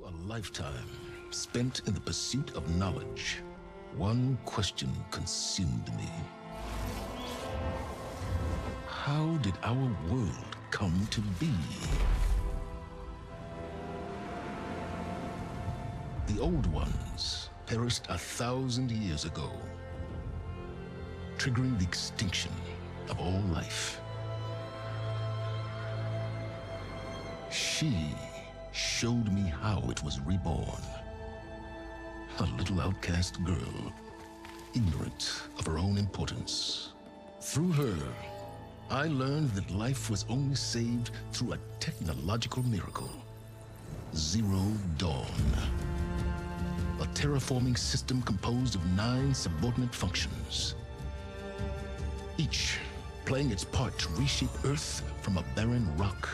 A lifetime spent in the pursuit of knowledge, one question consumed me. How did our world come to be? The old ones perished 1,000 years ago, triggering the extinction of all life. She showed me how it was reborn. A little outcast girl, ignorant of her own importance. Through her, I learned that life was only saved through a technological miracle. Zero Dawn. A terraforming system composed of 9 subordinate functions, each playing its part to reshape Earth from a barren rock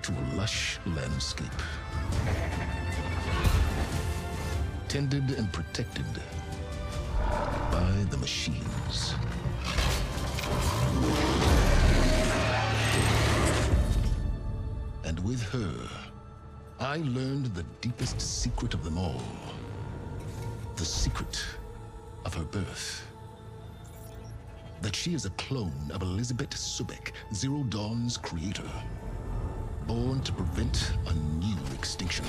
to a lush landscape. Tended and protected by the machines. And with her, I learned the deepest secret of them all. The secret of her birth. That she is a clone of Elizabeth Subek, Zero Dawn's creator. Born to prevent a new extinction.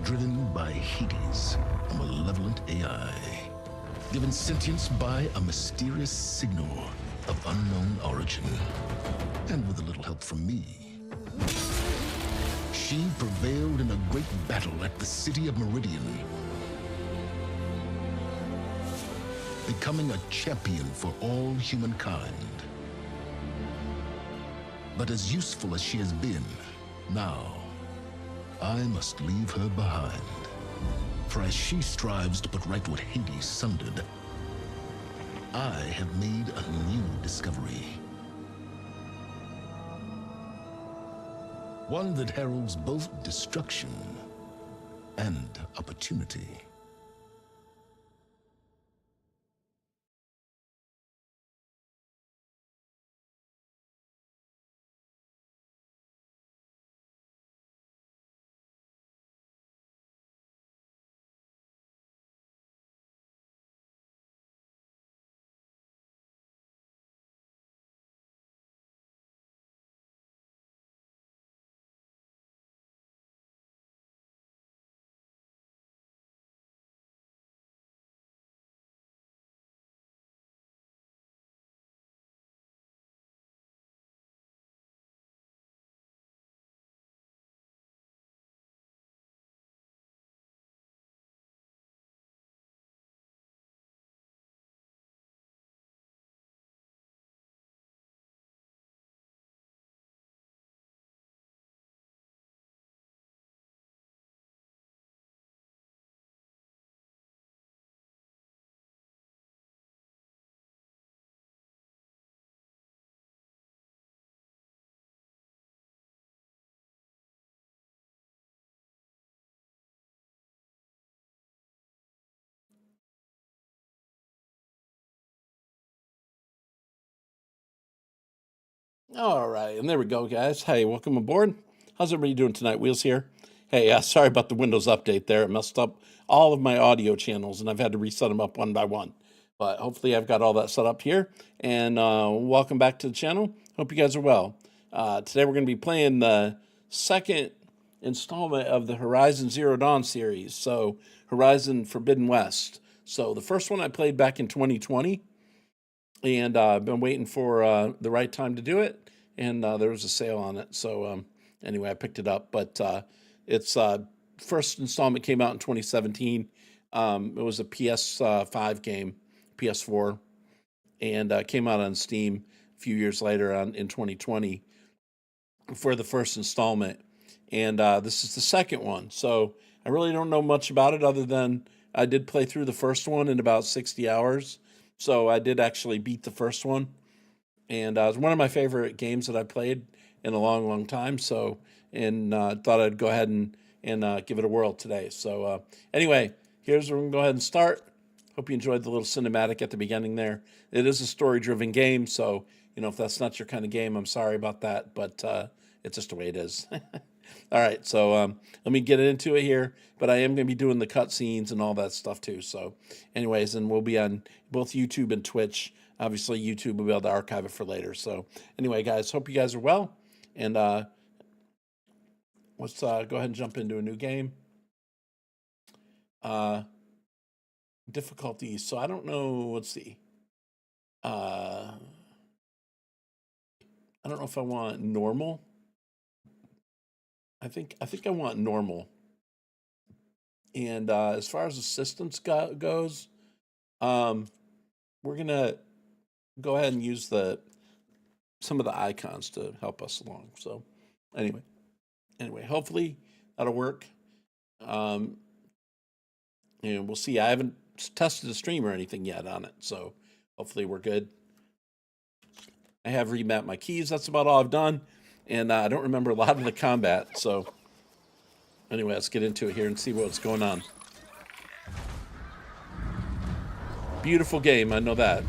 Driven by Hades, a malevolent AI. Given sentience by a mysterious signal of unknown origin. And with a little help from me, she prevailed in a great battle at the city of Meridian, becoming a champion for all humankind. But as useful as she has been, now, I must leave her behind. For as she strives to put right what Hades sundered, I have made a new discovery. One that heralds both destruction and opportunity. All right, and there we go, guys. Hey, welcome aboard. How's everybody doing tonight? Wheels here. Hey, sorry about the Windows update there. It messed up all of my audio channels, and I've had to reset them up one by one. But hopefully I've got all that set up here. And welcome back to the channel. Hope you guys are well. Today we're going to be playing the second installment of the Horizon Zero Dawn series. So Horizon Forbidden West. So the first one I played back in 2020. And I've been waiting for the right time to do it, and there was a sale on it. So anyway, I picked it up. But its first installment came out in 2017. It was a PS5 game, PS4, and came out on Steam a few years later in 2020 for the first installment. And this is the second one. So I really don't know much about it other than I did play through the first one in about 60 hours. So I did actually beat the first one, and it was one of my favorite games that I played in a long, long time. So, and thought I'd go ahead and give it a whirl today. So anyway, here's where we're going to go ahead and start. Hope you enjoyed the little cinematic at the beginning there. It is a story-driven game, so if that's not your kind of game, I'm sorry about that, but it's just the way it is. All right, so let me get into it here, but I am going to be doing the cutscenes and all that stuff too. So anyways, and we'll be on both YouTube and Twitch. Obviously, YouTube will be able to archive it for later. So anyway, guys, hope you guys are well, and let's go ahead and jump into a new game. Difficulties. So I don't know. Let's see. I don't know if I want normal. I think I want normal. And as far as assistance goes, we're gonna go ahead and use some of the icons to help us along. So anyway, hopefully that'll work. And we'll see. I haven't tested the stream or anything yet on it, so hopefully we're good. I have remapped my keys. That's about all I've done, and I don't remember a lot of the combat. So anyway, let's get into it here and see what's going on. Beautiful game, I know that.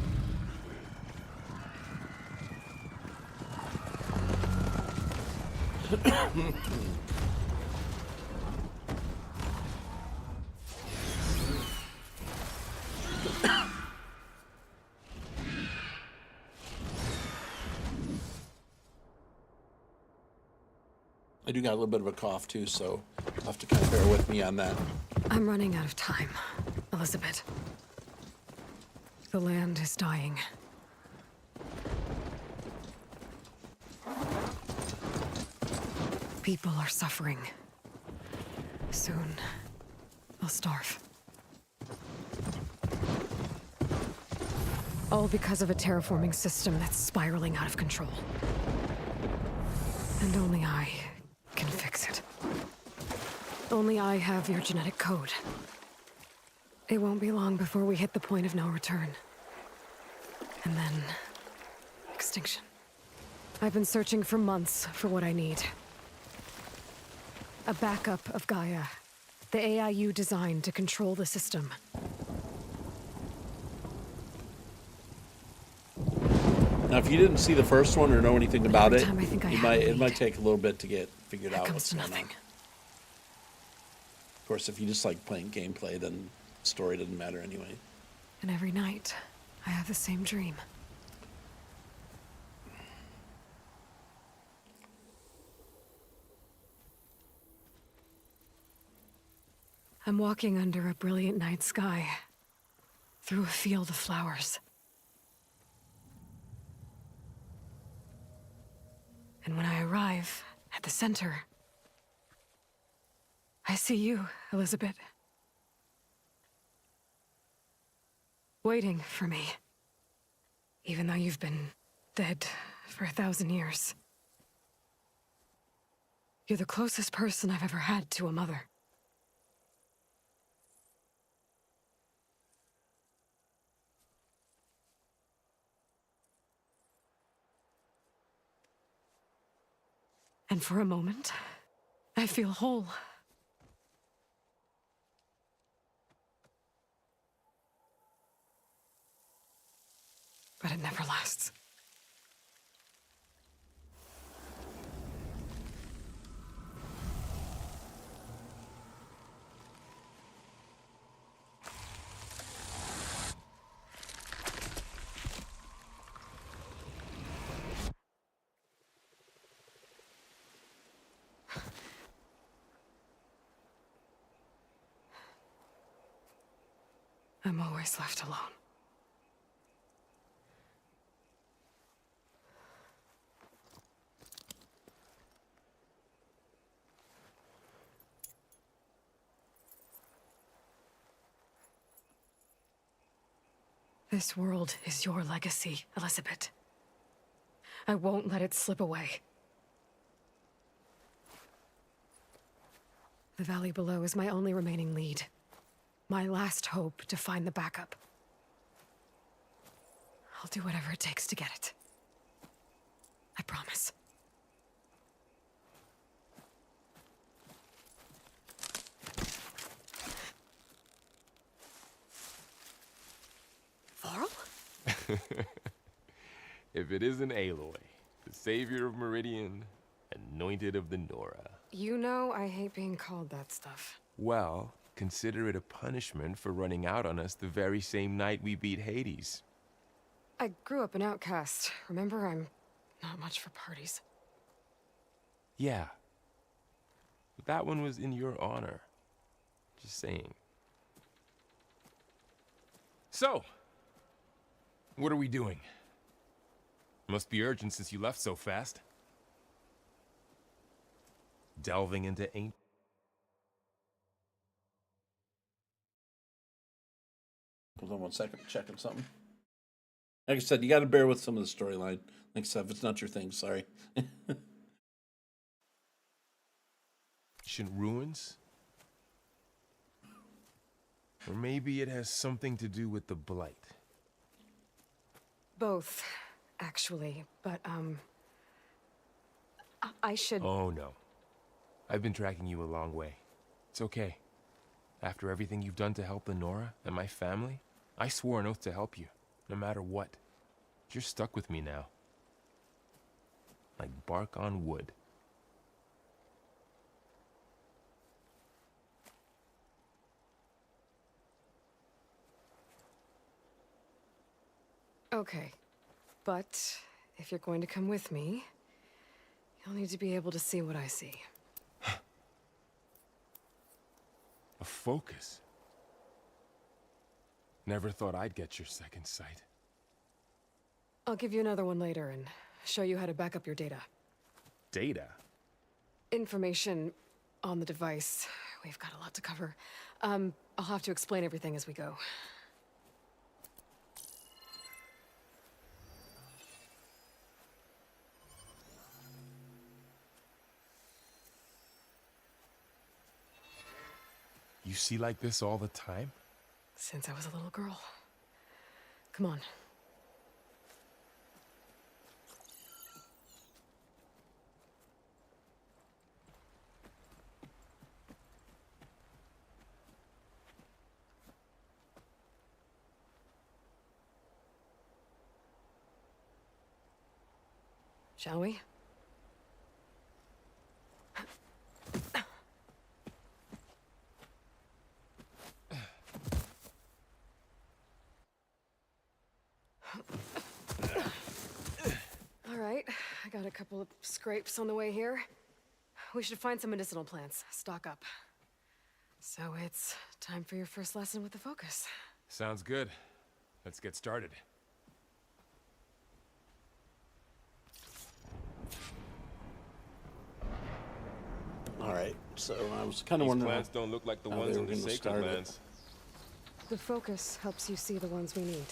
I do got a little bit of a cough too, so you'll have to kind of bear with me on that. I'm running out of time, Elizabeth. The land is dying. People are suffering. Soon, they'll starve. All because of a terraforming system that's spiraling out of control. And only I can fix it. Only I have your genetic code. It won't be long before we hit the point of no return. And then... extinction. I've been searching for months for what I need. A backup of Gaia. The AI you designed to control the system. Now, if you didn't see the first one or know anything about it, Every time I think I it have a might lead, take a little bit to get figured it out comes what's to going on. nothing. Of course, if you just like playing gameplay, then the story doesn't matter anyway. And every night, I have the same dream. I'm walking under a brilliant night sky, through a field of flowers. And when I arrive at the center, I see you, Elizabeth. Waiting for me. Even though you've been dead for 1,000 years. You're the closest person I've ever had to a mother. And for a moment, I feel whole. But it never lasts. I'm always left alone. This world is your legacy, Elizabeth. I won't let it slip away. The valley below is my only remaining lead. My last hope to find the backup. I'll do whatever it takes to get it. I promise. Varl? if it isn't Aloy, the savior of Meridian, anointed of the Nora. You know I hate being called that stuff. Well, consider it a punishment for running out on us the very same night we beat Hades. I grew up an outcast. Remember, I'm not much for parties. Yeah. But that one was in your honor. Just saying. So, what are we doing? Must be urgent since you left so fast. Delving into ancient... Hold on one second, checking something. Like I said, you got to bear with some of the storyline. Like I said, if it's not your thing, sorry. ruins? Or maybe it has something to do with the Blight. Both, actually. But, I should... Oh, no. I've been tracking you a long way. It's okay. After everything you've done to help the Nora and my family, I swore an oath to help you, no matter what. You're stuck with me now. Like bark on wood. Okay. But, if you're going to come with me, you'll need to be able to see what I see. A focus? Never thought I'd get your second sight. I'll give you another one later and show you how to back up your data. Data? Information on the device. We've got a lot to cover. I'll have to explain everything as we go. You see like this all the time? Since I was a little girl. Come on. Shall we? All right, I got a couple of scrapes on the way here. We should find some medicinal plants, stock up. So it's time for your first lesson with the focus. Sounds good. Let's get started. All right, so I was kind of These wondering plants don't look like the how ones they in were the gonna sacred start it. lands. The focus helps you see the ones we need.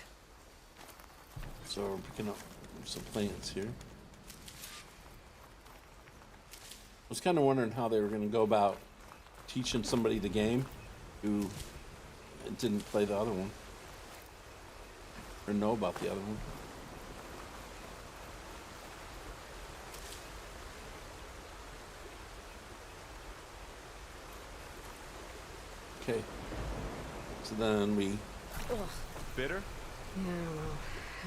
So we're picking up some plants here. I was kind of wondering how they were going to go about teaching somebody the game who didn't play the other one or know about the other one. Okay. So then we... Ugh. Bitter? Yeah, well,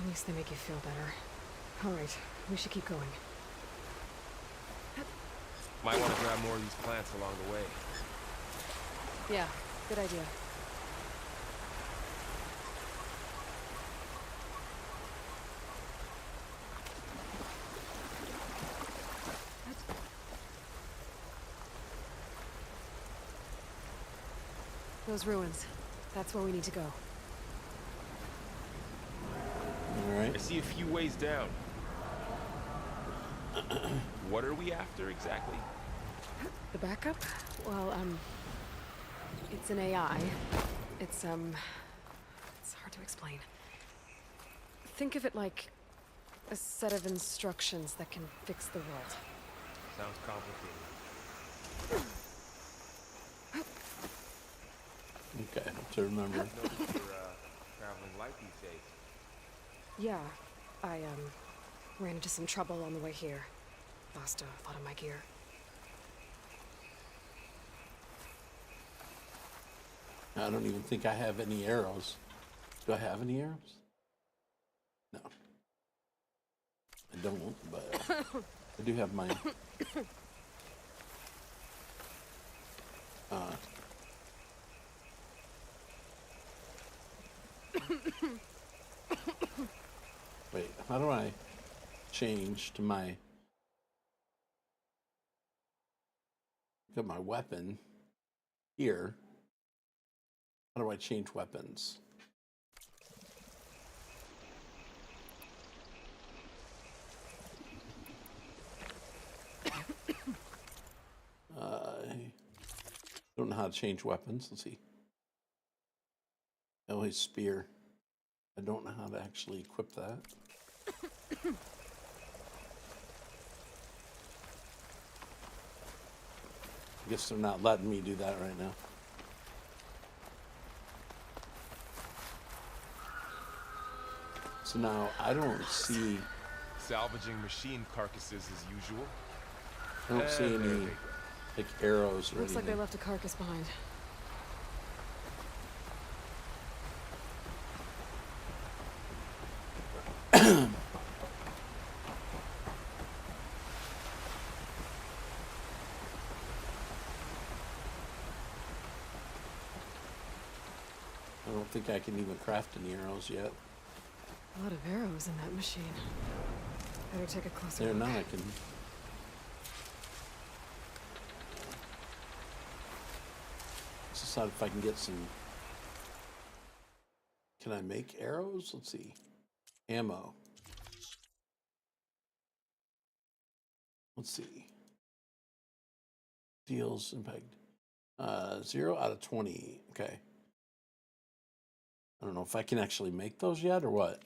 at least they make you feel better. All right, we should keep going. Might want to grab more of these plants along the way. Yeah, good idea. Those ruins. That's where we need to go. All right. I see a few ways down. What are we after exactly? The backup? Well, it's an AI. It's hard to explain. Think of it like a set of instructions that can fix the world. Sounds complicated. Okay, I have to remember. Notice you're traveling light these days. Yeah, I, ran into some trouble on the way here. Lost a lot of my gear. I don't even think I have any arrows. Do I have any arrows? No. I don't, but I do have my wait, how do I change to my got my weapon here? How do I change weapons? I don't know how to change weapons. Let's see. Oh, his spear. I don't know how to actually equip that. I guess they're not letting me do that right now. So now I don't see. Salvaging machine carcasses as usual. I don't see And there any they go. like arrows or Looks like they anything. left a carcass behind. I don't think I can even craft any arrows yet. A lot of arrows in that machine. Better take a closer There look. now I can. Let's decide if I can get some. Can I make arrows? Let's see. Ammo. Let's see. Deals impact. 0 out of 20. Okay. I don't know if I can actually make those yet or what.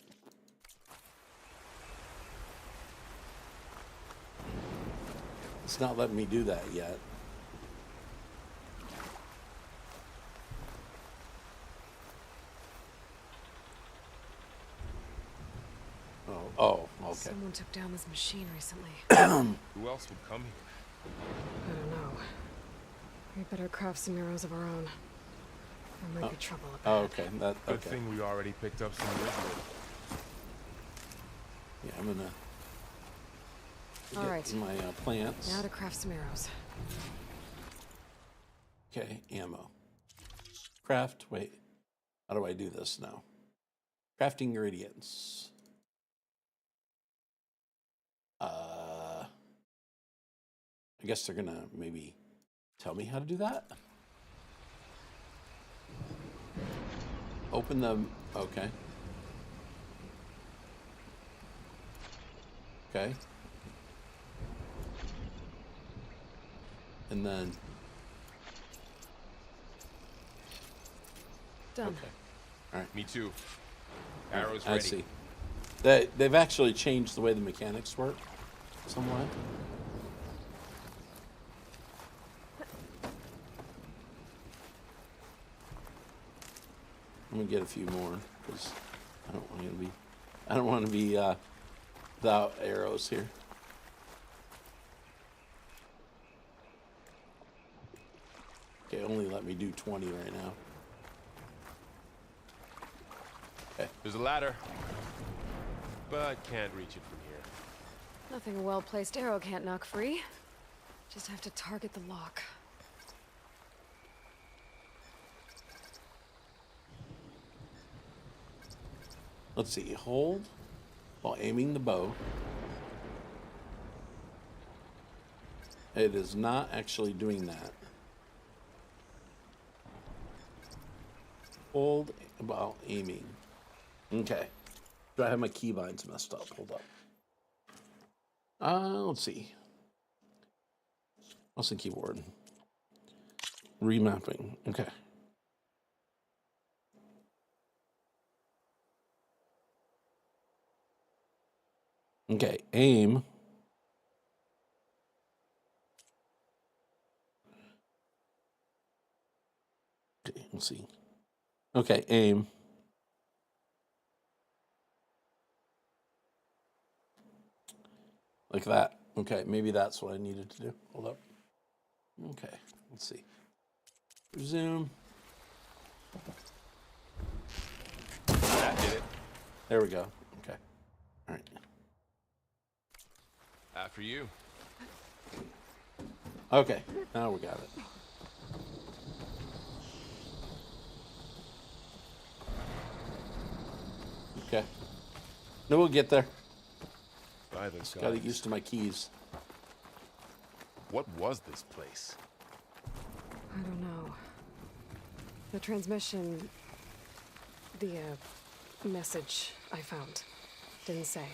It's not letting me do that yet. Oh, okay. Someone took down this machine recently. Who else would come here? I don't know. We better craft some arrows of our own. There might be trouble up Oh, ahead. okay. That Good okay. thing we already picked up some wood. Yeah, I'm gonna. All get right. My plants. Now to craft some arrows. Okay, ammo. Craft. Wait. How do I do this now? Crafting ingredients. I guess they're gonna maybe tell me how to do that. Open them. Okay. Okay. And then. Done. Okay. All right. Me too. Arrows I ready. see. They've actually changed the way the mechanics work somewhat. I'm gonna get a few more because I don't want to be without arrows here. Okay, only let me do 20 right now. Okay. There's a ladder, but can't reach it from here. Nothing a well-placed arrow can't knock free. Just have to target the lock. Let's see. Hold while aiming the bow. It is not actually doing that. Hold while aiming. Okay. Do I have my keybinds messed up? Hold up. Let's see. Mouse and keyboard. Remapping. Okay. Okay, aim. Okay, let's see. Okay, aim. Like that. Okay, maybe that's what I needed to do. Hold up. Okay, let's see. Resume. That did it. There we go. Okay. All right. After you. Okay, now we got it. Okay. No, we'll get there. By the Got to get gods. used to my keys. What was this place? I don't know. The transmission... The, message I found didn't say.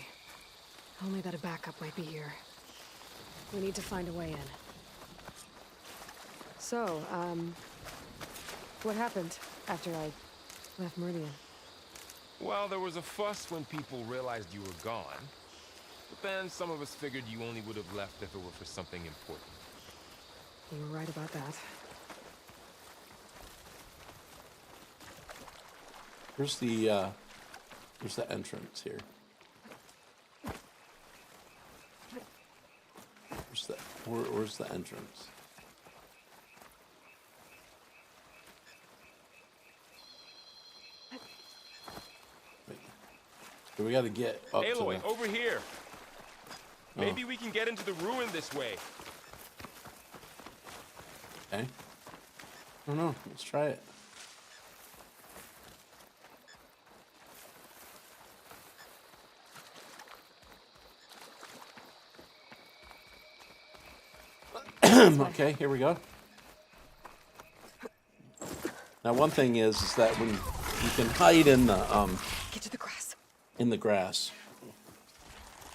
Only that a backup might be here. We need to find a way in. So, what happened after I left Meridian? Well, there was a fuss when people realized you were gone. But then some of us figured you only would have left if it were for something important. You were right about that. Where's the entrance here? Where's the entrance? Wait. So we got to get up Aloy, to over here. Maybe we can get into the ruin this way. Okay. I don't know. Let's try it. Okay, here we go. Now, one thing is that when you can hide in the Get to the grass. in the grass.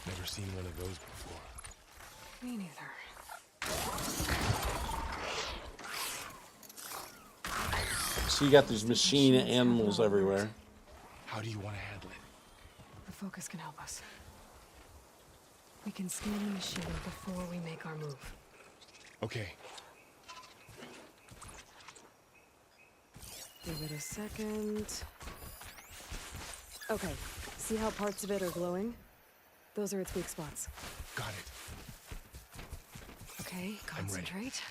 Never seen one of those before. Me neither. So you got these machine animals everywhere. How do you want to handle it? The focus can help us. We can scan the machine before we make our move. Okay. Give it a second. Okay, see how parts of it are glowing? Those are its weak spots. Got it. Okay, I'm ready. concentrate.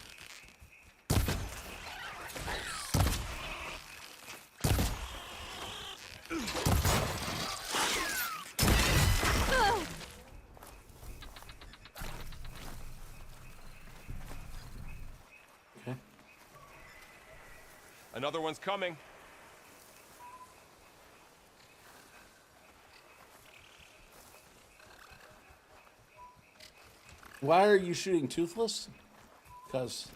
Okay. Another one's coming. Why are you shooting Toothless? Cause.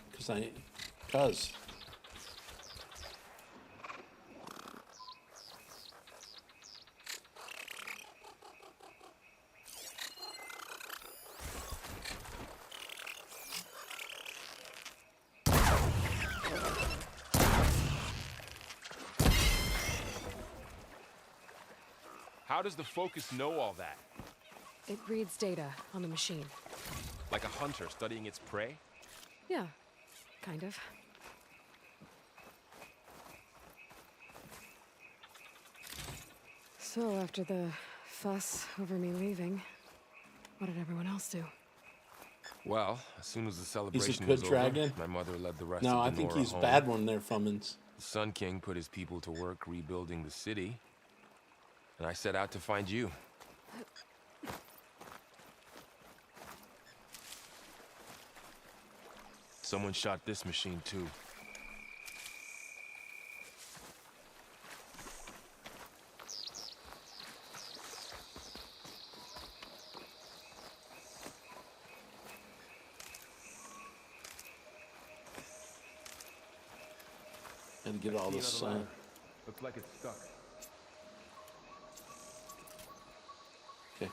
How does the focus know all that? It reads data on the machine. Like a hunter studying its prey? Yeah, kind of. So after the fuss over me leaving, what did everyone else do? Well, as soon as the celebration good was dragon? over, my mother led the rest No, of I the think Nora he's home. bad one there, Fummins. The Sun King put his people to work rebuilding the city. And I set out to find you. Someone shot this machine too. Gotta get all this. Looks like it's stuck. Okay.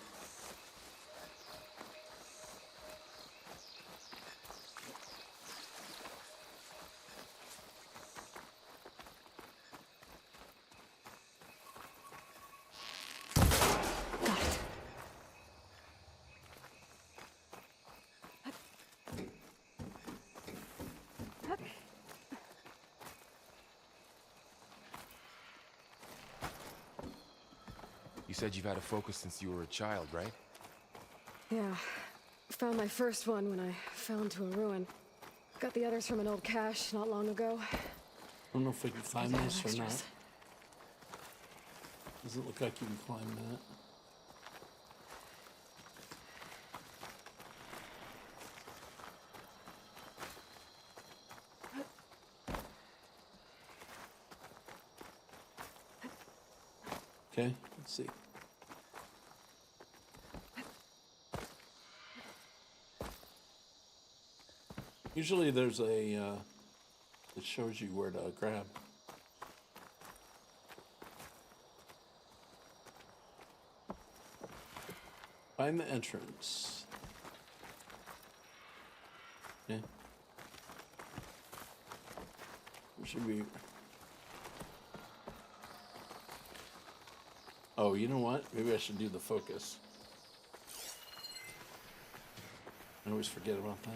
You said you've had a focus since you were a child, right? Yeah, found my first one when I fell into a ruin. Got the others from an old cache not long ago. I don't know if we can climb These are this or not. extras. Does it look like you can climb that? Okay, let's see. Usually there's a, it shows you where to grab. Find the entrance. Okay. There should be. Oh, you know what? Maybe I should do the focus. I always forget about that.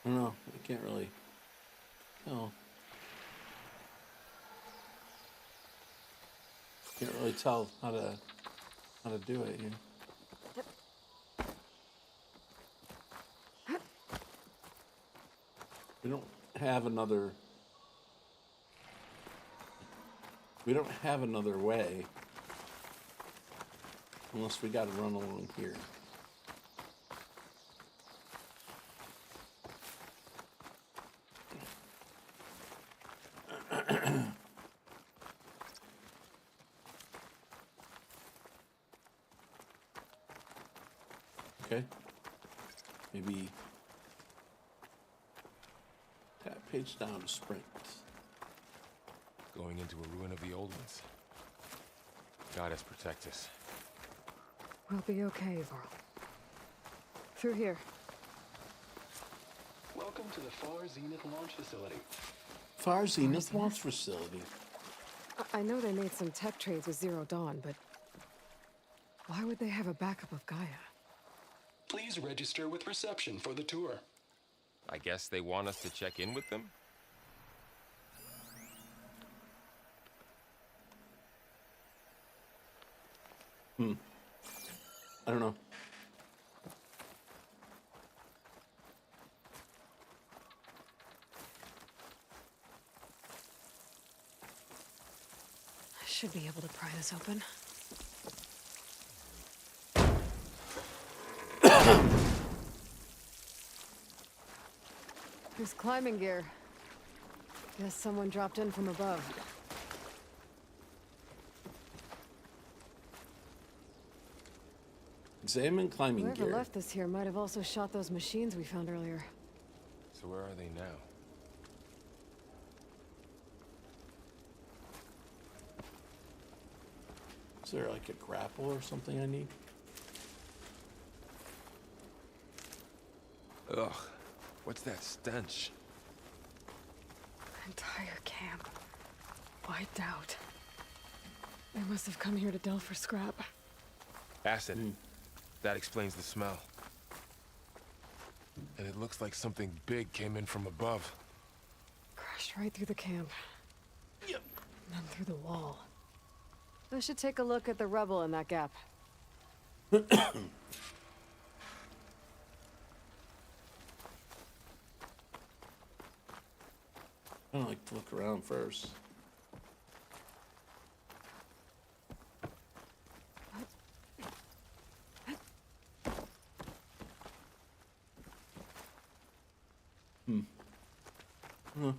I don't know. I can't really. No. Can't really tell how to do it here. We don't have another. We don't have another way. Unless we got to run along here. Okay. Maybe tap page down to sprint. Going into a ruin of the old ones. God has protect us. We'll be okay, Varl. Through here. Welcome to the Far Zenith launch facility. Far Zenith launch facility. I know they made some tech trades with Zero Dawn, but why would they have a backup of Gaia? Please register with reception for the tour. I guess they want us to check in with them? I don't know. I should be able to pry this open. There's climbing gear. Guess someone dropped in from above. Examine climbing Whoever gear. left this here might have also shot those machines we found earlier. So where are they now? Is there like a grapple or something I need? Ugh, what's that stench? Entire camp. Wiped out. They must have come here to delve for scrap. Acid. That explains the smell. And it looks like something big came in from above. Crashed right through the camp. Yep. And then through the wall. I should take a look at the rubble in that gap. I don't like to look around first. Don't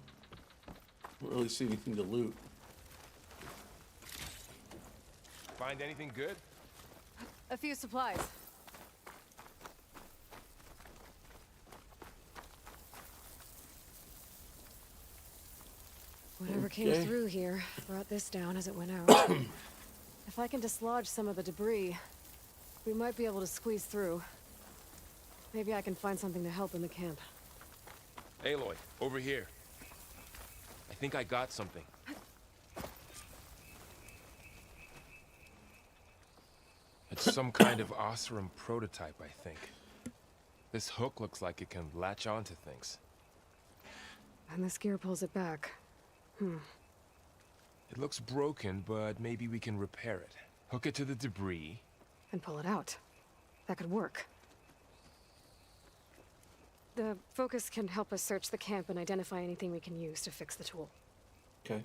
really see anything to loot. Find anything good? A few supplies. Whatever Okay. came through here brought this down as it went out. If I can dislodge some of the debris, we might be able to squeeze through. Maybe I can find something to help in the camp. Aloy, over here. I think I got something. It's some kind of Osram prototype, I think. This hook looks like it can latch onto things. And this gear pulls it back. It looks broken, but maybe we can repair it. Hook it to the debris. And pull it out. That could work. The focus can help us search the camp and identify anything we can use to fix the tool. Okay.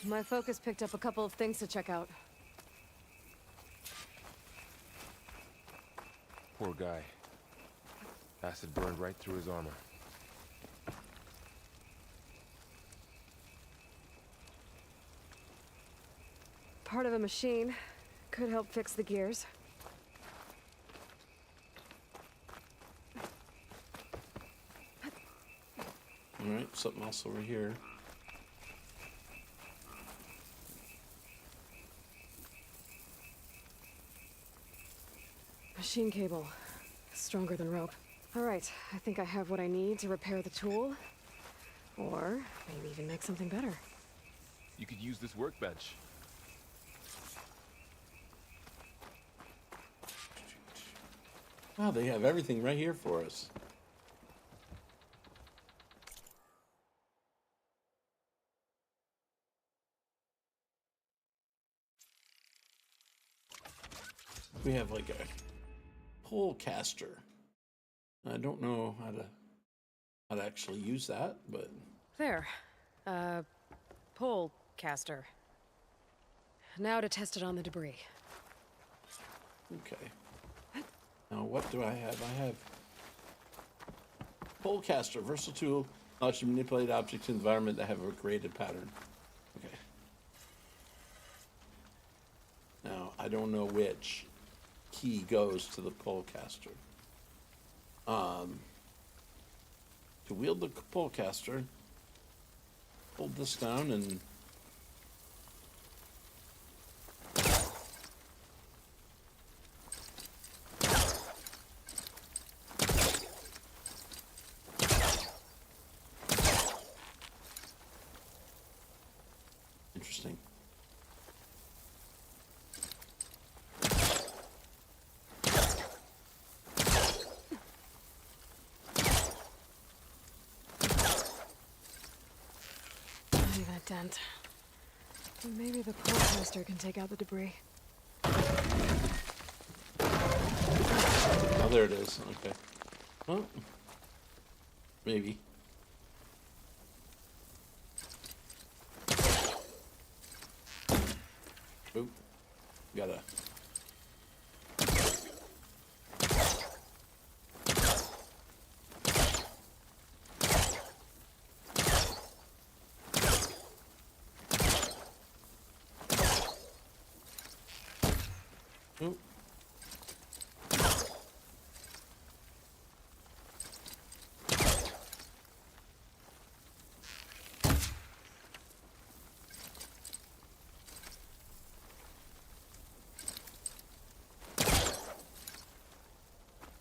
My focus picked up a couple of things to check out. Poor guy. Acid burned right through his armor. Part of a machine. Could help fix the gears. Alright, something else over here. Machine cable. Stronger than rope. Alright, I think I have what I need to repair the tool. Or maybe even make something better. You could use this workbench. Wow, they have everything right here for us. We have like a pole caster. I don't know how to actually use that, but There. Pole caster. Now to test it on the debris. okay. Now what do I have? I have pole caster, versatile tool, allows you to manipulate objects in the environment that have a created pattern. Okay. Now I don't know which key goes to the pole caster. To wield the pole caster, hold this down and interesting. Not even a dent. Maybe the pole caster can take out the debris. Oh, there it is. Okay. Oh, maybe. Oop. Gotta. Oop.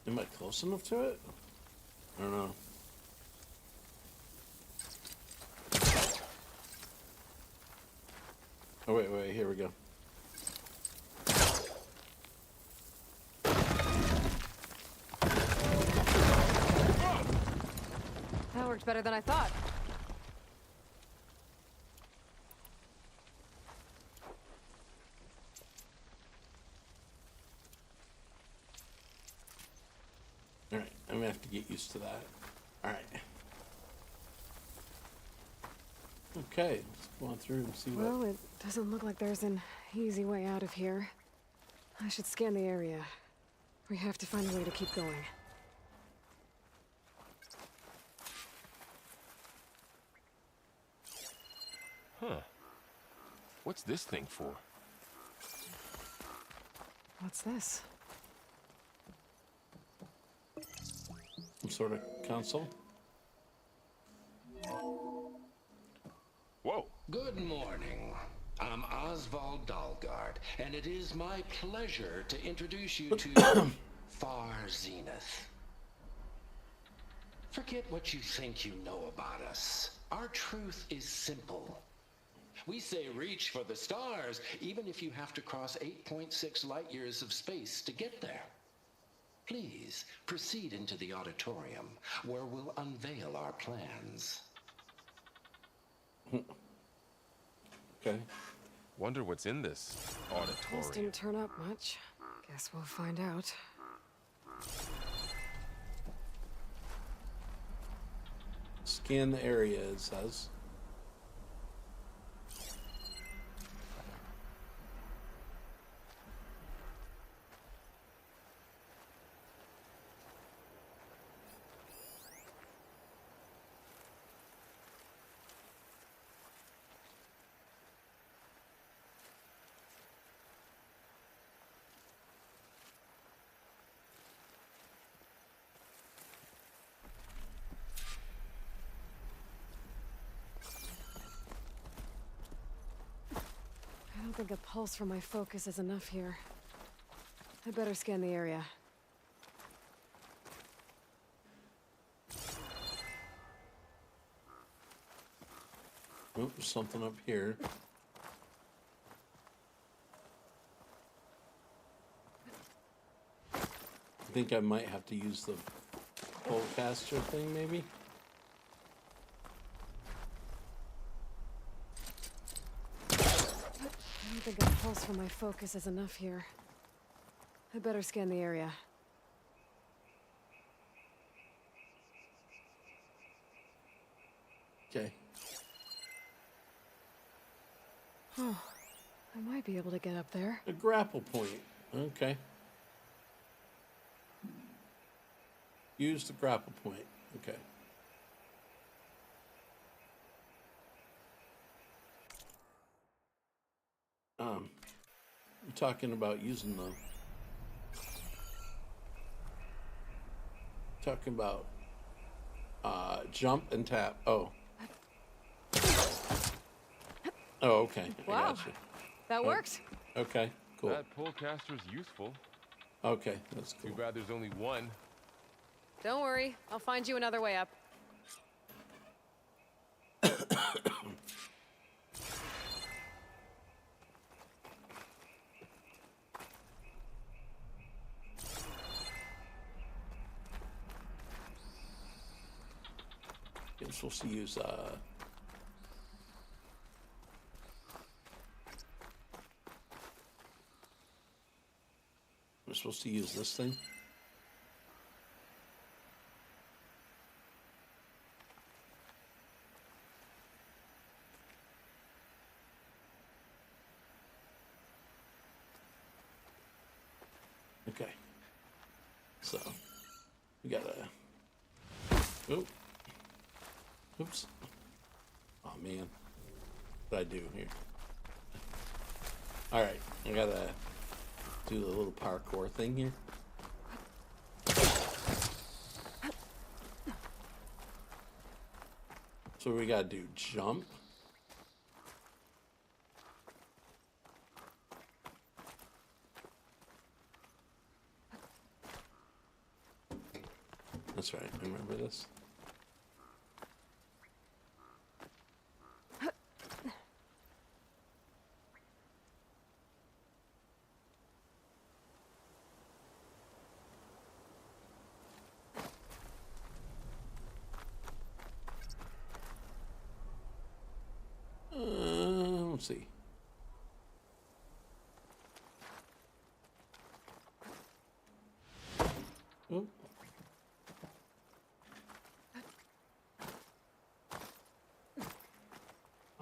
Am I close enough to it? I don't know. Oh, wait, here we go. That worked better than I thought. Alright, I'm gonna have to get used to that. Alright. Okay, let's go on through and see what... Well, it doesn't look like there's an easy way out of here. I should scan the area. We have to find a way to keep going. Huh. What's this thing for? What's this? Some sort of console? Whoa! Good morning. I'm Oswald Dalgard, and it is my pleasure to introduce you to Far Zenith. Forget what you think you know about us. Our truth is simple. We say reach for the stars, even if you have to cross 8.6 light years of space to get there. Please proceed into the auditorium, where we'll unveil our plans. Okay. Wonder what's in this This auditorium. didn't turn up much. Guess we'll find out. Scan the area, it says. think a pulse from my focus is enough here. I better scan the area. Oh, there's something up here. I think I might have to use the caster thing, maybe? I don't think a pulse from my focus is enough here. I better scan the area. Okay. Oh, I might be able to get up there. A grapple point. Okay. Use the grapple point. Okay. You're talking about using the... Talking about jump and tap. Oh. Oh, okay. I Wow. got you. That worked. Okay, cool. That pull caster's useful. Okay, that's Too cool. bad there's only one. Don't worry, I'll find you another way up. You're supposed to use we're supposed to use this thing. Okay. So we gotta oops. Oh man. What did I do here? Alright, I gotta do the little parkour thing here. So we gotta do jump. That's right, I remember this. Let's see. Oh.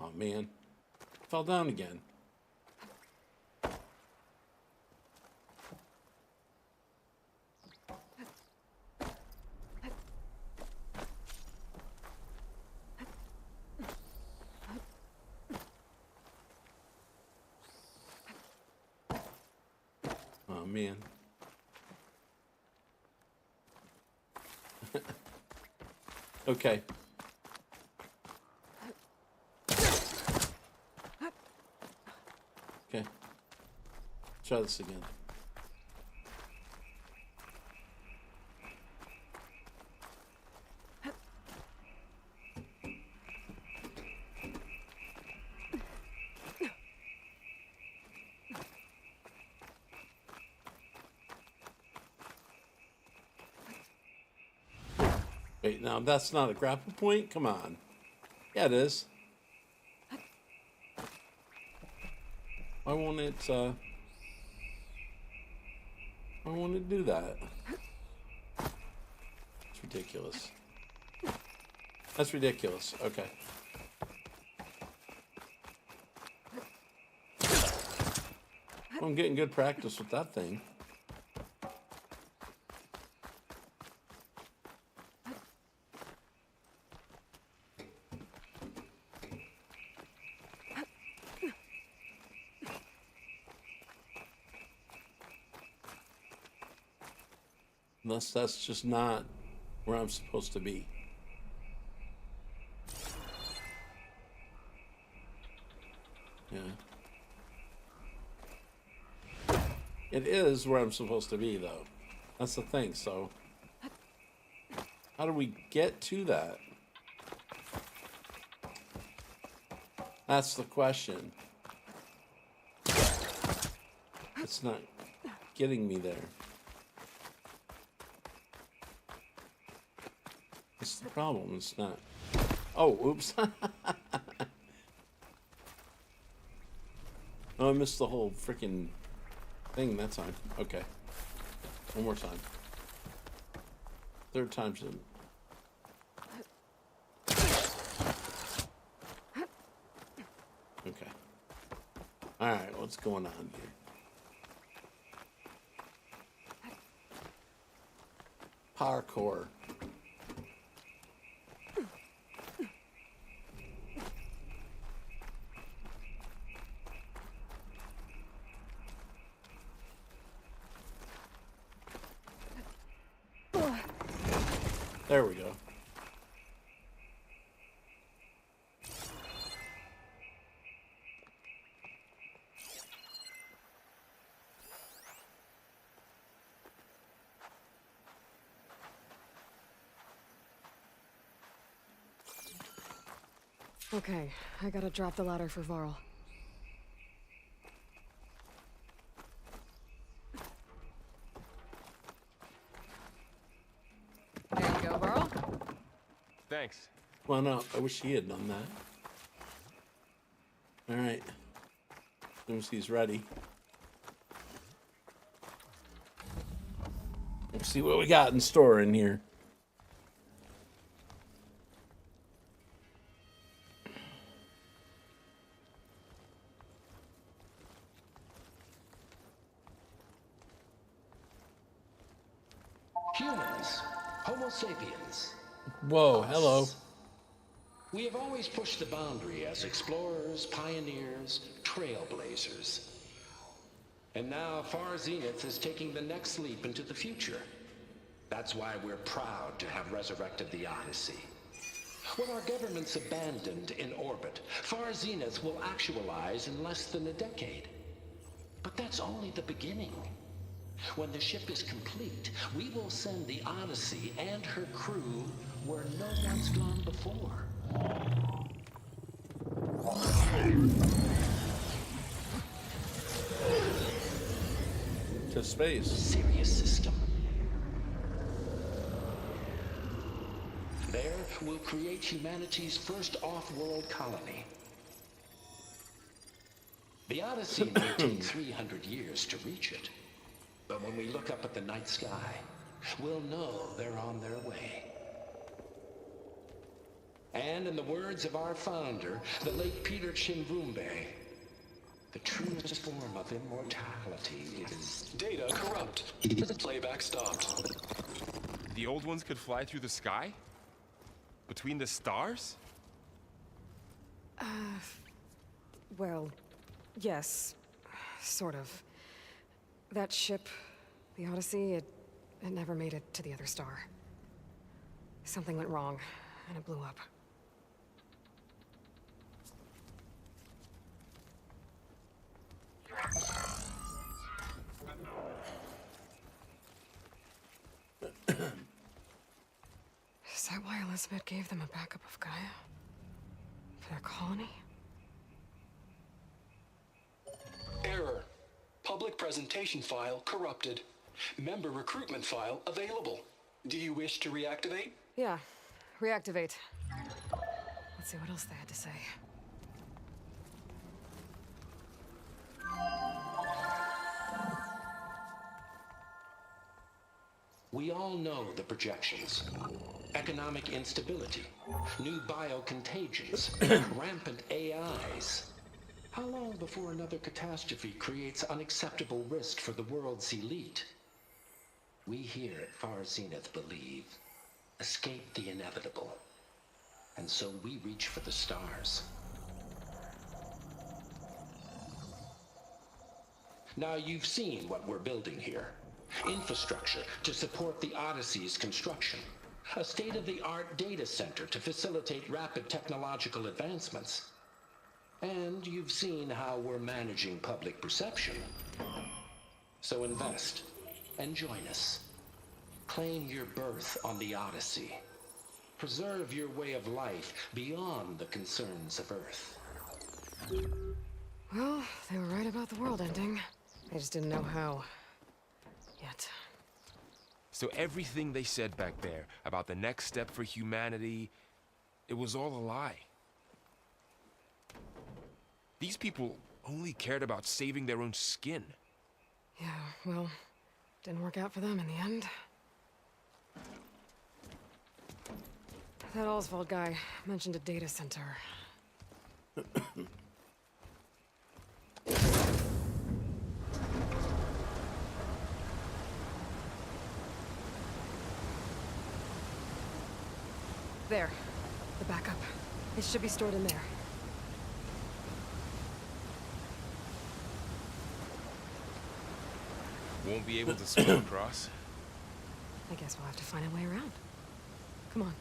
Oh man, fell down again. Oh man. Okay. Okay. Try this again. Wait, now that's not a grapple point? Come on. Yeah, it is. Why won't it do that? It's ridiculous. That's ridiculous. Okay. Well, I'm getting good practice with that thing. Unless that's just not where I'm supposed to be. Yeah. It is where I'm supposed to be, though. That's the thing, so... How do we get to that? That's the question. It's not getting me there. That's the problem, it's not... Oh, oops. Oh, I missed the whole freaking thing that time. Okay. One more time. Third time's in. Okay. Alright, what's going on here? Parkour. There we go. Okay, I gotta drop the ladder for Varl. There you go, Varl. Thanks. Come on up. I wish he had done that. Alright. As soon as he's ready. Let's see what we got in store in here. Humans, Homo sapiens. Whoa, hello. We have always pushed the boundary as explorers, pioneers, trailblazers. And now Far Zenith is taking the next leap into the future. That's why we're proud to have resurrected the Odyssey. What our governments abandoned in orbit, Far Zenith will actualize in less than a decade. But that's only the beginning. When the ship is complete, we will send the Odyssey and her crew where no one's gone before. To space. Sirius system. There, we'll create humanity's first off-world colony. The Odyssey may take 300 years to reach it. But when we look up at the night sky, we'll know they're on their way. And in the words of our founder, the late Peter Chimvumbe, the truest form of immortality is... Data corrupt. Playback stopped. The old ones could fly through the sky? Between the stars? Well, yes. Sort of. That ship, the Odyssey, it never made it to the other star. Something went wrong, and it blew up. Is that why Elizabeth gave them a backup of Gaia? For their colony? Error. Public presentation file corrupted. Member recruitment file available. Do you wish to reactivate? Yeah, reactivate. Let's see what else they had to say. We all know the projections. Economic instability, new biocontagions, rampant AIs. How long before another catastrophe creates unacceptable risk for the world's elite? We here at Far Zenith believe, escape the inevitable. And so we reach for the stars. Now you've seen what we're building here. Infrastructure to support the Odyssey's construction. A state-of-the-art data center to facilitate rapid technological advancements. And you've seen how we're managing public perception. So invest and join us. Claim your berth on the Odyssey. Preserve your way of life beyond the concerns of Earth. Well, they were right about the world ending. I just didn't know how. Yet. So everything they said back there about the next step for humanity, it was all a lie. These people only cared about saving their own skin. Yeah, well, didn't work out for them in the end. That Oswald guy mentioned a data center. There, the backup. It should be stored in there. Won't be able to swim across. I guess we'll have to find a way around. Come on.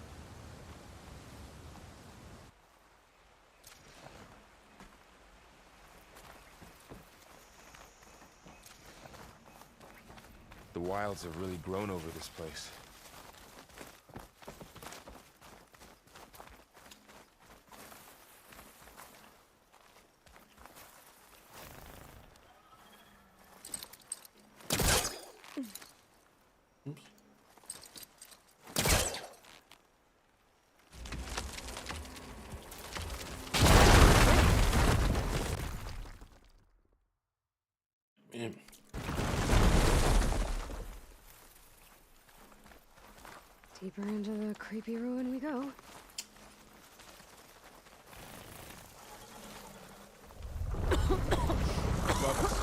The wilds have really grown over this place. Man. Deeper into the creepy ruin we go. Above us.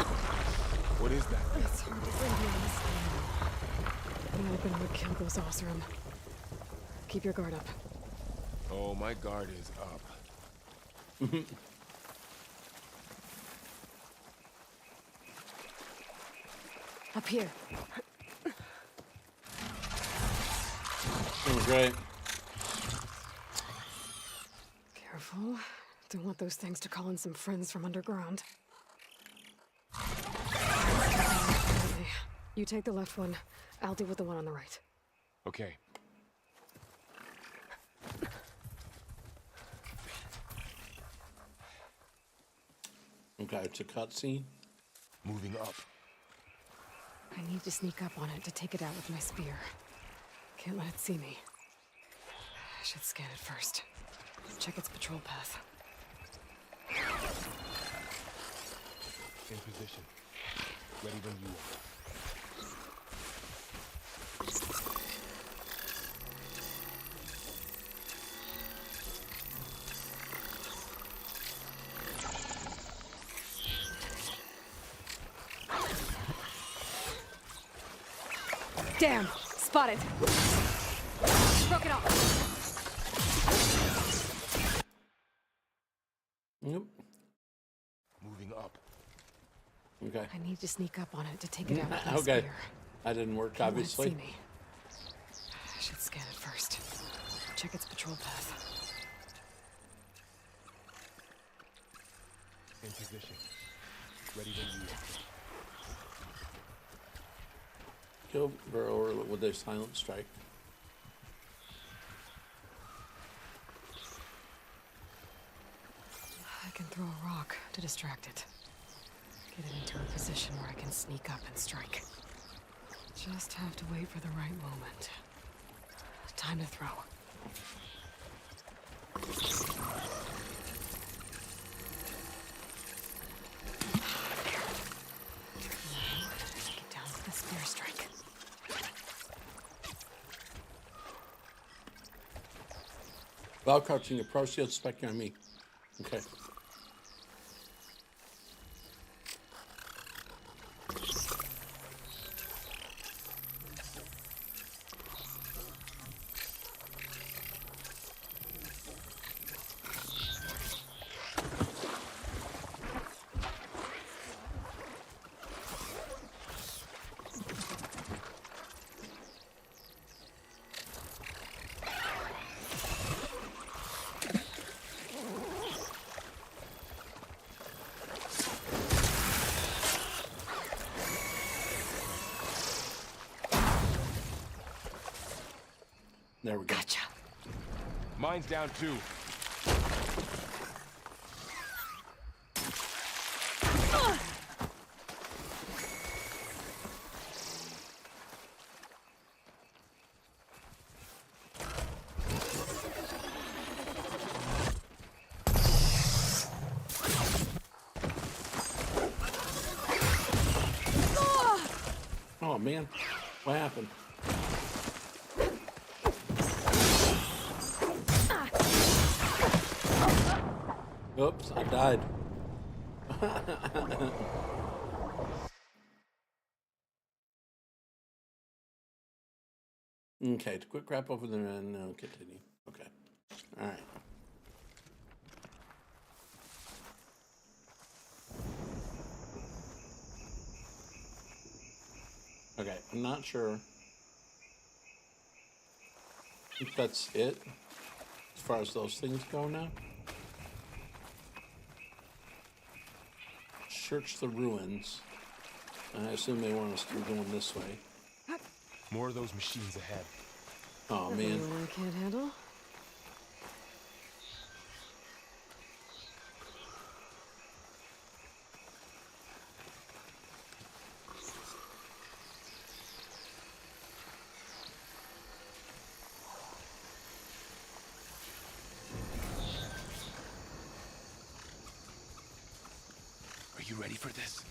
What is that? It's hard to breathe in this. An open would kill those Osram. Keep your guard up. Oh, my guard is up. Up here. Doing great. Careful. Don't want those things to call in some friends from underground. Okay. You take the left one. I'll deal with the one on the right. Okay. Okay, it's a cutscene. Moving up. I need to sneak up on it to take it out with my spear. Can't let it see me. I should scan it first. Check its patrol path. In position. Ready when you are. Damn! Spotted! Broke it off! Yep. Moving up. Okay. I need to sneak up on it to take it out with my Okay. spear. That didn't work, Can't let it obviously. see me. I should scan it first. Check its patrol path. In position. Ready when you are. Kill Burrower with a silent strike. I can throw a rock to distract it. Get it into a position where I can sneak up and strike. Just have to wait for the right moment. Time to throw. Now, get down to the spear strike. While crouching, approach shield specking on me. Okay. Mine's down too. Oh man, what happened? Oops, I died. Okay, to quick crap over there and continue. Okay, all right. Okay, I'm not sure if that's it as far as those things go now. Search the ruins. I assume they want us to be going this way. More of those machines ahead. Oh man. Anyone I can't handle? Are you ready for this?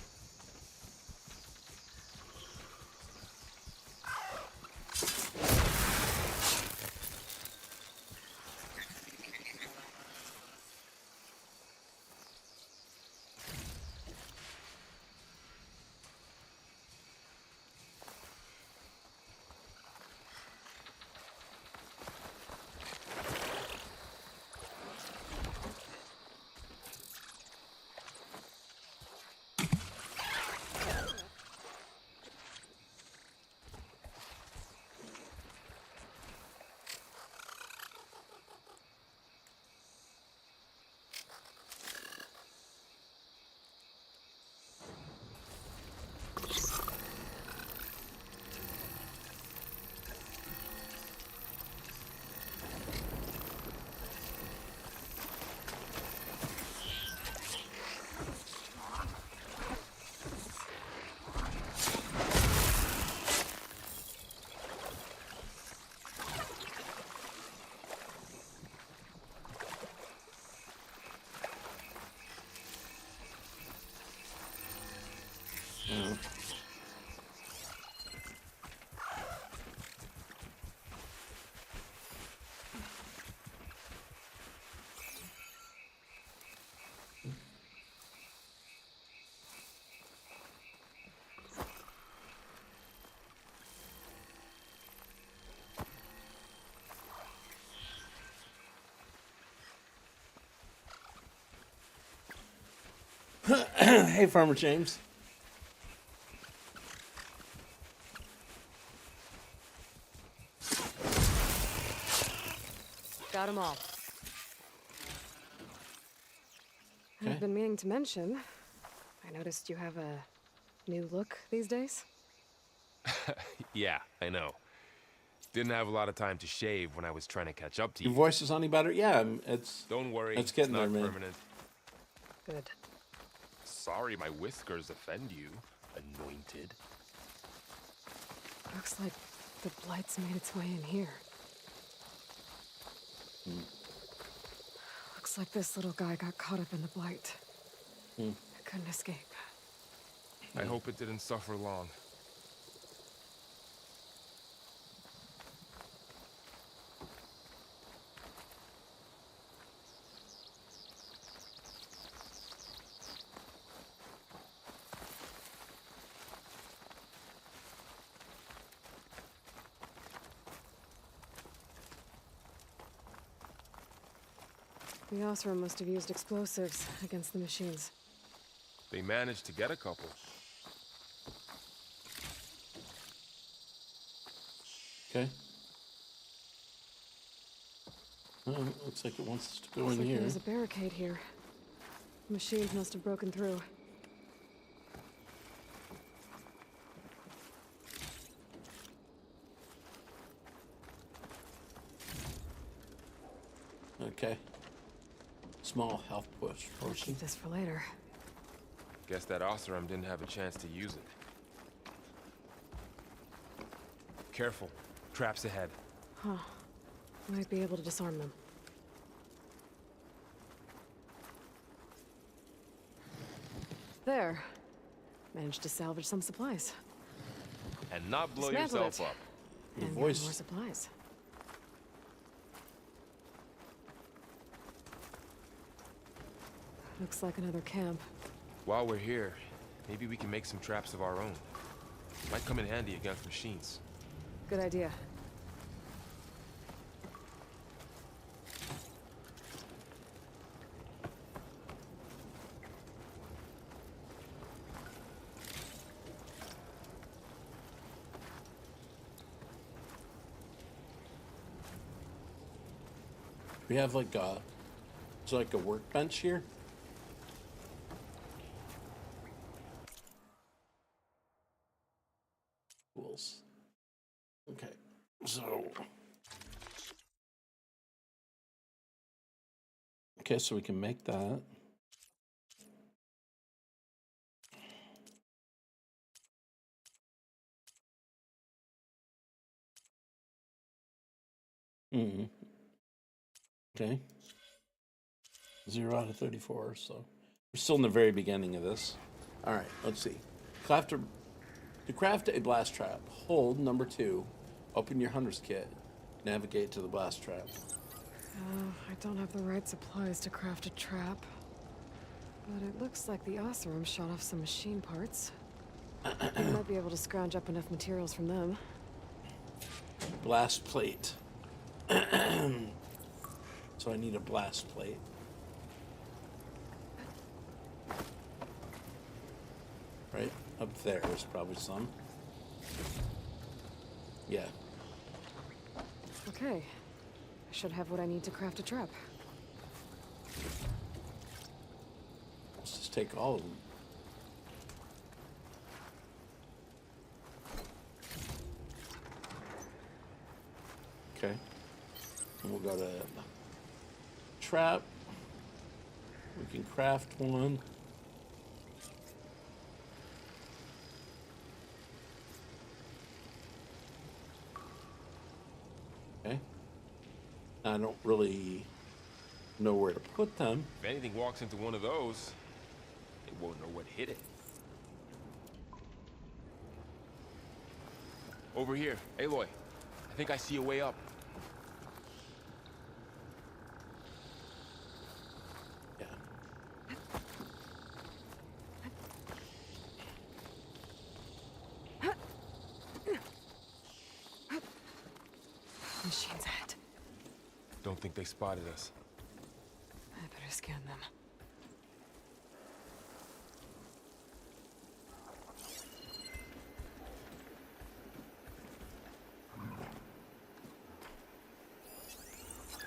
Hey, Farmer James. Got them all. I've been meaning to mention, I noticed you have a new look these days. Yeah, I know. Didn't have a lot of time to shave when I was trying to catch up to Your you. voice is any better? Yeah, it's. Don't worry, It's getting not there, man. permanent. Good. Sorry my whiskers offend you, anointed. Looks like the blight's made its way in here. Looks like this little guy got caught up in the blight. I couldn't escape. I hope it didn't suffer long. The Osram must have used explosives against the machines. They managed to get a couple. Okay. Looks like it wants us to go Looks in like here. there's a barricade here. Machines must have broken through. Okay. Small health push I'll potion. keep this for later. Guess that Oseram didn't have a chance to use it. Careful. Traps ahead. Huh. Might be able to disarm them. There. Managed to salvage some supplies. And not blow Dismantled yourself it. up. Your And voice. got more supplies. Looks like another camp. While we're here, maybe we can make some traps of our own. Might come in handy against machines. Good idea. We have like a, it's like a workbench here. Tools. Okay, so. Okay, so we can make that. Hmm. Okay. 0 out of 34, so we're still in the very beginning of this. All right, let's see. To craft a blast trap, hold number 2, open your hunter's kit, navigate to the blast trap. I don't have the right supplies to craft a trap. But it looks like the Oseram shot off some machine parts. I might be able to scrounge up enough materials from them. Blast plate. So I need a blast plate. Right up there is probably some. Yeah. Okay. I should have what I need to craft a trap. Let's just take all of them. Okay. And we'll go to trap. We can craft one. Okay. I don't really know where to put them. If anything walks into one of those, it won't know what hit it. Over here, Aloy. I think I see a way up. Yeah. Machines ahead. Don't think they spotted us. I better scan them.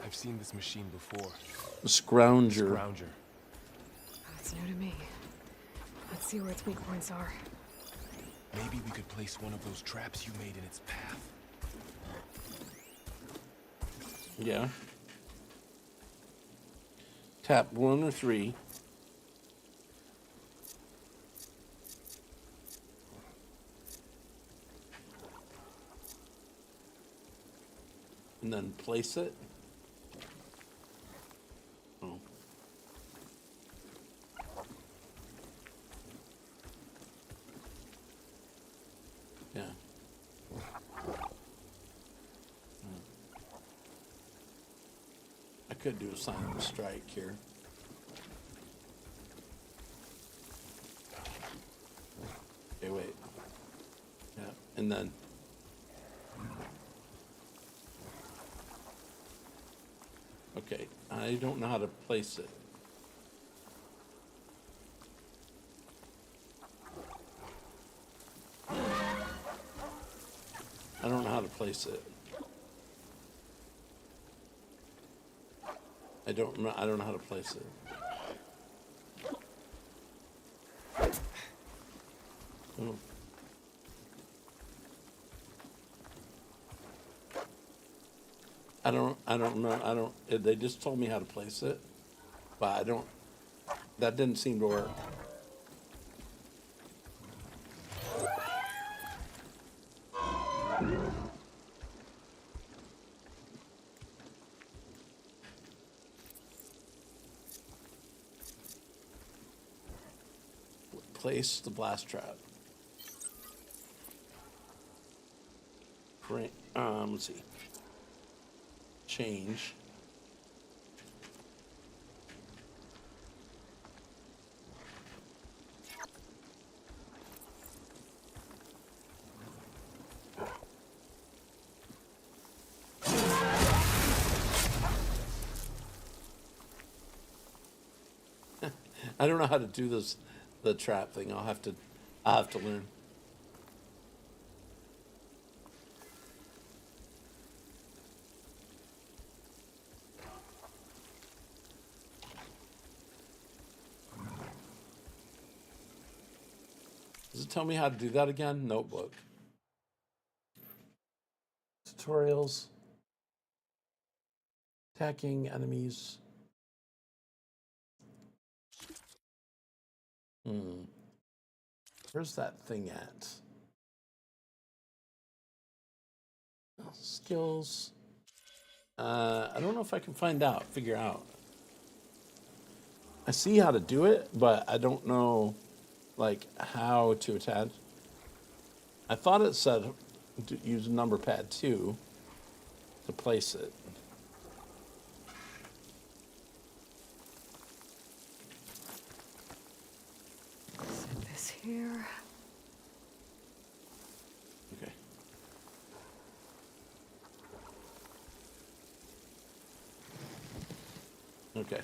I've seen this machine before. The Scrounger. Scrounger. That's new to me. Let's see where its weak points are. Maybe we could place one of those traps you made in its path. Yeah. Tap 1 or 3. And then place it. Oh. Yeah. I could do a silent strike here. Okay, wait. Yeah, and then. Okay, I don't know how to place it. I don't know how to place it. I don't know how to place it. Oh. I don't know. They just told me how to place it, but I don't, that didn't seem to work. Place the blast trap. Let's see. Change. I don't know how to do this, the trap thing. I'll have to learn. Does it tell me how to do that again? Notebook. Tutorials. Attacking enemies. Where's that thing at? Skills. I don't know if I can figure out. I see how to do it, but I don't know, like, how to attach. I thought it said to use number pad 2 to place it. Set this here. Okay. Okay.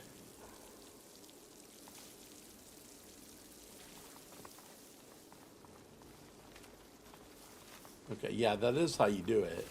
Okay, yeah, that is how you do it.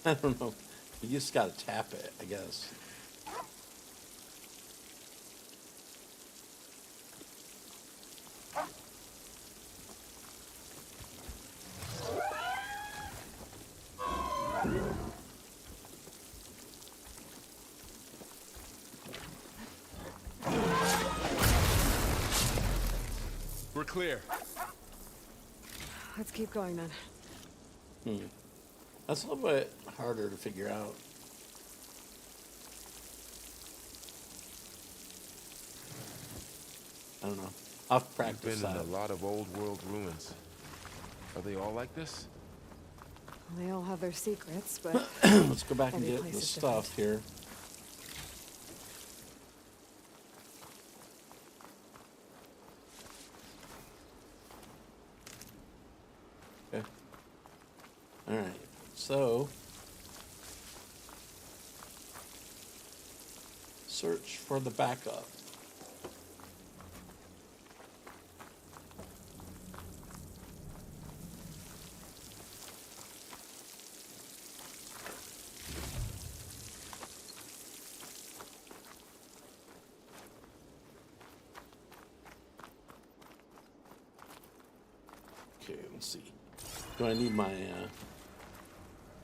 I don't know. You just gotta tap it, I guess. We're clear. Let's keep going then. That's a little bit harder to figure out. I don't know. I'll You've practice been in that. a lot of old world ruins. Are they all like this? They all have their secrets, but Let's go back and every get place the is stuff here. Okay. All right. So, search for the backup. Okay, let's see. Do I need my,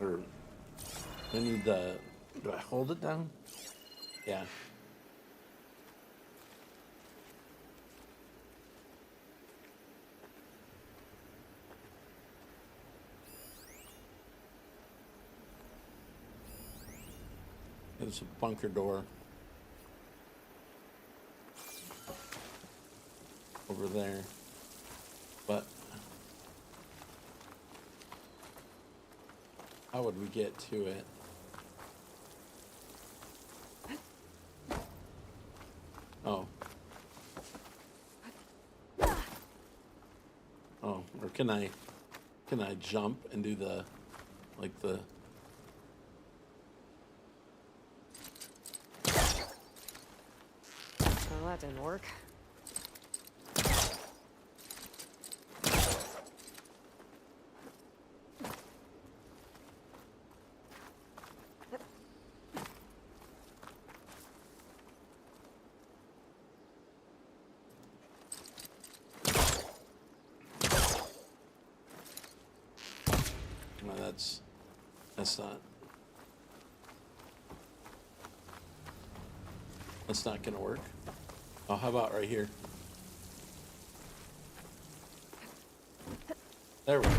or do I need the, do I hold it down? Yeah. It's a bunker door. over there. But how would we get to it? Oh. Oh, or can I jump and do the, like the... Well, that didn't work. No, that's not gonna work. Oh, how about right here? There we go.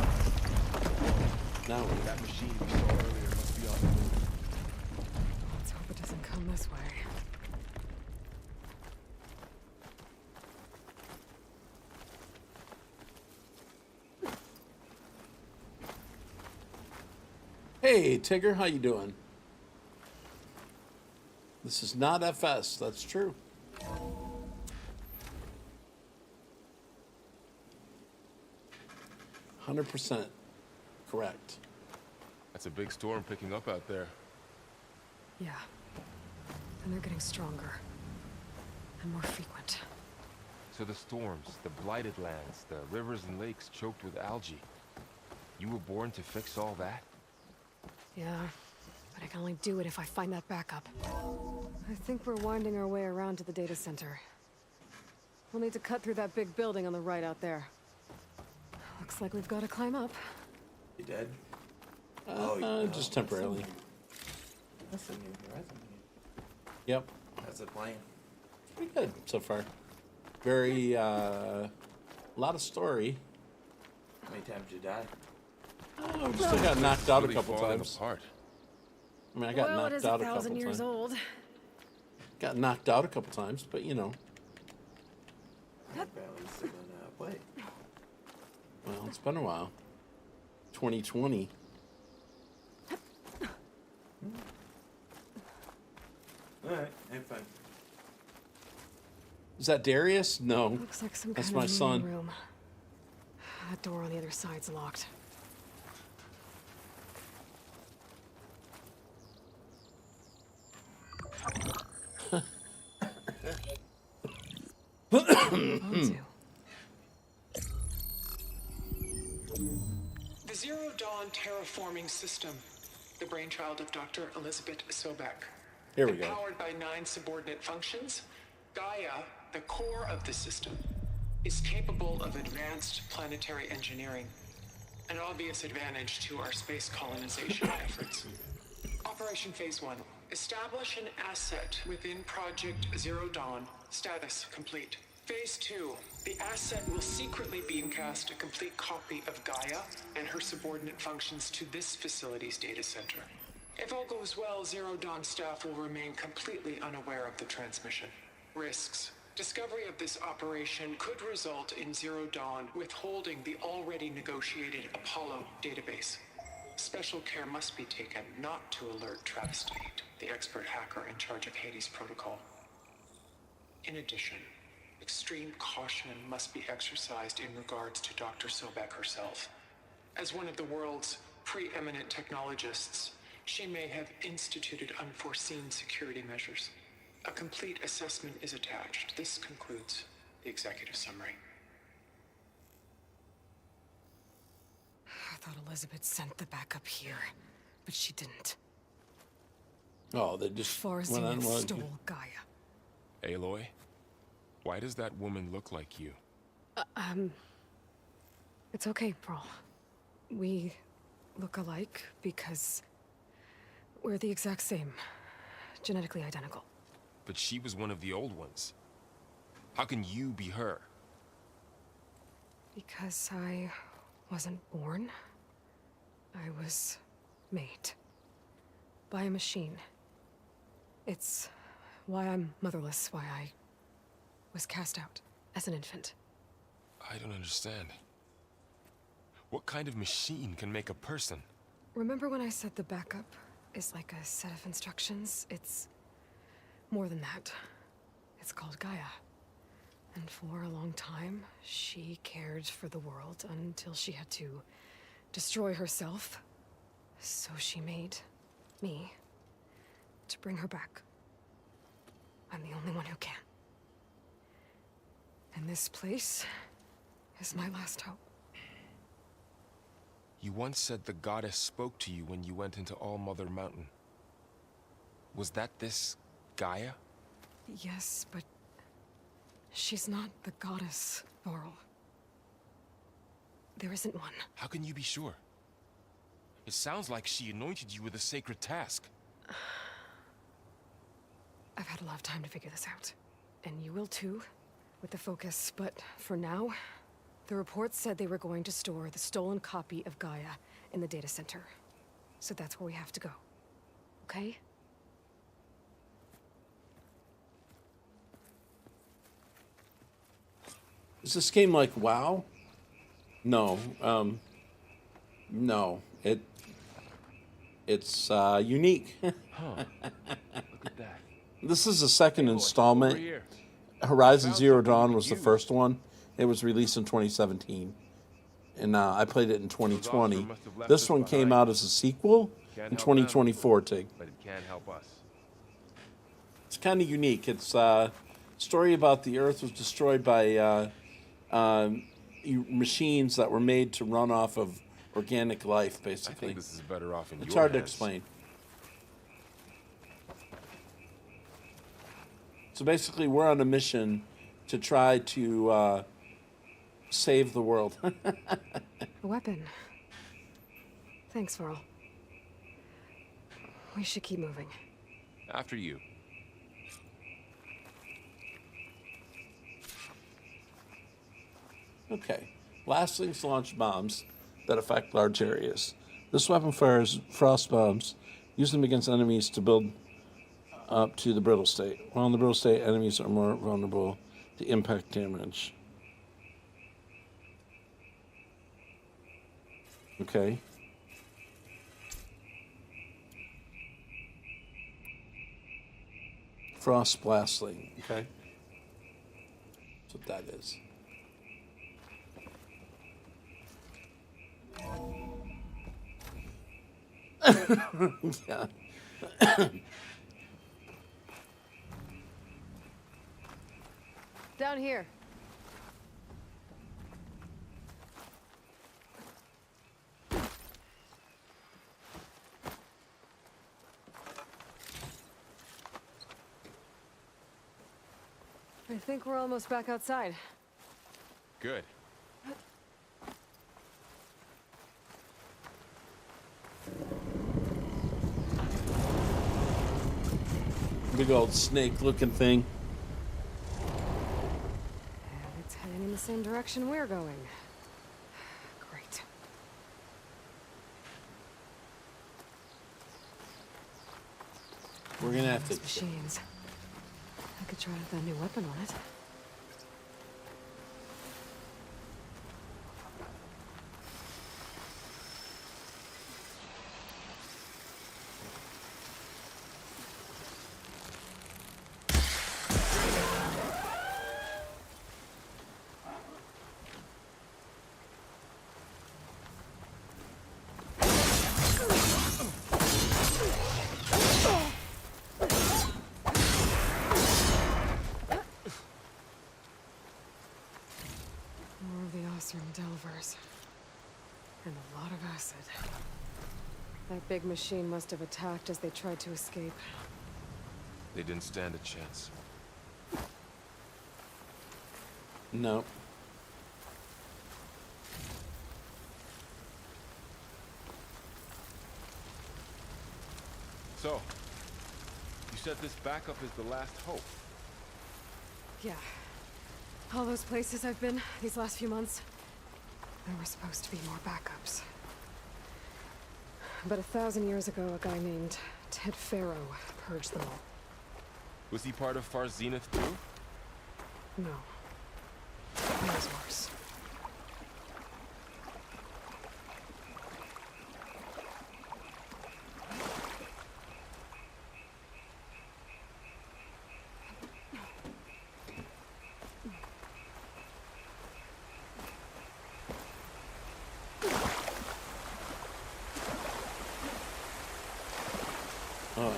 Now we That machine we saw earlier must be on the move. Let's hope it doesn't come this way. Hey, Tigger, how you doing? This is not FS, that's true. %100% correct. That's a big storm picking up out there. Yeah. And they're getting stronger. And more frequent. So the storms, the blighted lands, the rivers and lakes choked with algae. You were born to fix all that? Yeah. But I can only do it if I find that backup. I think we're winding our way around to the data center. We'll need to cut through that big building on the right out there. Looks like we've got to climb up. You dead? Just temporarily. That's a new horizon. Yep, That's the plan. pretty good so far. Very, lot of story. How many times did you die? Oh, still got knocked out a Really couple falling times. apart. I mean, I got Well, it knocked is out a 1,000 couple years times. old. Got knocked out a couple times, but you know. Apparently still in play. Well, it's been a while. 2020. Alright, I'm fine. Is that Darius? No. Looks like some That's kind my of son. meeting room. That door on the other side's locked. Onto. The Zero Dawn Terraforming System, the brainchild of Dr. Elizabeth Sobek. Here we go. Empowered by 9 subordinate functions, Gaia, the core of the system, is capable of advanced planetary engineering, an obvious advantage to our space colonization efforts. Operation Phase 1. Establish an asset within Project Zero Dawn. Status complete. Phase 2. The asset will secretly beamcast a complete copy of Gaia and her subordinate functions to this facility's data center. If all goes well, Zero Dawn staff will remain completely unaware of the transmission. Risks. Discovery of this operation could result in Zero Dawn withholding the already negotiated Apollo database. Special care must be taken not to alert Travis Tate, the expert hacker in charge of Hades Protocol. In addition, extreme caution must be exercised in regards to Dr. Sobek herself. As one of the world's preeminent technologists, she may have instituted unforeseen security measures. A complete assessment is attached. This concludes the executive summary. I thought Elizabeth sent the backup here, but she didn't. Oh, they just went on Farzina one. stole Gaia. Aloy? Why does that woman look like you? It's okay, Pearl. We look alike because we're the exact same. Genetically identical. But she was one of the old ones. How can you be her? Because I wasn't born. I was made. By a machine. It's why I'm motherless, why I was cast out as an infant. I don't understand. What kind of machine can make a person? Remember when I said the backup is like a set of instructions? It's more than that. It's called Gaia. And for a long time, she cared for the world until she had to destroy herself. So she made me to bring her back. I'm the only one who can. And this place is my last hope. You once said the goddess spoke to you when you went into All Mother Mountain. Was that this Gaia? Yes, but she's not the goddess, Laurel. There isn't one. How can you be sure? It sounds like she anointed you with a sacred task. I've had a lot of time to figure this out. And you will too, with the focus. But for now, the reports said they were going to store the stolen copy of Gaia in the data center. So that's where we have to go. Okay? Is this game like WoW? No. No. It's unique. Huh. Look at that. This is the second Over installment. here. Horizon I found Zero something Dawn we was could the use. first one. It was released in 2017. And I played it in 2020. Oscar must have left This us one came behind. out as a sequel Can't in help them, 2024, Tig. but it can't help us. It's kind of unique. It's a story about the Earth was destroyed by machines that were made to run off of organic life, I basically. think this is better off in It's your hard to hands. explain. So basically, we're on a mission to try to save the world. A weapon. Thanks, Laurel. We should keep moving. After you. Okay. Lastlings launch bombs that affect large areas. This weapon fires frost bombs. Use them against enemies to build up to the brittle state. While in the brittle state, enemies are more vulnerable to impact damage. Okay. Frost blastling. Okay. That's what that is. Yeah. Down here. I think we're almost back outside. Good. Big old snake-looking thing. And it's heading in the same direction we're going. Great. We're gonna have Those to. machines. I could try out that new weapon on it. More of the Osram Delvers. And a lot of acid. That big machine must have attacked as they tried to escape. They didn't stand a chance. No. So, you said this backup is the last hope. Yeah. All those places I've been these last few months, there were supposed to be more backups. But 1,000 years ago, a guy named Ted Farrow purged them all. Was he part of Far Zenith too? No. It was worse.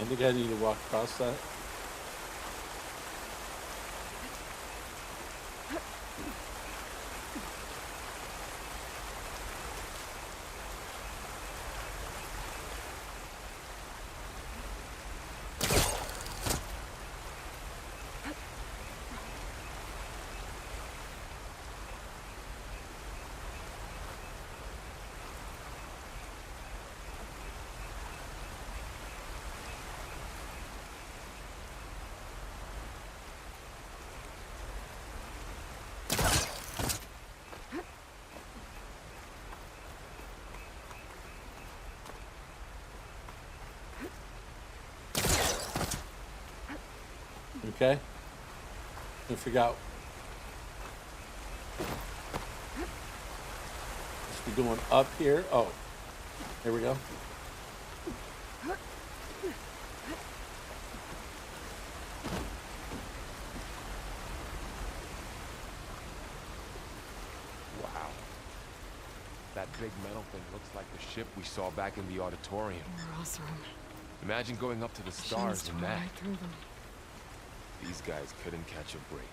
I think I need to walk across that. Okay. I forgot. Must be going up here. Oh, here we go. Wow. That big metal thing looks like the ship we saw back in the auditorium. Ross room. Imagine going up to the stars in that. Right through them. These guys couldn't catch a break.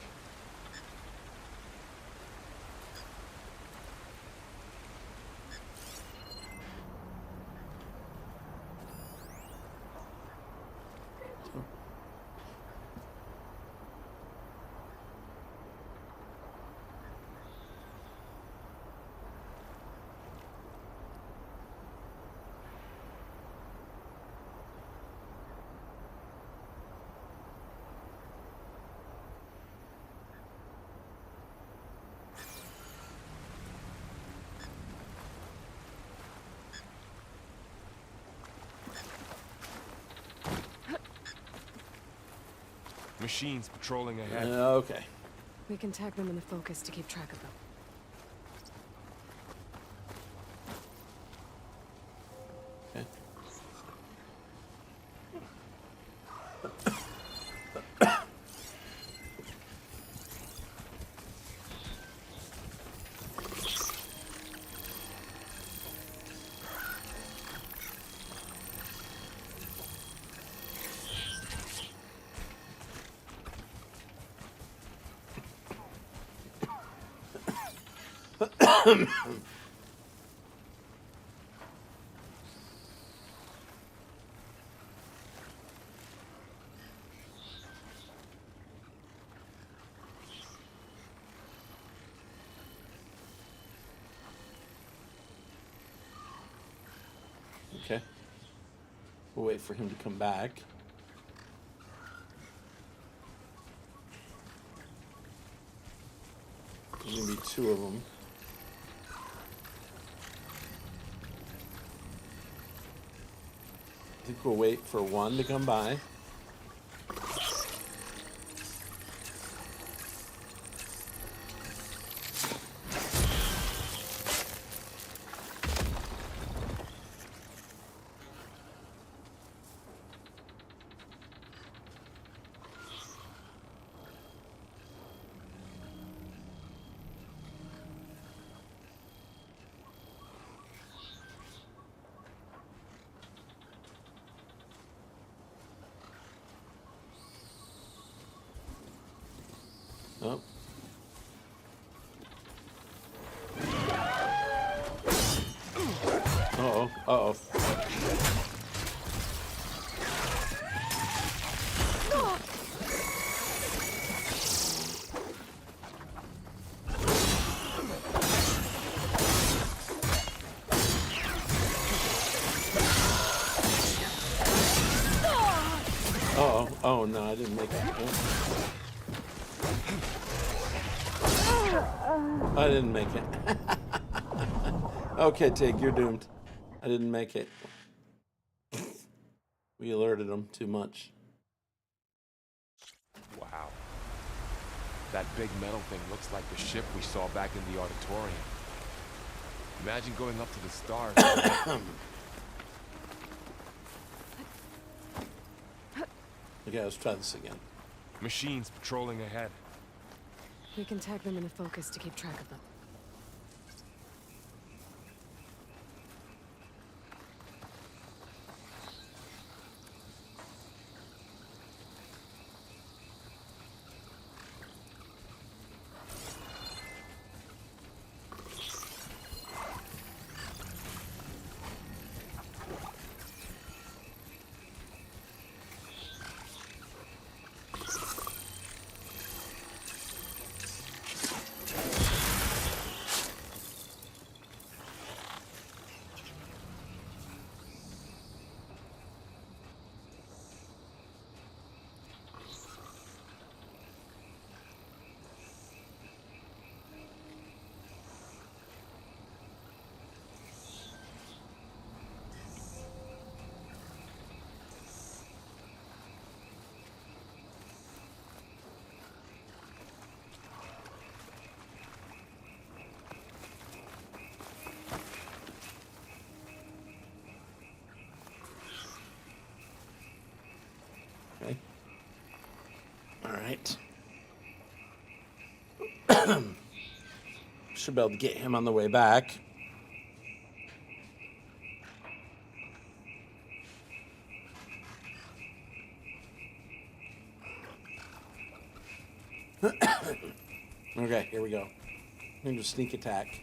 Machines patrolling ahead. Okay. We can tag them in the focus to keep track of them. Okay. Okay. We'll wait for him to come back. There's gonna be two of them. I think we'll wait for one to come by. Oh. Uh-oh. Uh-oh. Uh-oh. Oh, no, I didn't make it. Oh. I didn't make it. Okay, Tig, you're doomed. I didn't make it. We alerted him too much. Wow. That big metal thing looks like the ship we saw back in the auditorium. Imagine going up to the stars. Okay, let's try this again. Machines patrolling ahead. We can tag them in the focus to keep track of them. right. Should be able to get him on the way back. Okay, here we go. I'm going to sneak attack.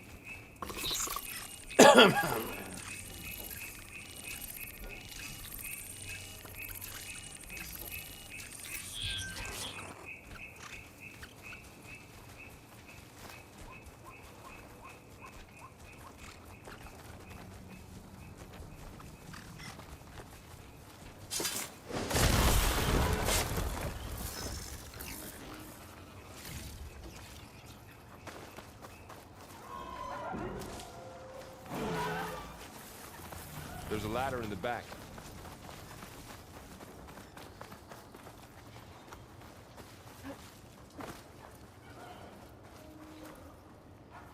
There's a ladder in the back.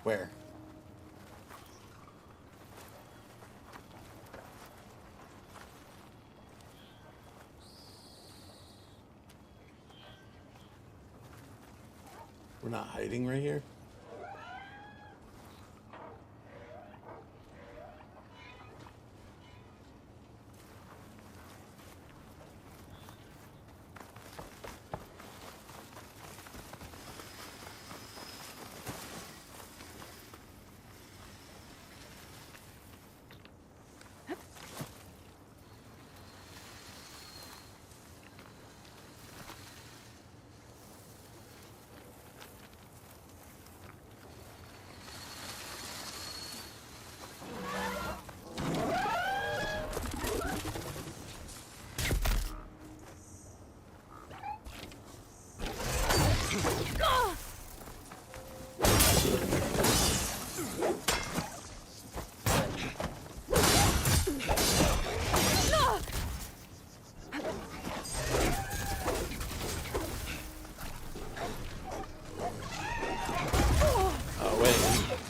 Where? We're not hiding right here?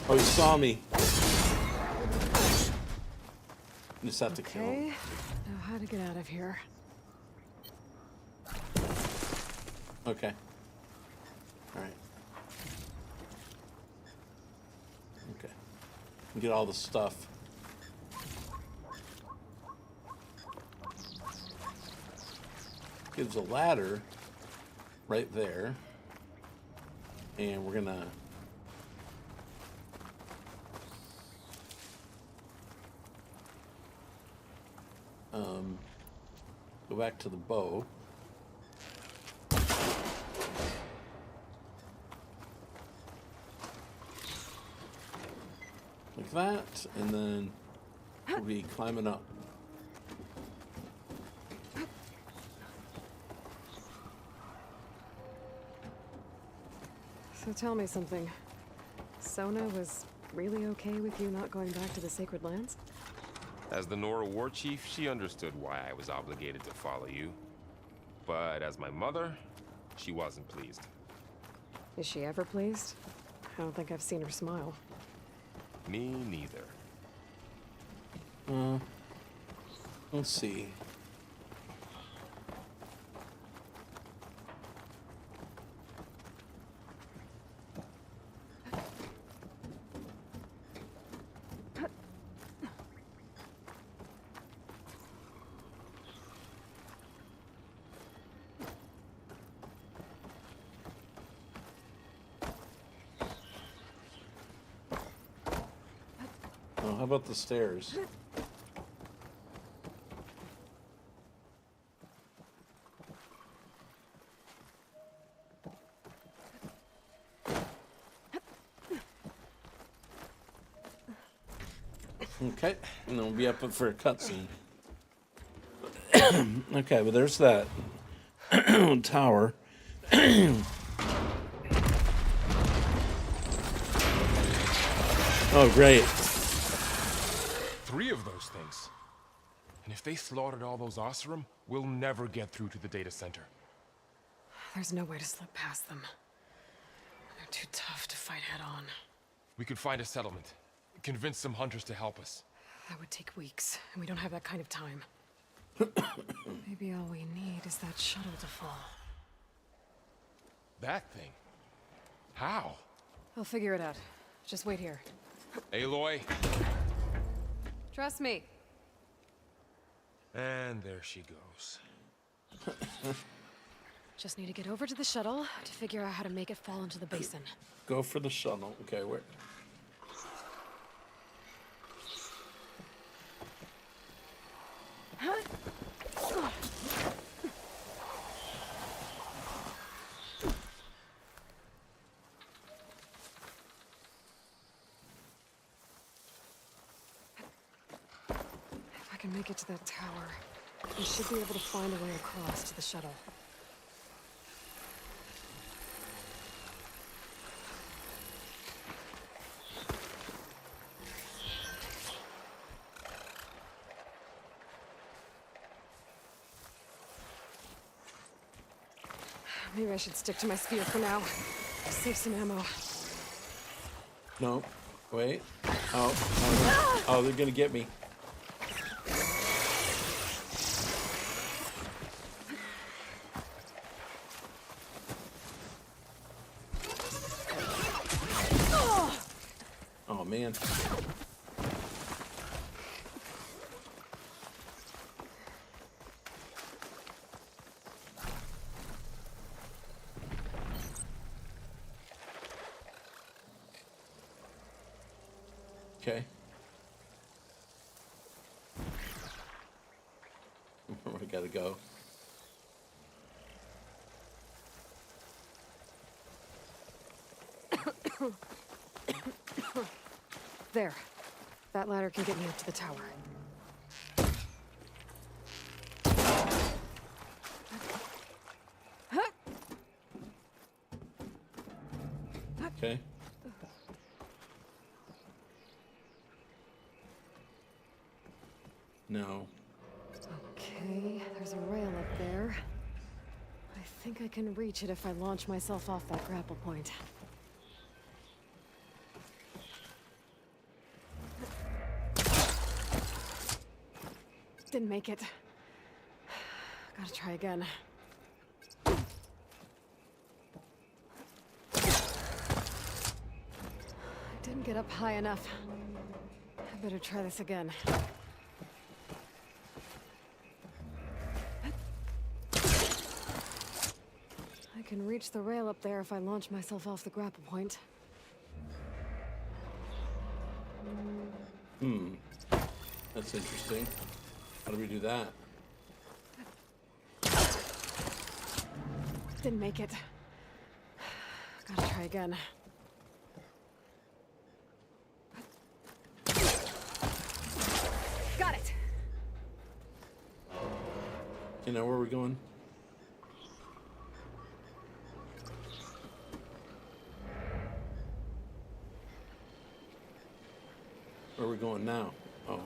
Oh, he saw me. Just have to kill him. Okay, now how to get out of here. Okay. Alright. Okay. Get all the stuff. Gives a ladder right there. And we're gonna go back to the bow. Like that, and then we'll be climbing up. So tell me something. Sona was really okay with you not going back to the Sacred Lands? As the Nora war chief, she understood why I was obligated to follow you. But as my mother, she wasn't pleased. Is she ever pleased? I don't think I've seen her smile. Me neither. Let's see. Oh, how about the stairs? Okay, and then we'll be up for a cutscene. Okay, well there's that tower. Oh, great. 3 of those things. And if they slaughtered all those Oseram, we'll never get through to the data center. There's no way to slip past them. They're too tough to fight head on. We could find a settlement. Convince some hunters to help us. That would take weeks, and we don't have that kind of time. Maybe all we need is that shuttle to fall. That thing? How? I'll figure it out. Just wait here. Aloy. Trust me. And there she goes. Just need to get over to the shuttle to figure out how to make it fall into the basin. Go for the shuttle. Okay, where? If I can make it to that tower, we should be able to find a way across to the shuttle. Maybe I should stick to my spear for now. Save some ammo. No. Wait. Oh, they're gonna get me. Oh, man. Okay. Where I gotta go? There. That ladder can get me up to the tower. Okay. No. Okay, there's a rail up there. I think I can reach it if I launch myself off that grapple point. Didn't make it. Gotta try again. I didn't get up high enough. I better try this again. I can reach the rail up there if I launch myself off the grapple point. That's interesting. How do we do that? Didn't make it. Gotta try again. Got it! You know where we're going? Where are we going now? Oh.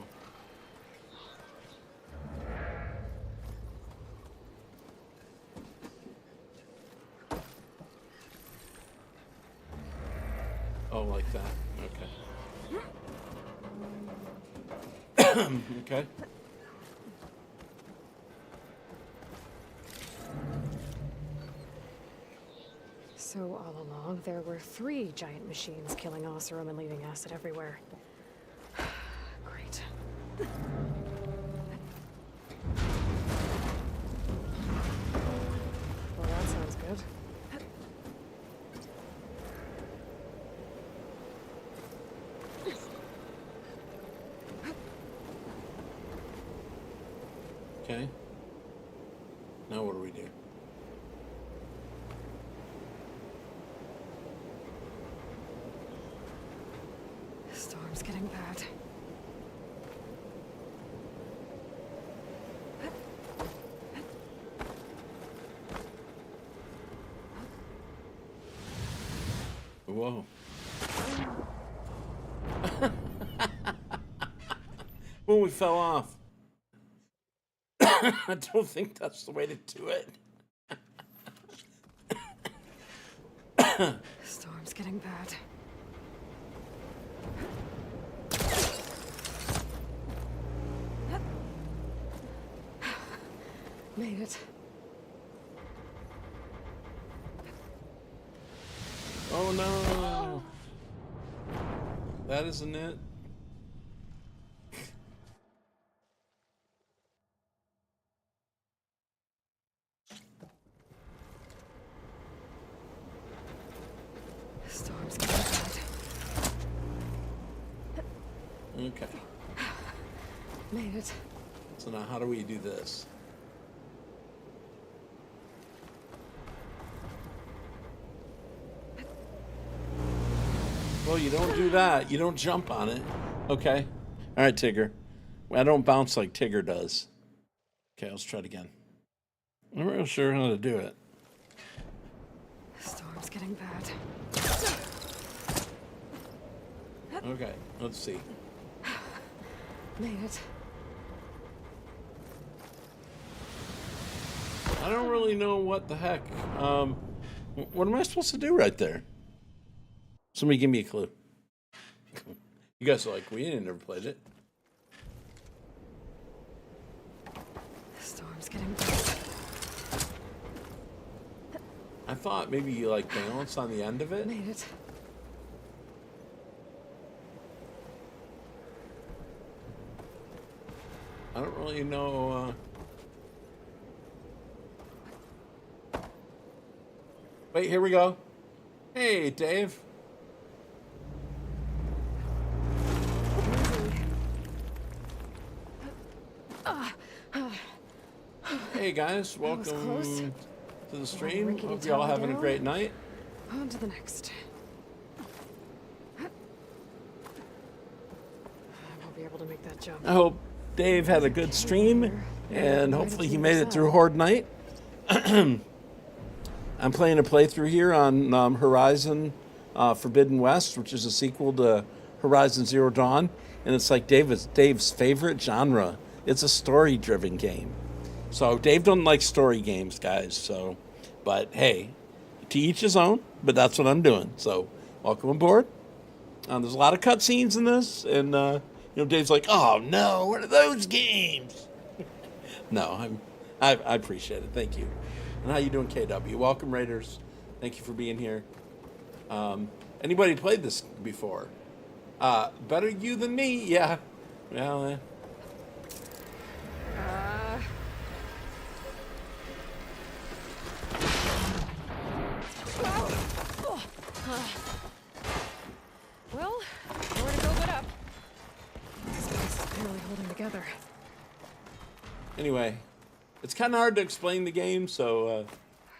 Oh, like that. Okay. Okay. So all along, there were 3 giant machines killing Oseram and leaving acid everywhere. Great. Well, that sounds good. Okay. Now what do we do? Storm's getting bad. Whoa. When we fell off. I don't think that's the way to do it. Storm's getting bad. Made it. Oh no. That isn't it. Storm's getting bad. Okay. Made it. So now how do we do this? Well, you don't do that. You don't jump on it. Okay. All right, Tigger. I don't bounce like Tigger does. Okay, let's try it again. I'm not real sure how to do it. Storm's getting bad. Okay, let's see. Made it. I don't really know what the heck. What am I supposed to do right there? Somebody give me a clue. You guys are like, we ain't never played it. Storm's getting bad. I thought maybe you like balance on the end of it. Made it. I don't really know. Wait, here we go. Hey, Dave. Hey guys, was close. welcome to the stream. rickety Hope you're all tower having a down. great night. On to the next. I won't be able to make that jump. I hope Dave had a good stream, and hopefully he made it through Horde Night. I'm playing a playthrough here on Horizon Forbidden West, which is a sequel to Horizon Zero Dawn, and it's like Dave's favorite genre. It's a story-driven game. So Dave doesn't like story games, guys. So, but hey, to each his own. But that's what I'm doing. So, welcome aboard. There's a lot of cutscenes in this, and Dave's like, "Oh no, what are those games?" No, I appreciate it. Thank you. And how you doing, KW? Welcome, Raiders. Thank you for being here. Anybody played this before? Better you than me? Yeah. Well. Well, nowhere to go but up. This place is barely holding together. Anyway, it's kind of hard to explain the game, so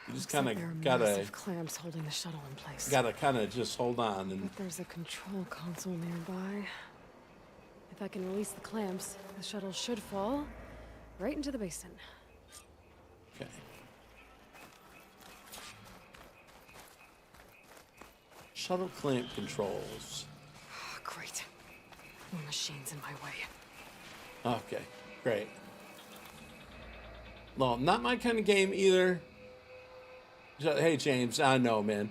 you just kind There are of gotta massive clamps holding the shuttle in place. kind of just hold on and. But there's a control console nearby. If I can release the clamps, the shuttle should fall right into the basin. Okay. Shuttle clamp controls. Oh, great. More machines in my way. Okay, great. Well, not my kind of game either. Hey, James, I know, man.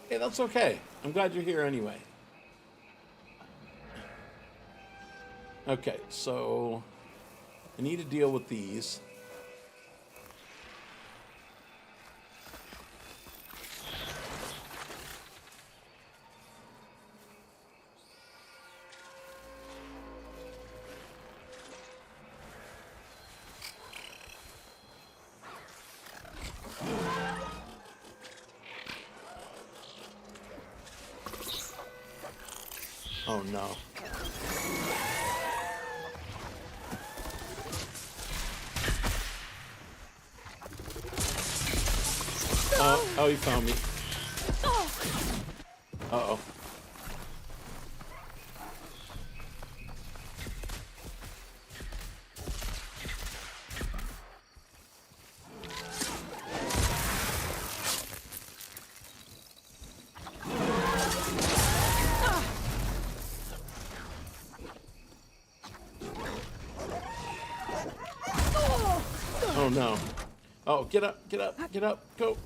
Hey, that's okay. I'm glad you're here anyway. Okay, so I need to deal with these. Oh no. Oh, he found me. Uh-oh. Oh no. Oh, get up, get up, get up, go.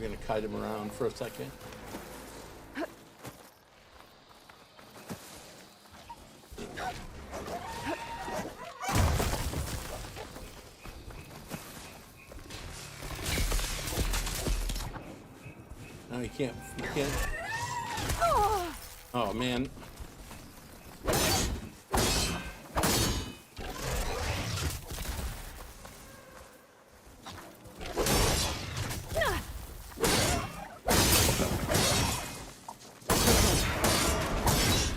gonna kite him around for a second. No, you can't. You can't. Oh man.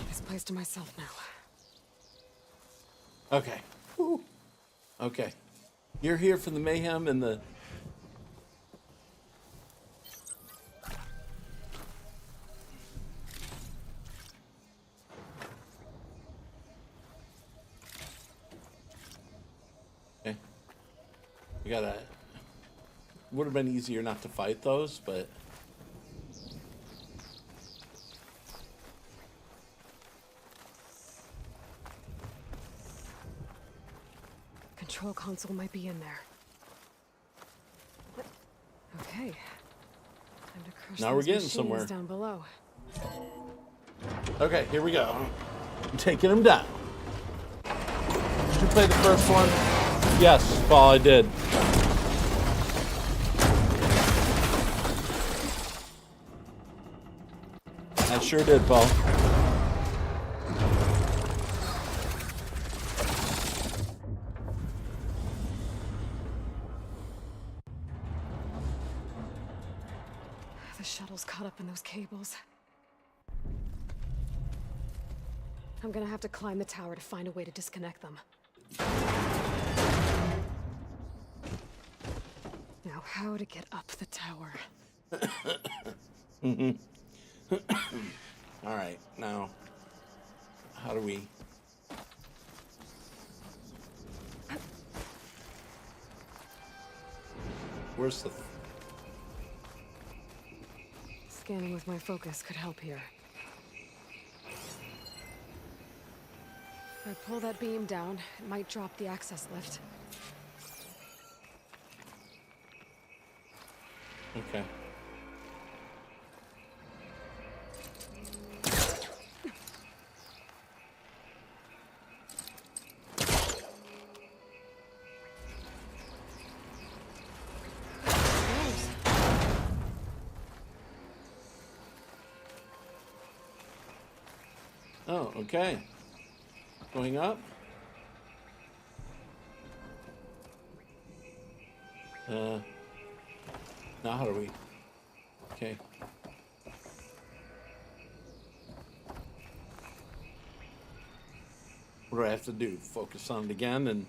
This place to myself now. Okay. Whew. Okay. You're here for the mayhem and the. Okay. You gotta. Would have been easier not to fight those, but. Control console might be in there. Okay. Time to crush Now we're those getting machines somewhere. down below. Okay, here we go. I'm taking him down. Did you play the first one? Yes, Paul, I did. I sure did, Paul. The shuttle's caught up in those cables. I'm gonna have to climb the tower to find a way to disconnect them. Now, how to get up the tower? All right, now, how do we... Where's the... Scanning with my focus could help here. If I pull that beam down, it might drop the access lift. Okay. Oh, okay. Going up. Now how do we... Okay. What do I have to do? Focus on it again and...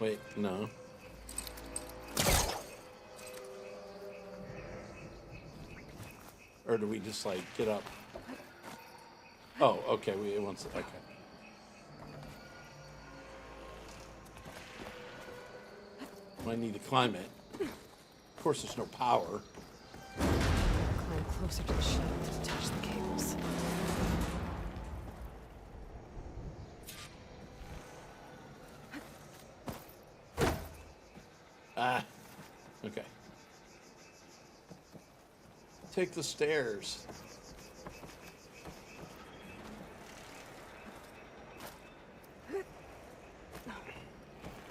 Wait, no. Or do we just like get up? Oh, okay. We once. Okay. I need to climb it. Of course, there's no power. Climb closer to the shuttle to touch the cables. Ah. Okay. Take the stairs.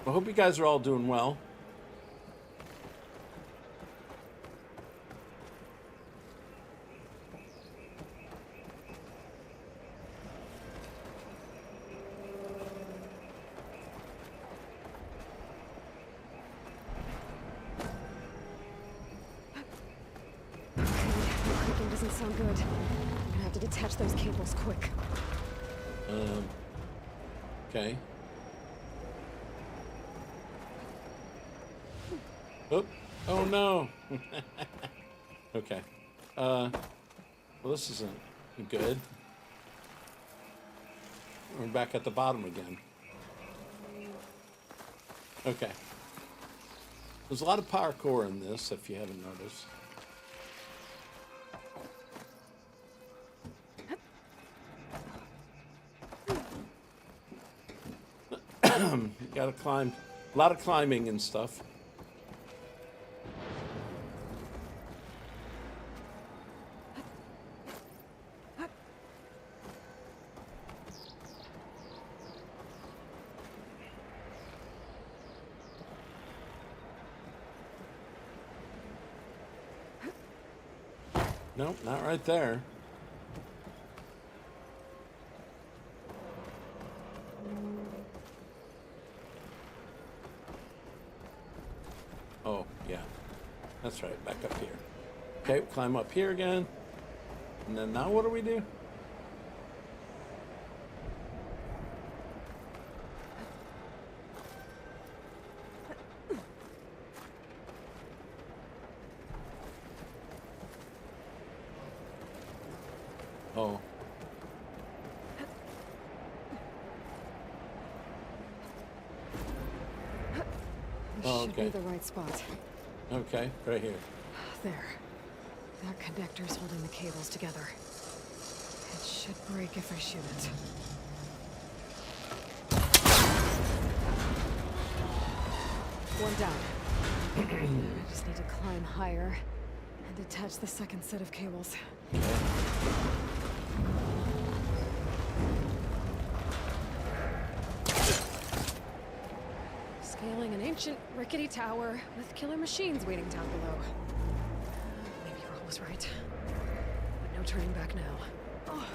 I hope you guys are all doing well. Clicking doesn't sound good. I'm gonna have to detach those cables quick. Okay. Oh, oh no. Okay. Well, this isn't good. We're back at the bottom again. Okay. There's a lot of parkour in this, if you haven't noticed. You gotta climb. A lot of climbing and stuff. Nope, not right there. Oh, yeah. That's right, back up here. Okay, climb up here again. And then now what do we do? Oh. This Oh, should okay. be the right spot. Okay, right here. There. That connector's holding the cables together. It should break if I shoot it. One down. I just need to climb higher and attach the second set of cables. Scaling an ancient, rickety tower with killer machines waiting down below. Maybe Roll was right. But no turning back now. Oh.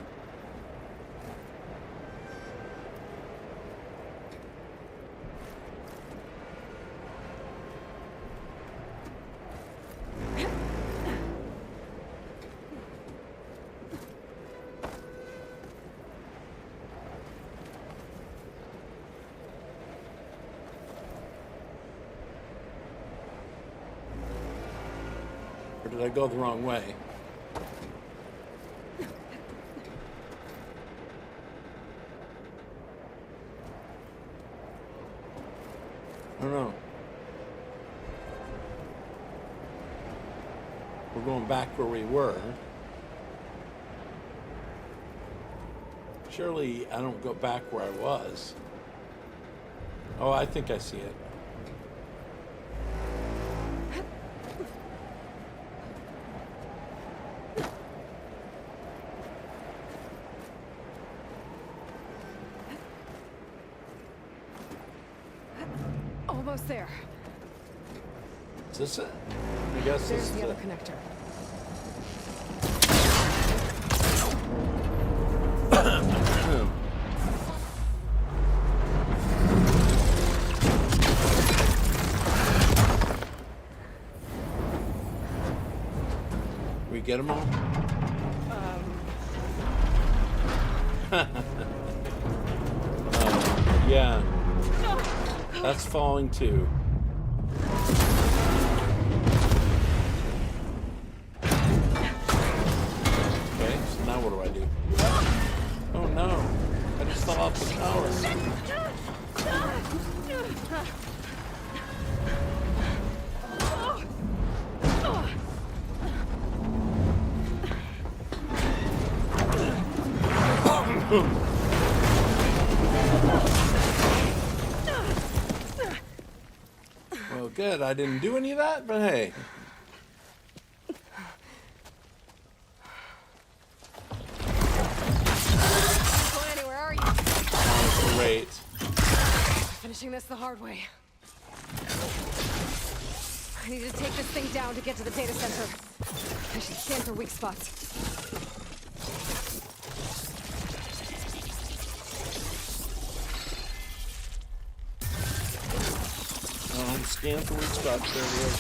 Or did I go the wrong way? I don't know. We're going back where we were. Surely I don't go back where I was. Oh, I think I see it. Almost there. Is this it? I guess There's this is the other it. connector. We get them all? Yeah. That's falling too. Okay, so now what do I do? Oh no, I just fell off the tower. Well, good, I didn't do any of that, but hey. Go anywhere, are you? Oh, great. Finishing this the hard way. I need to take this thing down to get to the data center. I should scan for weak spots. Scan for weak spots, there it is.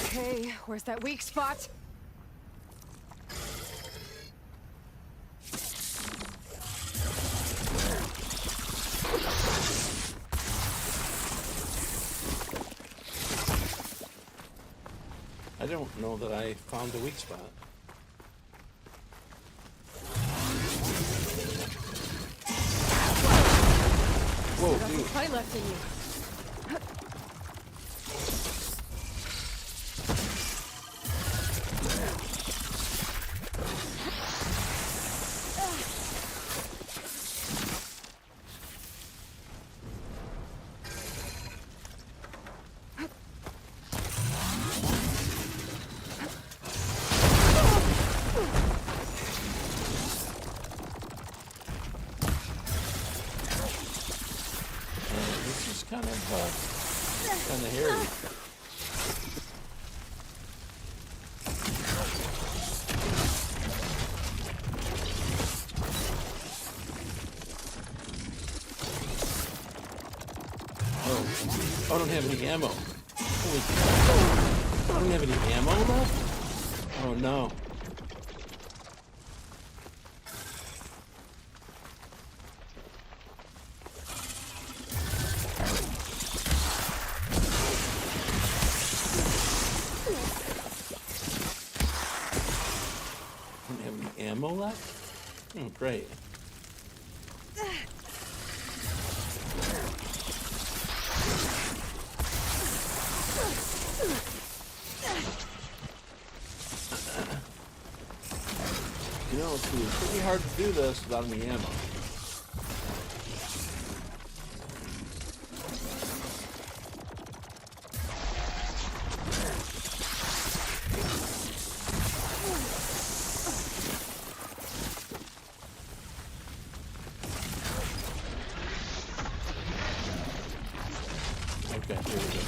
Okay, where's that weak spot? I don't know that I found the weak spot. Whoa, Got some dude. fight left in you. kind of hairy. Oh, I don't have any ammo. Holy cow. I don't have any ammo left? Oh no. Don't have any ammo left? Oh, great. You know, it's pretty hard to do this without any ammo. Okay, here we go.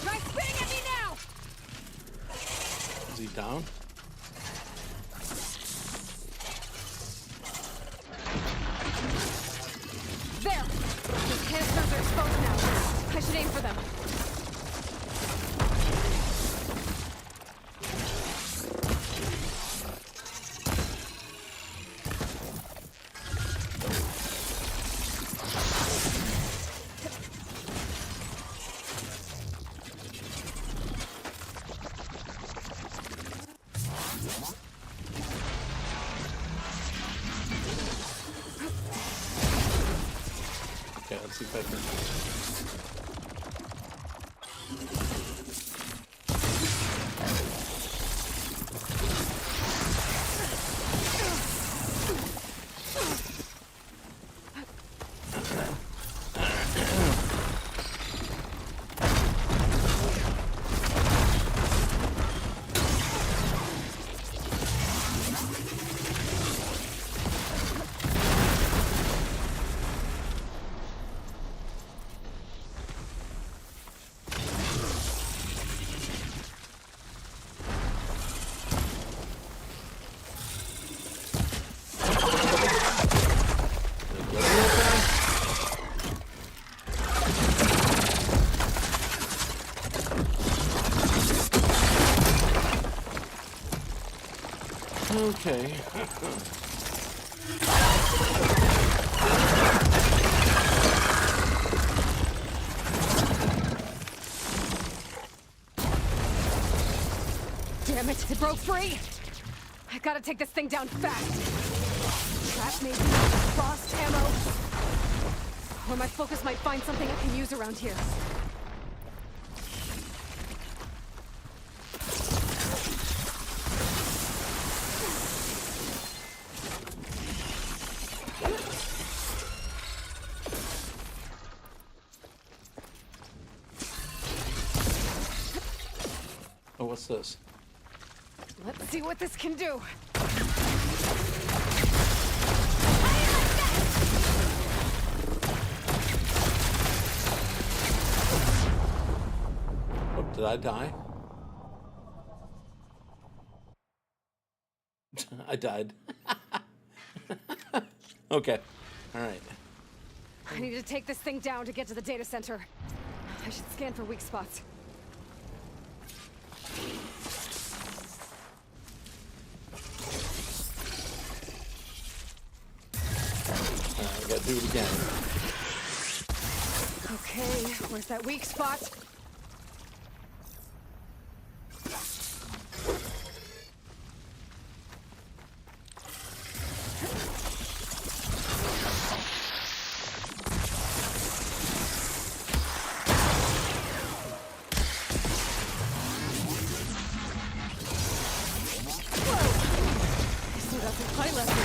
Try spitting at me now! Is he down? There! Those canisters are exposed now. I should aim for them. Okay, let's see if I can. Okay. Damn it, it broke free! I gotta take this thing down fast. Trap maybe, frost ammo. Or my focus might find something I can use around here. Oh, what's this? Let's see what this can do. Oh, did I die? I died. Okay. All right. I need to take this thing down to get to the data center. I should scan for weak spots. Do it again. Okay, where's that weak spot? Still got some fight left in me.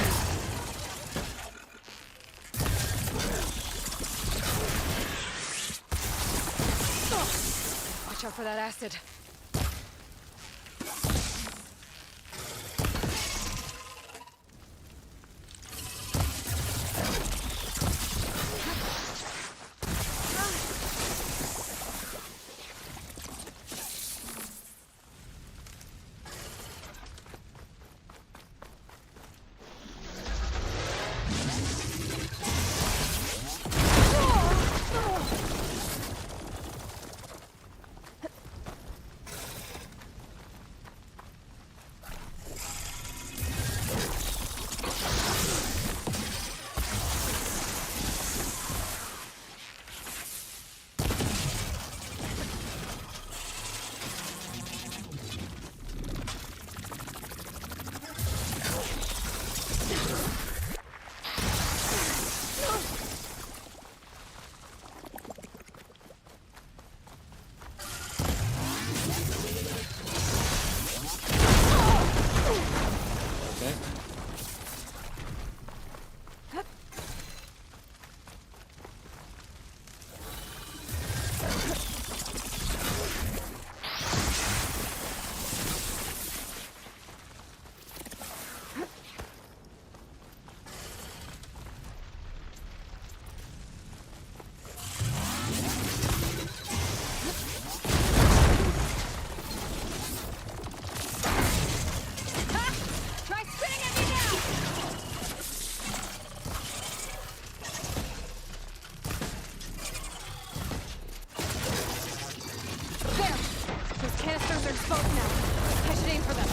Watch out for that acid. Okay. Try spinning at me now! There! Those canisters are exposed now. I should aim for them.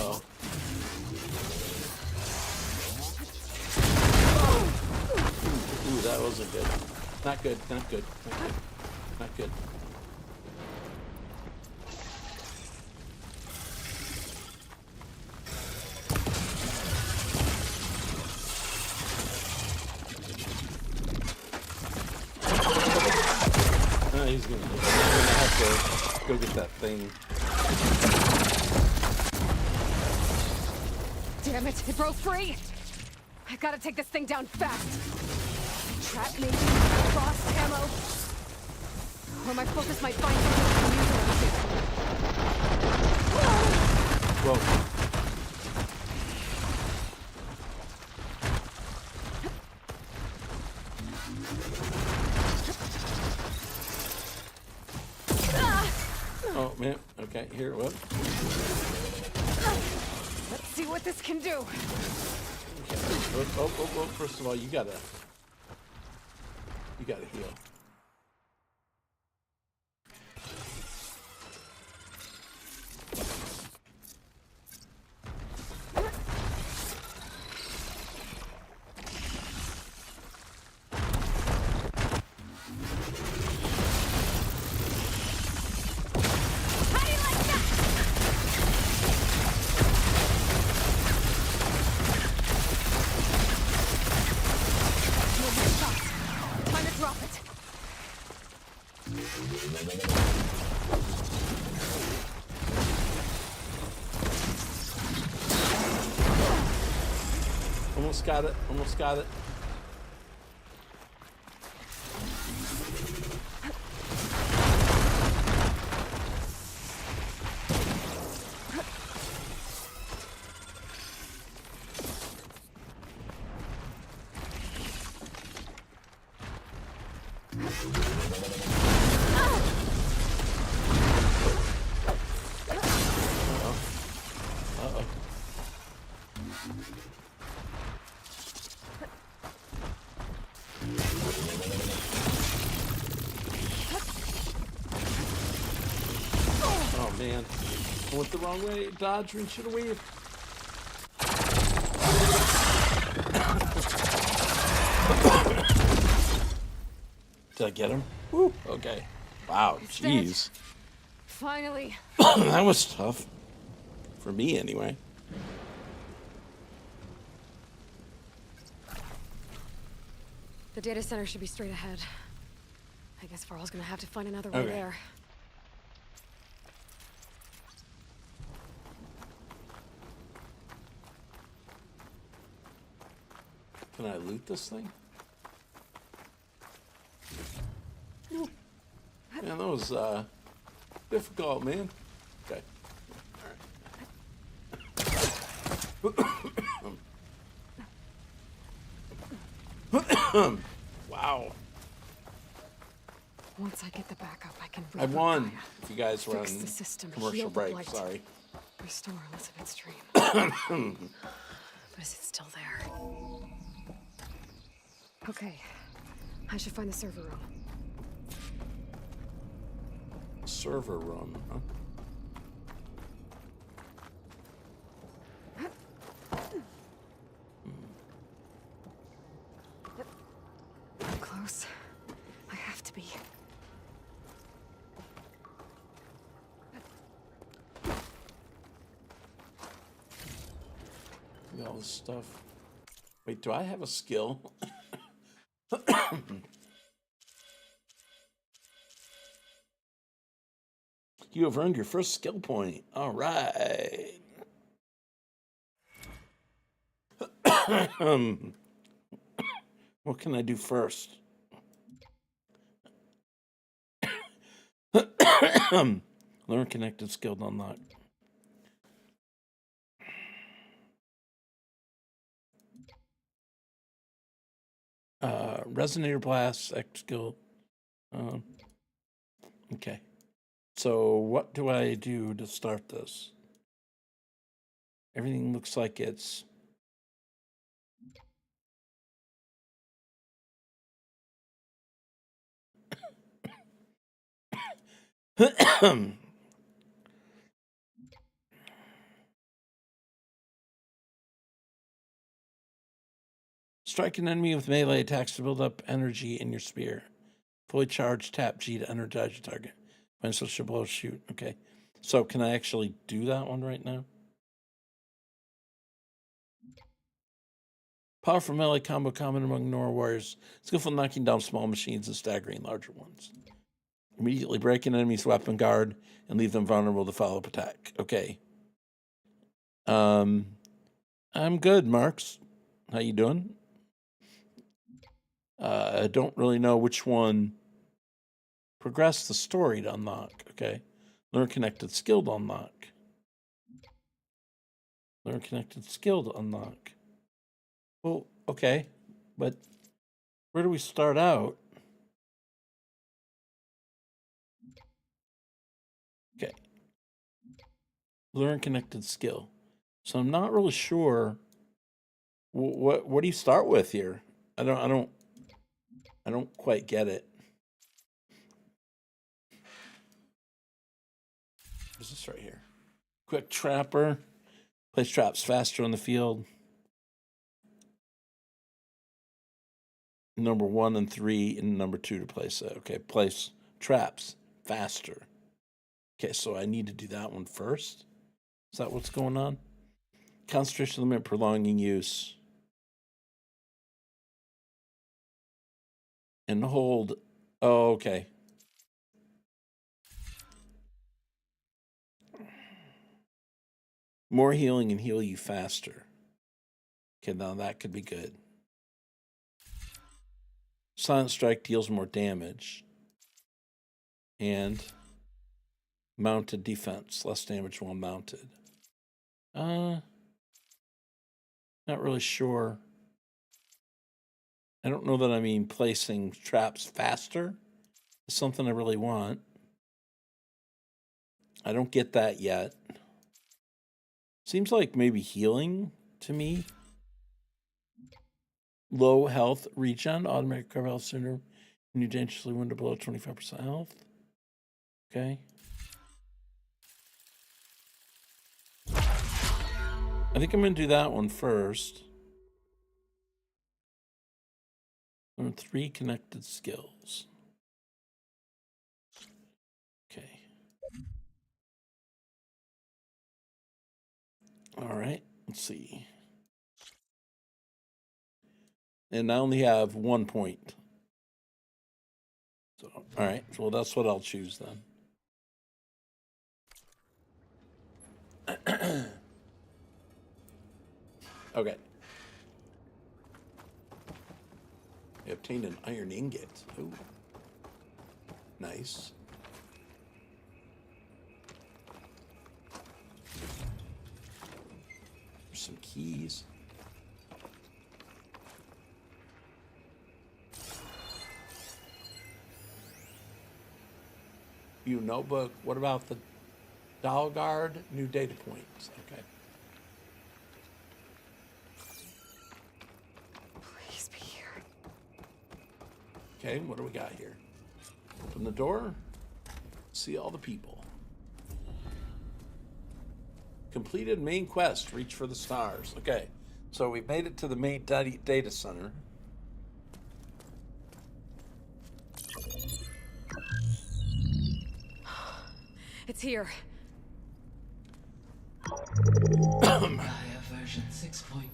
Oh. Ooh, that wasn't good. Not good, not good, not good, not good. He's gonna have to go get that thing. Damn it, it broke free! I gotta take this thing down fast. Trap maybe? Frost ammo? Or my focus might find something I can use around here. Whoa. Oh man, okay, here, what? Let's see what this can do. Oh, first of all, you gotta heal. How do you like that? No more shots. Time to drop it. Almost got it, almost got it. man. I went the wrong way. Dodge and should have weaved. Did I get him? Woo. Okay. Wow. Jeez. Finally. That was tough. For me, anyway. The data center should be straight ahead. I guess Farrell's gonna have to find another way Okay. there. Can I loot this thing? Man, that was difficult, man. Okay. All right. Wow. Once I get the backup, I can I won. Gaia, If you guys were on fix the system, commercial heal the break, blight, sorry. restore Elizabeth's dream. But is it still there? Okay. I should find the server room. Server room, huh? I'm close. I have to be. Look at all this stuff. Wait, do I have a skill? You have earned your first skill point. All right. What can I do first? Learn connected skill unlocked. Resonator blast, X skill. Okay. So what do I do to start this? Everything looks like it's strike an enemy with melee attacks to build up energy in your spear. Fully charged, tap G to energize your target. When such a blow, shoot. Okay. So can I actually do that one right now? Powerful melee combo common among Nora warriors. Skillful knocking down small machines and staggering larger ones. Immediately break an enemy's weapon guard and leave them vulnerable to follow-up attack. Okay. I'm good, Marks. How you doing? I don't really know which one. Progress the story to unlock. Okay. Learn connected skill to unlock. Learn connected skill to unlock. Well, okay. But where do we start out? Okay. Learn connected skill. So I'm not really sure what do you start with here? I don't quite get it. What is this right here? Quick trapper. Place traps faster on the field. Number 1 and 3 and number 2 to place it. Okay, place traps faster. Okay, so I need to do that one first. Is that what's going on? Concentration limit prolonging use. And hold. Oh, okay. More healing and heal you faster. Okay, now that could be good. Silent strike deals more damage. And mounted defense, less damage while mounted. Not really sure. I don't know that I mean placing traps faster is something I really want. I don't get that yet. Seems like maybe healing to me. Low health regen, automatic recover health sooner when you dangerously wounded below 25% health. Okay. I think I'm going to do that one first. Learn 3 connected skills. Okay. All right, let's see. And I only have 1 point. So, all right, well, that's what I'll choose then. Okay. I obtained an iron ingot. Ooh. Nice. There's some keys. View notebook. What about the dial guard? New data points. Okay. Please be here. Okay, what do we got here? Open the door. See all the people. Completed main quest. Reach for the stars. Okay, so we've made it to the main data center. It's here. Gaia version 6.9.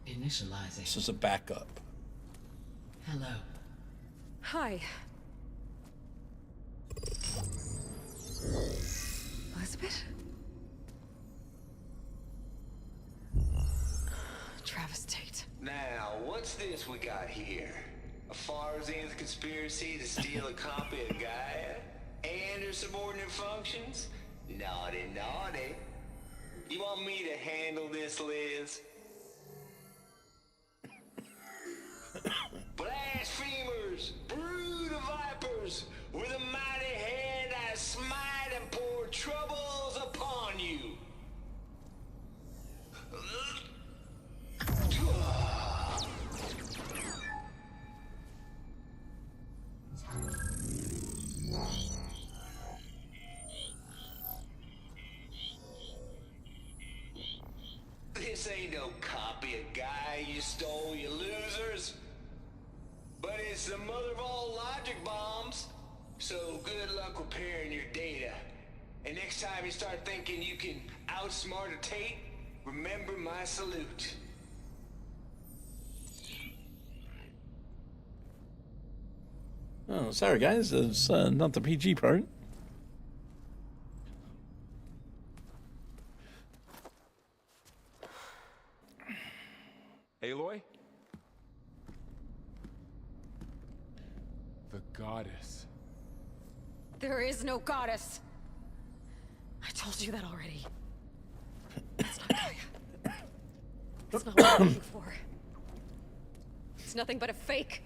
Initializing. This is a backup. Hello. Hi. Elizabeth? Travis Tate. Now, what's this we got here? A Farsian's conspiracy to steal a copy of Gaia? And her subordinate functions? Naughty, naughty. You want me to handle this, Liz? Blasphemers, brood of vipers, with a mighty hand I smite and pour troubles upon you. This ain't no copy of Gaia you stole, you losers. But it's the mother of all logic bombs. So good luck repairing your data. And next time you start thinking you can outsmart a Tate, remember my salute. Oh, sorry guys, it's not the PG part. Aloy? The goddess. There is no goddess. I told you that already. It's not Gaia. It's not what I'm looking for. It's nothing but a fake.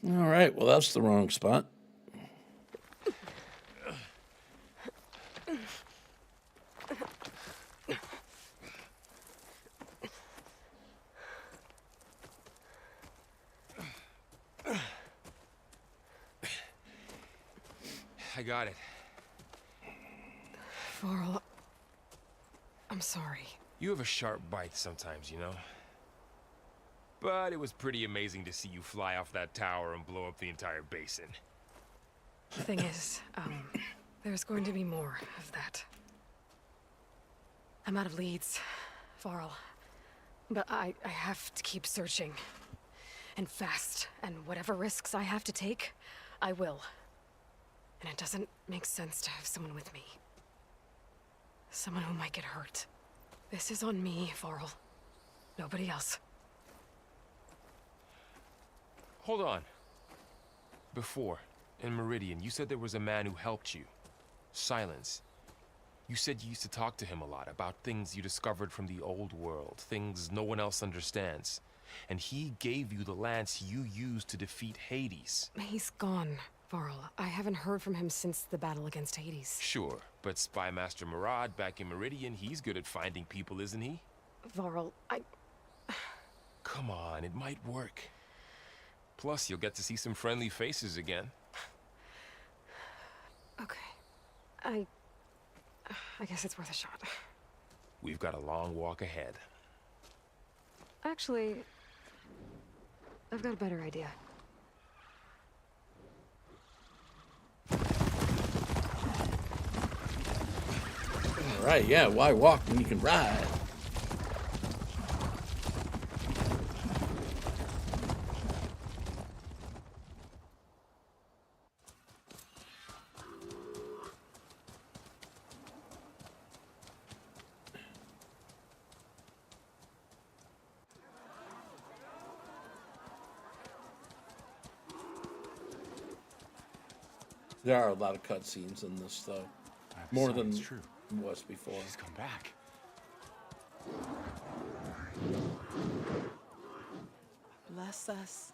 All right, well, that's the wrong spot. I got it. Varl, I'm sorry. You have a sharp bite sometimes, you know? But it was pretty amazing to see you fly off that tower and blow up the entire basin. The thing is, there's going to be more of that. I'm out of leads, Varl. But I have to keep searching. And fast. And whatever risks I have to take, I will. And it doesn't make sense to have someone with me. Someone who might get hurt. This is on me, Varl. Nobody else. Hold on. Before, in Meridian, you said there was a man who helped you. Silence. You said you used to talk to him a lot about things you discovered from the old world, things no one else understands. And he gave you the lance you used to defeat Hades. He's gone, Varl. I haven't heard from him since the battle against Hades. Sure, but Spy Master Murad back in Meridian, he's good at finding people, isn't he? Varl, Come on, it might work. Plus, you'll get to see some friendly faces again. Okay. I guess it's worth a shot. We've got a long walk ahead. Actually, I've got a better idea. All right, yeah, why walk when you can ride? There are a lot of cutscenes in this, though. More than true. was before. She's come back. Bless us.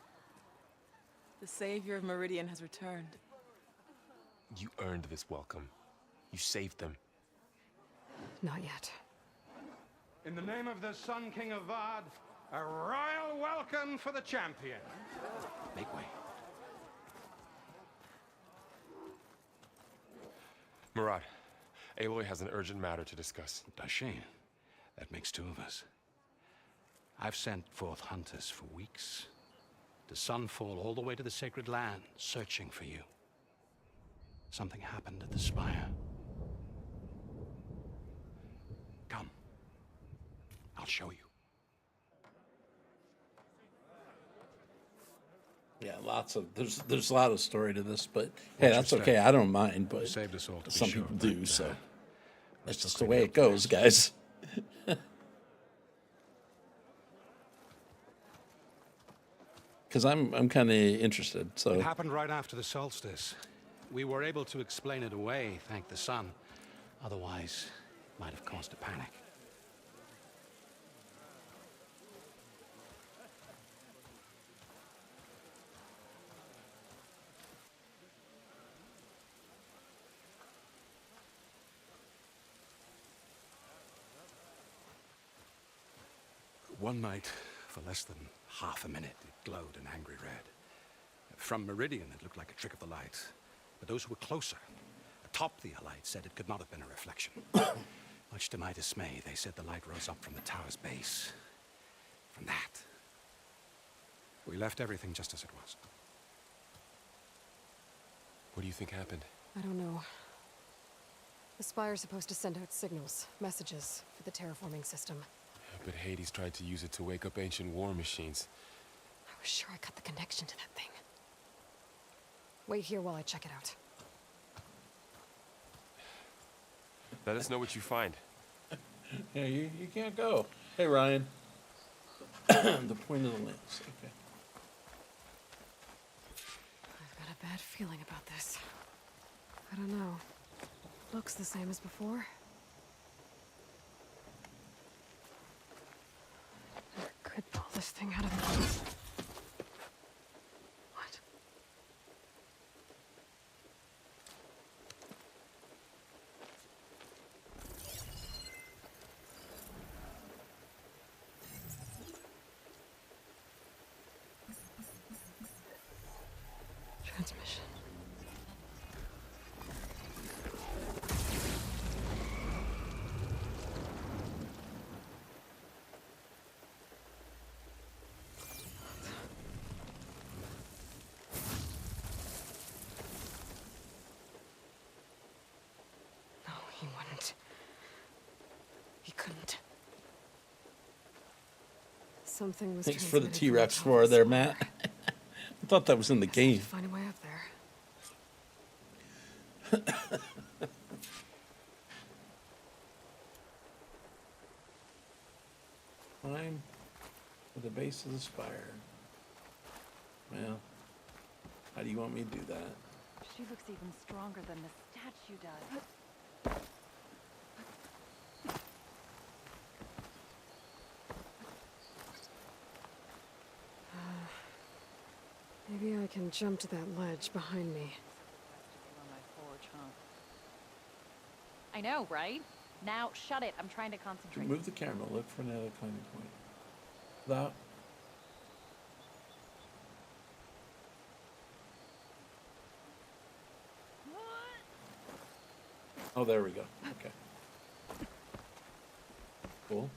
The savior of Meridian has returned. You earned this welcome. You saved them. Not yet. In the name of the Sun King of Vard, a royal welcome for the champion. Make way. Murad, Aloy has an urgent matter to discuss. Does she? That makes two of us. I've sent forth hunters for weeks, to sunfall all the way to the sacred land, searching for you. Something happened at the spire. Come. I'll show you. Yeah, there's a lot of story to this, but hey, that's okay. I don't mind, but Saved us all, to be some sure, people do, but, so that's let's just the clean way it it up goes, first. guys. Because I'm kind of interested. So It happened right after the solstice. We were able to explain it away, thank the sun. Otherwise, it might have caused a panic. One night, for less than half a minute, it glowed an angry red. From Meridian, it looked like a trick of the light. But those who were closer, atop the light, said it could not have been a reflection. Much to my dismay, they said the light rose up from the tower's base. From that, we left everything just as it was. What do you think happened? I don't know. The Spire's supposed to send out signals, messages, for the terraforming system. But Hades tried to use it to wake up ancient war machines. I was sure I got the connection to that thing. Wait here while I check it out. Let us know what you find. yeah, you can't go. Hey, Ryan. The point of the lens. Okay. I've got a bad feeling about this. I don't know. Looks the same as before. Never could pull this thing out of me. What? Transmission. No, he wouldn't. He couldn't. Something was Thanks for the transmitted from T-Rex top roar of the there, spire. Matt. I thought that was in the Guess I need game. to find a way up there. Climb to the base of the spire. Well, how do you want me to do that? She looks even stronger than the statue does. Maybe I can jump to that ledge behind me. I know, right? Now, shut it. I'm trying to concentrate. Move the camera. Look for another climbing point. Without Oh, there we go. Okay. Cool.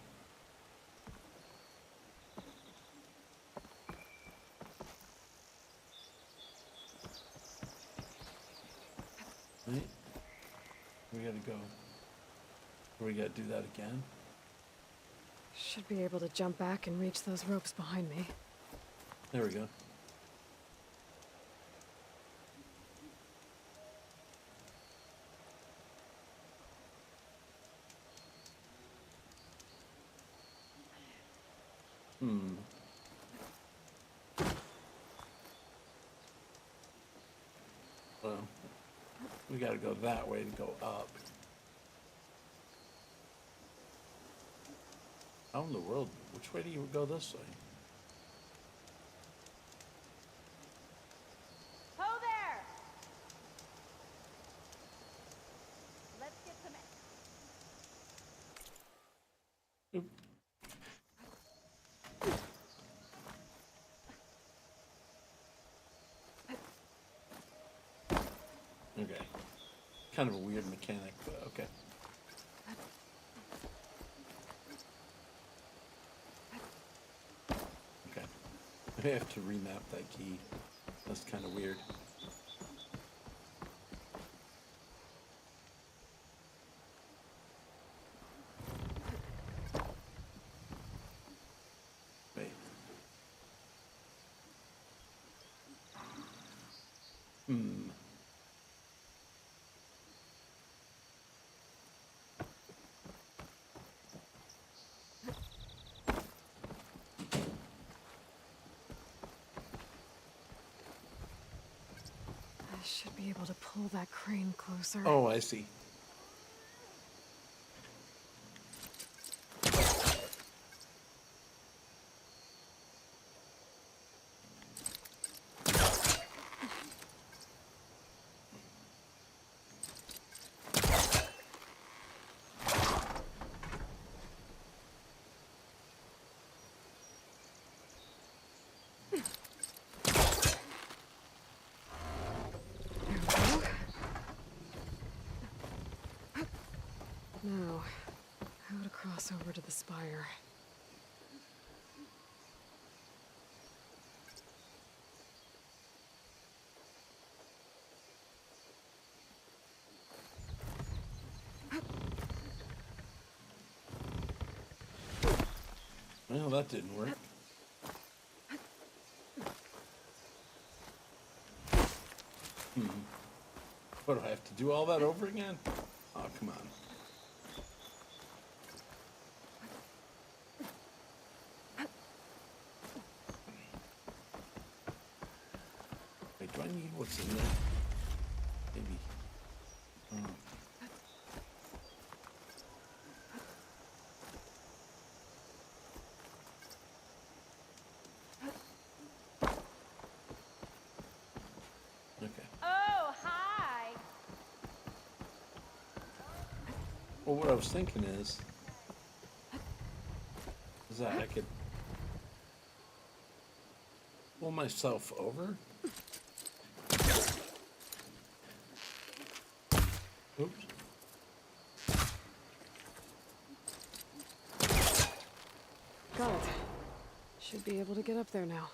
Right. We gotta go. We gotta do that again. Should be able to jump back and reach those ropes behind me. There we go. Well, we gotta go that way to go up. How in the world? Which way do you go this way? Ho there! Let's get some. Oop. Okay. Kind of a weird mechanic, but okay. Okay. I have to remap that key. That's kind of weird. Wait. I should be able to pull that crane closer. Oh, I see. Now, how to cross over to the spire. Well, that didn't work. What, do I have to do all that over again? Oh, come on. Wait, do I need what's in there? Maybe. Okay. Oh, hi! Well, what I was thinking is that I could pull myself over. Oops. Got it. Should be able to get up there now.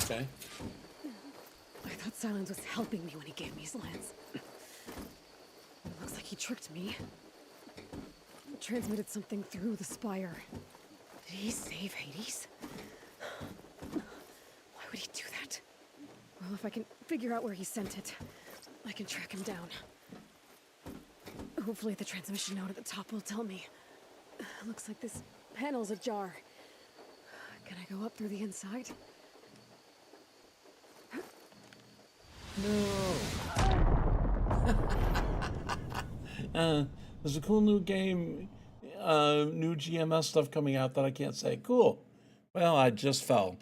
Okay. I thought Silence was helping me when he gave me his lance. Looks like he tricked me. Transmitted something through the spire. Did he save Hades? Why would he do that? Well, if I can figure out where he sent it, I can track him down. Hopefully the transmission node at the top will tell me. Looks like this panel's ajar. Can I go up through the inside? No. There's a cool new game, new GMS stuff coming out that I can't say. Cool. Well, I just fell.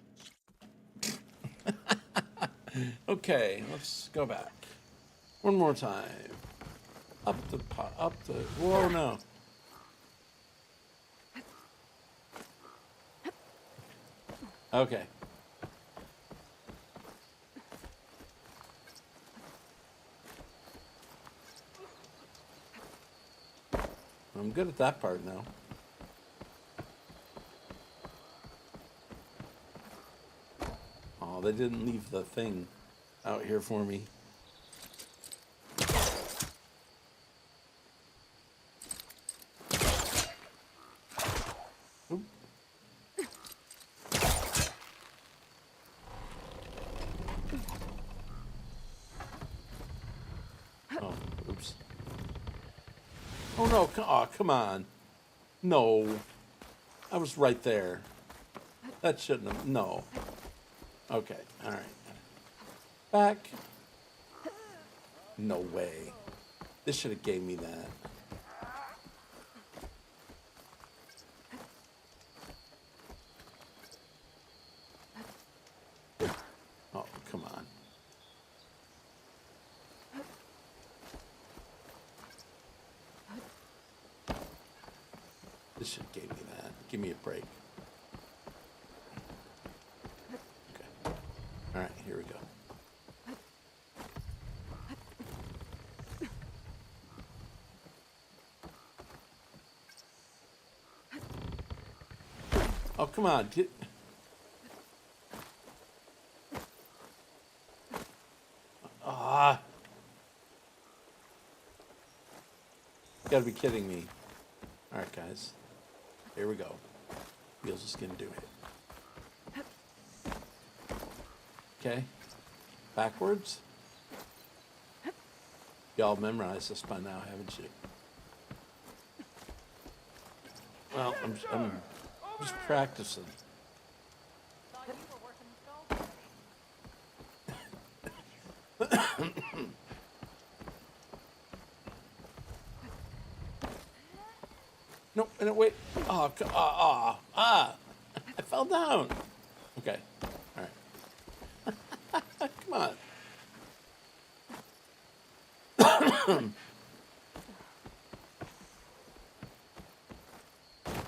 Okay, let's go back. One more time. Up the, whoa, no. Okay. I'm good at that part now. Oh, they didn't leave the thing out here for me. Oop. Oh, oops. Oh no, oh, come on. No. I was right there. That shouldn't have, no. Okay, alright. Back. No way. This should have gave me that. Oh, come on. This should have gave me that. Give me a break. Okay. Alright, here we go. Oh, come on. Ah. You gotta be kidding me. Alright, guys. Here we go. Wheels is gonna do it. Okay. Backwards. Y'all memorized this by now, haven't you? Well, I'm just practicing. No, wait. Oh, I fell down. Okay. All right. Come on.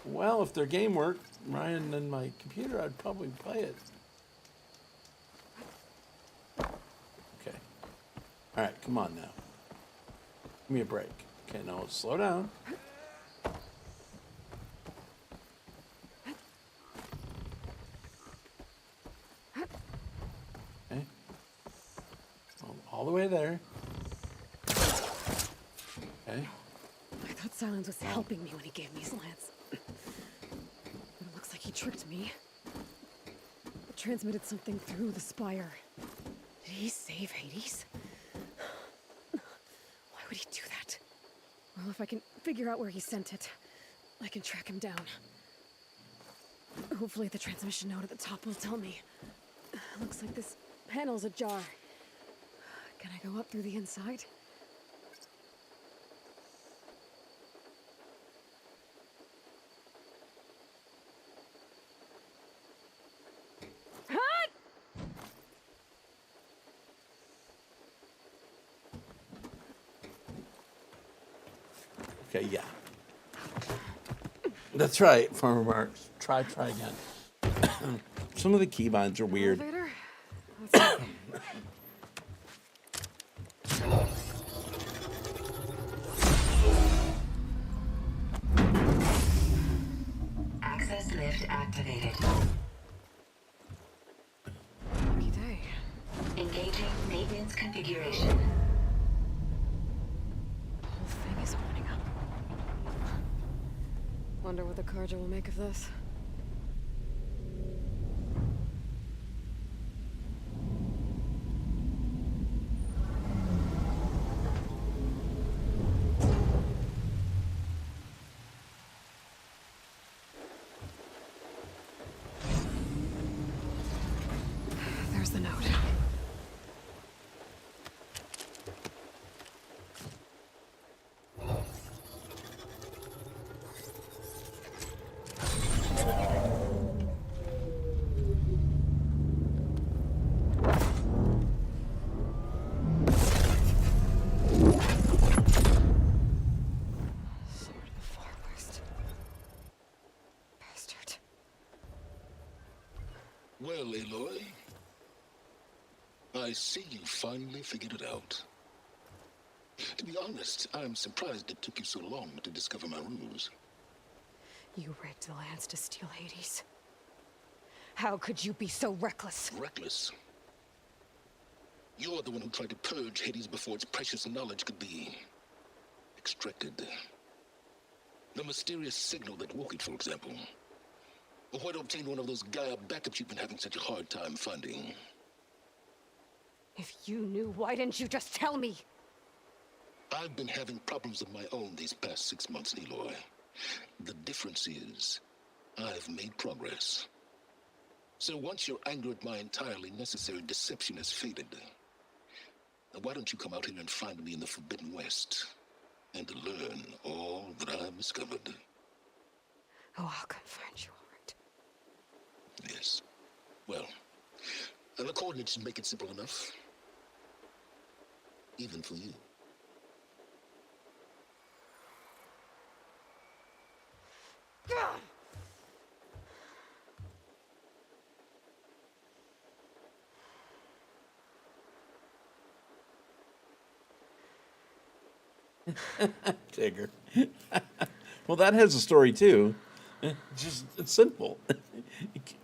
Well, if their game worked, Ryan and my computer, I'd probably play it. Okay. All right, come on now. Give me a break. Okay, now let's slow down. Okay. All the way there. Okay. I thought Silence was helping me when he gave me slants. But it looks like he tricked me. It transmitted something through the spire. Did he save Hades? Why would he do that? Well, if I can figure out where he sent it, I can track him down. Hopefully the transmission node at the top will tell me. Looks like this panel's ajar. Can I go up through the inside? Okay, yeah. That's right, Farmer Marks. Try again. Some of the keybinds are weird. Elevator? Access lift activated. Lucky day. Engaging maintenance configuration. The whole thing is opening up. Wonder what the Karja will make of this. There's the note. Well, Aloy, I see you finally figured it out. To be honest, I'm surprised it took you so long to discover my ruse. You rigged the lands to steal Hades. How could you be so reckless? Reckless? You're the one who tried to purge Hades before its precious knowledge could be extracted. The mysterious signal that woke it, for example. Or why to obtain one of those Gaia backups you've been having such a hard time finding. If you knew, why didn't you just tell me? I've been having problems of my own these past 6 months, Aloy. The difference is, I've made progress. So once your anger at my entirely necessary deception has faded, why don't you come out here and find me in the Forbidden West and learn all that I've discovered? Oh, I'll come find you, all right. Yes. Well, the coordinates should make it simple enough. Even for you. Tigger. Well, that has a story too. It's simple.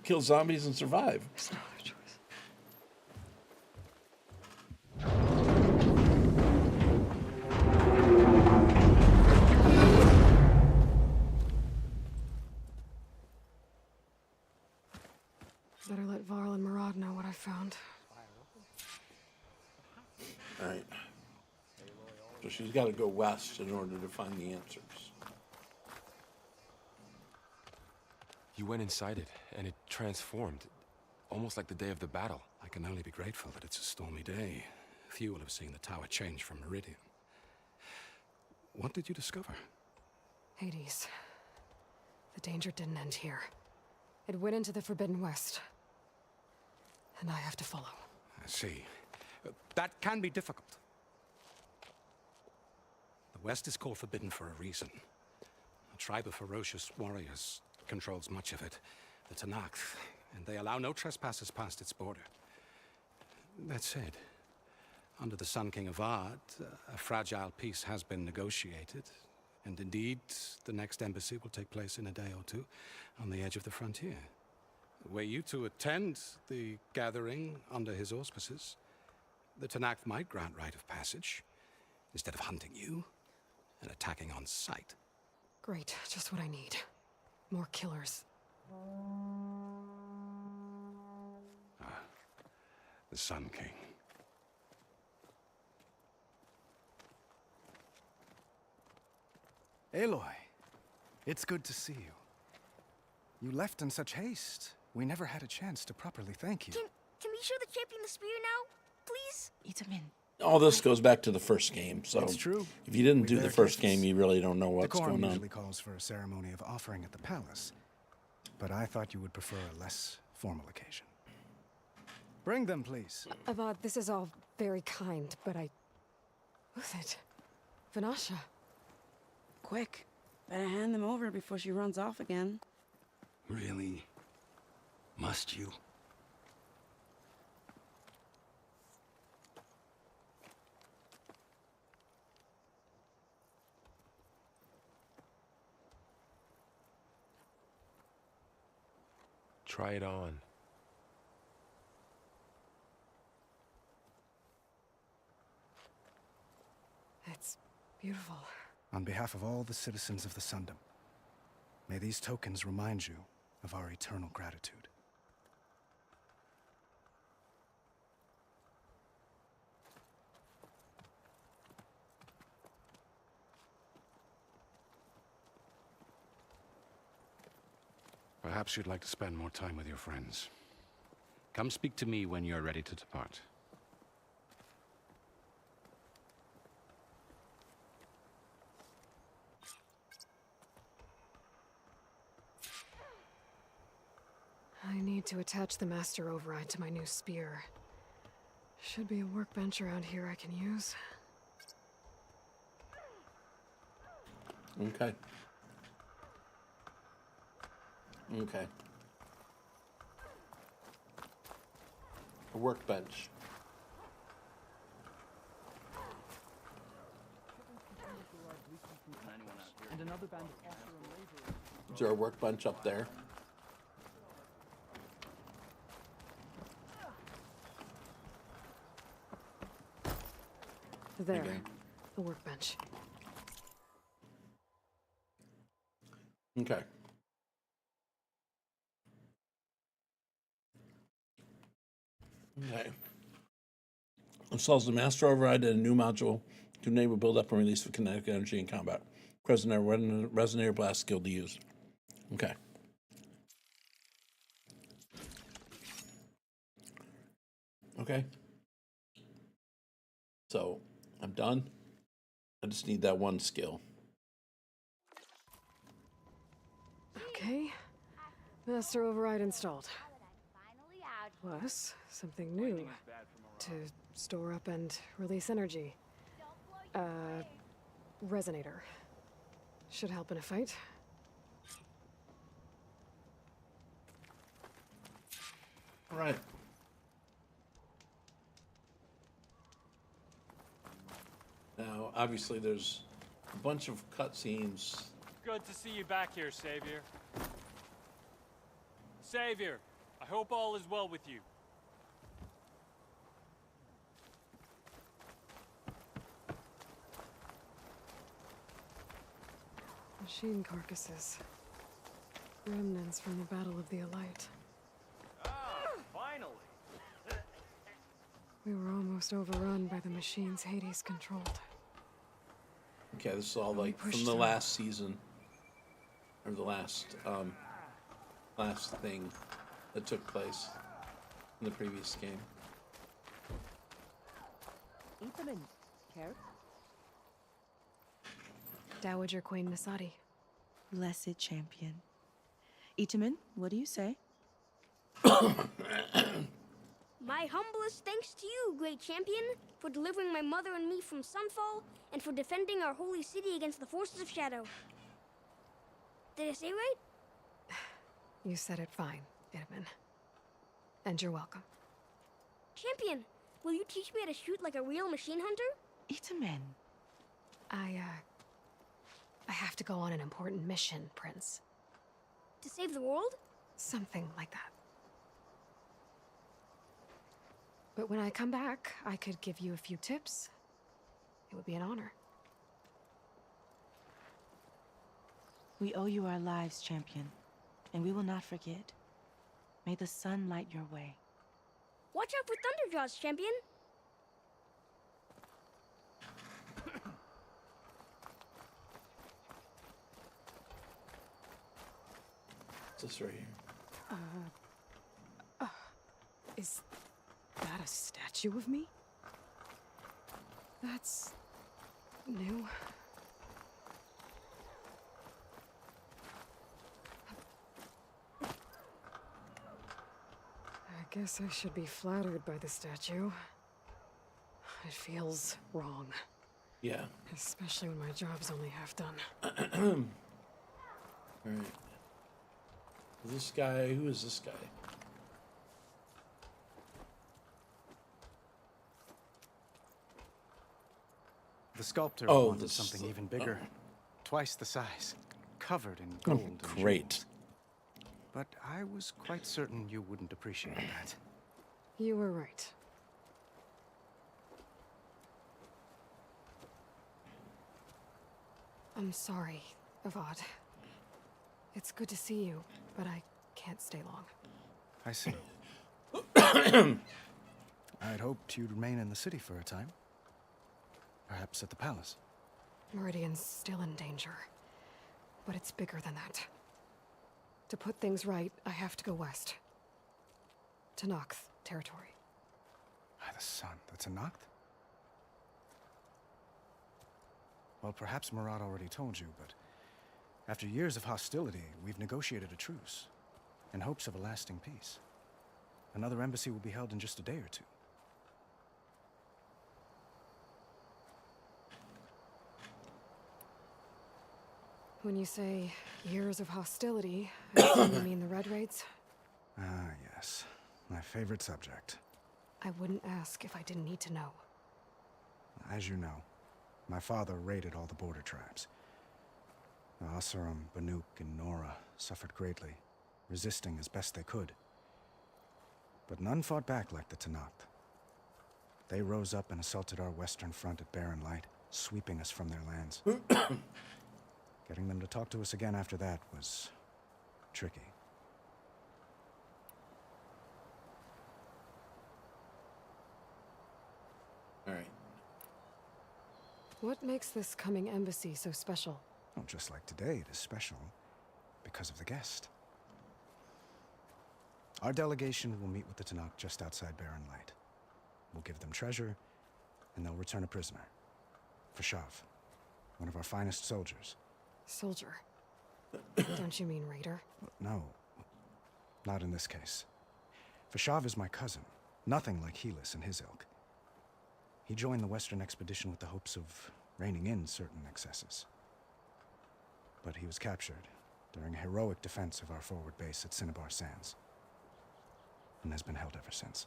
Kill zombies and survive. There's no other choice. Better let Varl and Murad know what I found. All right. So she's got to go west in order to find the answers. You went inside it, and it transformed, almost like the day of the battle. I can only be grateful that it's a stormy day. Few will have seen the tower change from Meridian. What did you discover? Hades. The danger didn't end here. It went into the Forbidden West. And I have to follow. I see. That can be difficult. The West is called Forbidden for a reason. A tribe of ferocious warriors controls much of it, the Tenakth, and they allow no trespassers past its border. That said, under the Sun King of Ard, a fragile peace has been negotiated, and indeed, the next embassy will take place in a day or two on the edge of the frontier. Were you to attend the gathering under his auspices, the Tenakth might grant right of passage, instead of hunting you and attacking on sight. Great, just what I need. More killers. The Sun King. Aloy, it's good to see you. You left in such haste. We never had a chance to properly thank you. Can we show the champion the spear now, please? Itamin. All this goes back to the first game, so It's true. if you didn't We do bear the first gifts. game, you really don't know what's Decorum going on. usually calls for a ceremony of offering at the palace, but I thought you would prefer a less formal occasion. Bring them, please. Avad, this is all very kind, but Who's it? Vanasha. Quick. Better hand them over before she runs off again. Really? Must you? Try it on. It's beautiful. On behalf of all the citizens of the Sundom, may these tokens remind you of our eternal gratitude. Perhaps you'd like to spend more time with your friends. Come speak to me when you're ready to depart. I need to attach the master override to my new spear. Should be a workbench around here I can use. Okay. Okay. A workbench. and another band of officer and laborer. Is there a workbench up there? There, Okay. the workbench. Okay. Okay. Installs the master override and a new module to enable build-up and release of kinetic energy in combat. Resonator blast skill to use. Okay. Okay. So I'm done. I just need that one skill. Okay. Master override installed. Plus, something new. To store up and release energy. Resonator. Should help in a fight. All right. Now, obviously, there's a bunch of cutscenes. Good to see you back here, Savior. Savior, I hope all is well with you. Machine carcasses. Remnants from the Battle of the Elite. Finally! We were almost overrun by the machines Hades controlled. Okay, this is all like from pushed the through. last season, or the last thing that took place in the previous game. Ethan, care? Dowager Queen Nasadi. Blessed champion. Itaman, what do you say? My humblest thanks to you, great champion, for delivering my mother and me from Sunfall, and for defending our holy city against the forces of Shadow. Did I say right? You said it fine, Edmund. And you're welcome. Champion, will you teach me how to shoot like a real machine hunter? Itaman. I have to go on an important mission, Prince. To save the world? Something like that. But when I come back, I could give you a few tips. It would be an honor. We owe you our lives, champion, and we will not forget. May the sun light your way. Watch out for Thunderjaws, champion. What's this right here? Is that a statue of me? That's new. I guess I should be flattered by the statue. It feels wrong. Yeah. Especially when my job's only half done. All right. This guy, who is this guy? The sculptor Oh, wanted this- something even bigger. oh. Twice the size. Covered in gold and Great. jewels. But I was quite certain you wouldn't appreciate that. You were right. I'm sorry, Avad. It's good to see you, but I can't stay long. I see. I'd hoped you'd remain in the city for a time. Perhaps at the palace. Meridian's still in danger, but it's bigger than that. To put things right, I have to go west. To Nox territory. By the sun, that's a Noct? Well, perhaps Murad already told you, but after years of hostility, we've negotiated a truce, in hopes of a lasting peace. Another embassy will be held in just a day or two. When you say years of hostility, I assume you mean the Red Raids? Ah, yes. My favorite subject. I wouldn't ask if I didn't need to know. As you know, my father raided all the border tribes. The Asurum, Banuk, and Nora suffered greatly, resisting as best they could. But none fought back like the Tenakth. They rose up and assaulted our western front at Barren Light, sweeping us from their lands. Getting them to talk to us again after that was tricky. All right. What makes this coming embassy so special? Oh, just like today, it is special because of the guest. Our delegation will meet with the Tenakth just outside Barren Light. We'll give them treasure, and they'll return a prisoner. Fashav, one of our finest soldiers. Soldier? Don't you mean raider? No, not in this case. Fashav is my cousin, nothing like Helis and his ilk. He joined the Western expedition with the hopes of reining in certain excesses. But he was captured during a heroic defense of our forward base at Cinnabar Sands, and has been held ever since.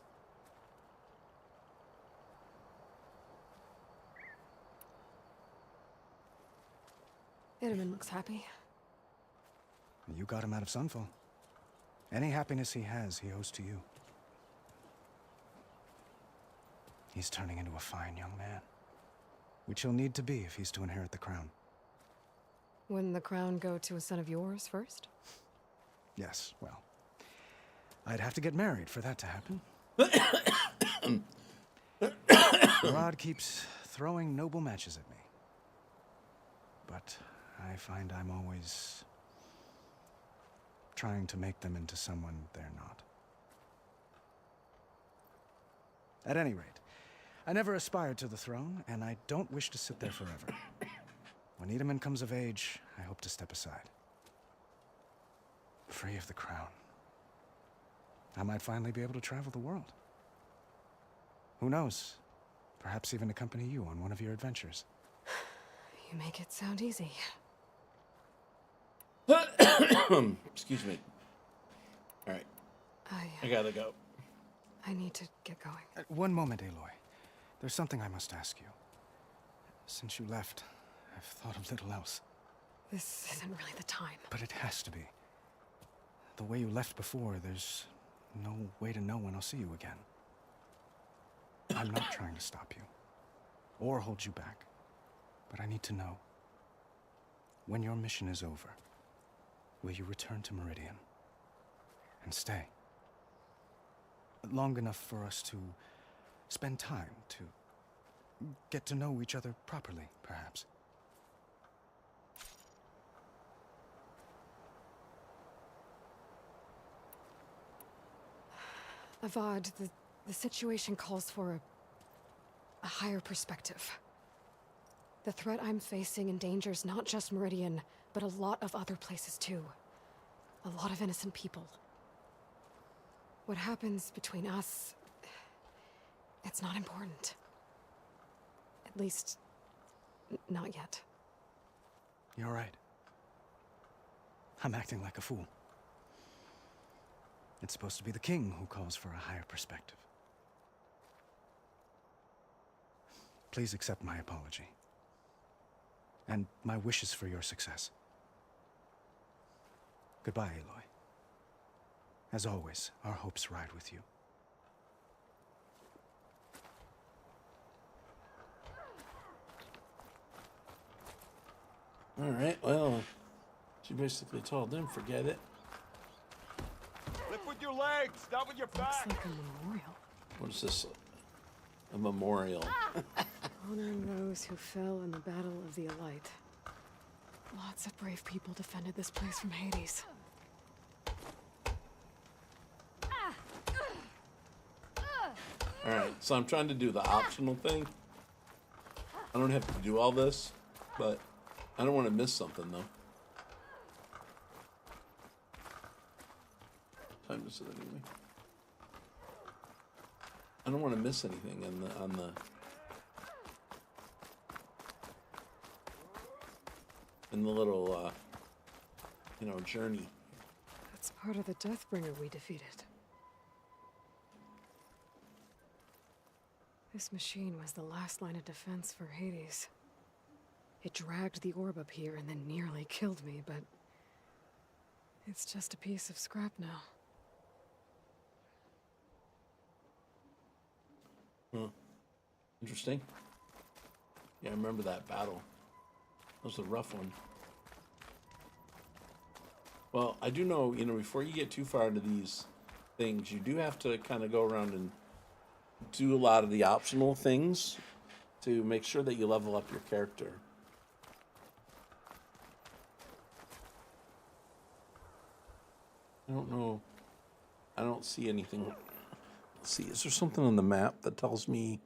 Itaman looks happy. You got him out of Sunfall. Any happiness he has, he owes to you. He's turning into a fine young man, which he'll need to be if he's to inherit the crown. Wouldn't the crown go to a son of yours first? Yes, well, I'd have to get married for that to happen. Rod keeps throwing noble matches at me. But I find I'm always trying to make them into someone they're not. At any rate, I never aspired to the throne, and I don't wish to sit there forever. When Itaman comes of age, I hope to step aside. Free of the crown. I might finally be able to travel the world. Who knows? Perhaps even accompany you on one of your adventures. You make it sound easy. Excuse me. All right. I I gotta go. I need to get going. One moment, Aloy. There's something I must ask you. Since you left, I've thought of little else. This isn't really the time. But it has to be. The way you left before, there's no way to know when I'll see you again. I'm not trying to stop you, or hold you back. But I need to know, when your mission is over, will you return to Meridian and stay? Long enough for us to spend time, to get to know each other properly, perhaps. Avad, the situation calls for a higher perspective. The threat I'm facing endangers not just Meridian, but a lot of other places too. A lot of innocent people. What happens between us, it's not important. At least, not yet. You're right. I'm acting like a fool. It's supposed to be the king who calls for a higher perspective. Please accept my apology. And my wishes for your success. Goodbye, Aloy. As always, our hopes ride with you. All right, well, she basically told them, forget it. Lift with your legs, not with your back. Looks like a memorial. What is this? A memorial. Honoring those who fell in the Battle of the Elite. Lots of brave people defended this place from Hades. Alright, so I'm trying to do the optional thing. I don't have to do all this, but I don't want to miss something though. Time is it anyway? I don't want to miss anything on the little journey. That's part of the Deathbringer we defeated. This machine was the last line of defense for Hades. It dragged the orb up here and then nearly killed me, but it's just a piece of scrap now. Huh. Interesting. Yeah, I remember that battle. That was a rough one. Well, I do know, before you get too far into these things, you do have to kind of go around and do a lot of the optional things to make sure that you level up your character. I don't know. I don't see anything. Let's see, is there something on the map that tells me?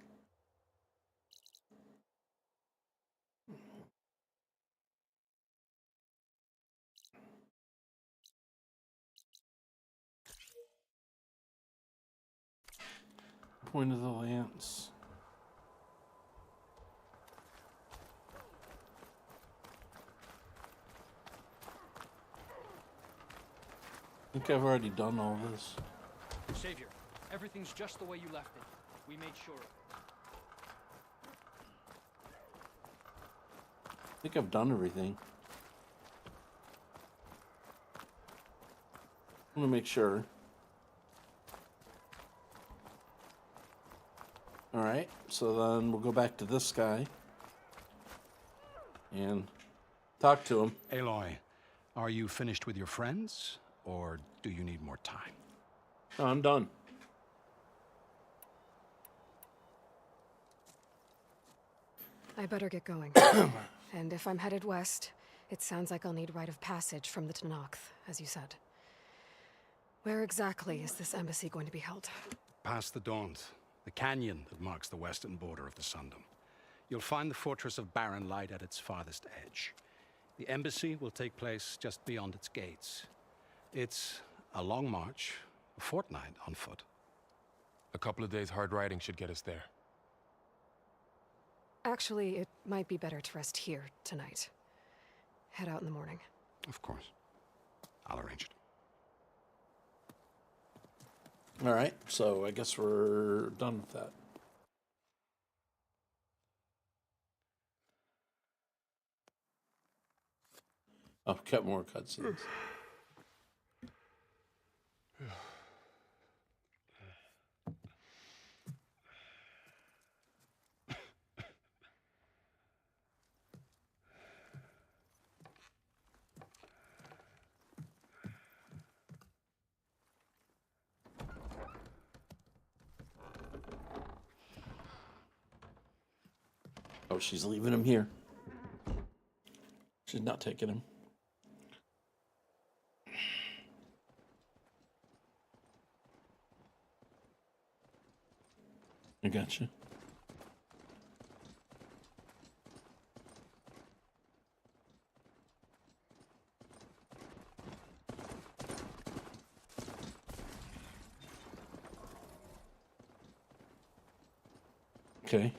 Point of the lance. I think I've already done all this. Savior, everything's just the way you left it. We made sure of it. I think I've done everything. I'm gonna make sure. All right, so then we'll go back to this guy and talk to him. Aloy, are you finished with your friends, or do you need more time? No, I'm done. I better get going. And if I'm headed west, it sounds like I'll need rite of passage from the Tenakth, as you said. Where exactly is this embassy going to be held? Past the Daunt, the canyon that marks the western border of the Sundom. You'll find the fortress of Barren Light at its farthest edge. The embassy will take place just beyond its gates. It's a long march, a fortnight on foot. A couple of days hard riding should get us there. Actually, it might be better to rest here tonight. Head out in the morning. Of course. I'll arrange it. All right, so I guess we're done with that. Oh, got more cutscenes. Oh, she's leaving him here. She's not taking him. I gotcha. Okay.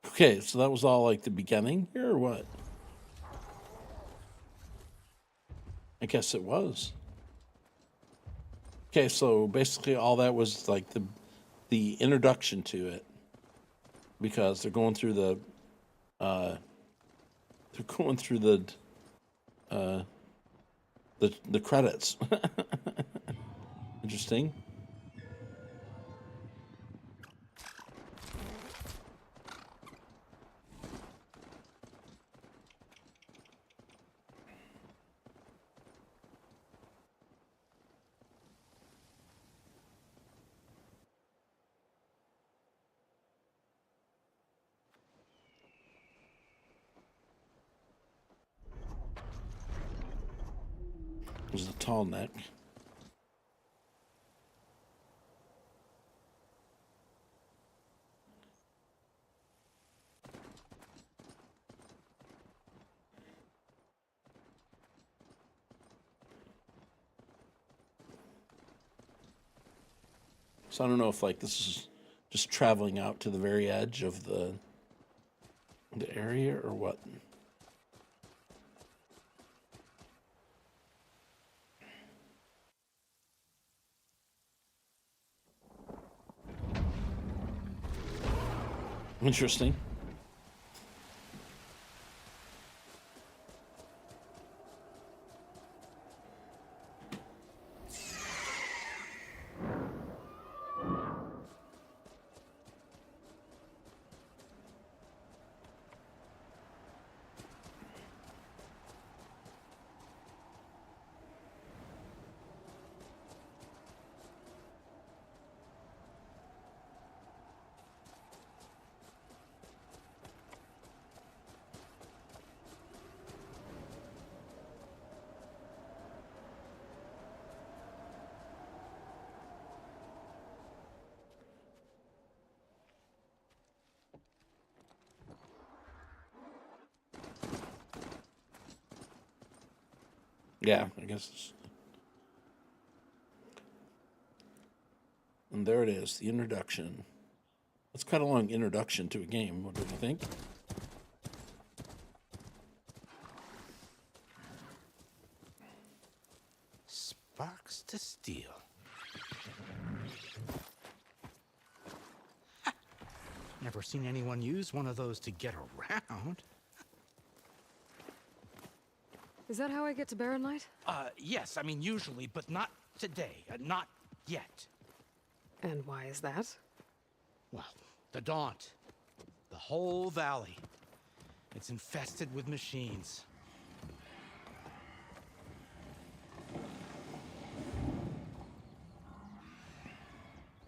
Okay, so that was all like the beginning here, or what? I guess it was. Okay, so basically all that was like the introduction to it, because they're going through the the credits. Interesting. There's a tall neck. So I don't know if like this is just traveling out to the very edge of the area or what. Interesting. Yeah, I guess. And there it is, the introduction. That's quite a long introduction to a game, what do you think? Sparks to steel. Never seen anyone use one of those to get around. Is that how I get to Barren Light? Yes, I mean usually, but not today. Not yet. And why is that? Well, the Daunt. The whole valley. It's infested with machines.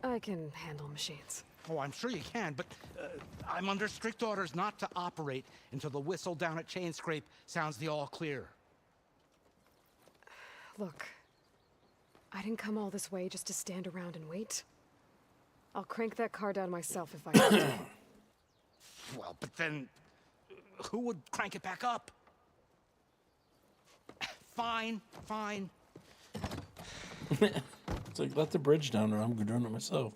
I can handle machines. Oh, I'm sure you can, but I'm under strict orders not to operate until the whistle down at Chain Scrape sounds the all clear. Look, I didn't come all this way just to stand around and wait. I'll crank that car down myself if I have to. Well, but then who would crank it back up? Fine, fine. It's like, let the bridge down or I'm doing it myself.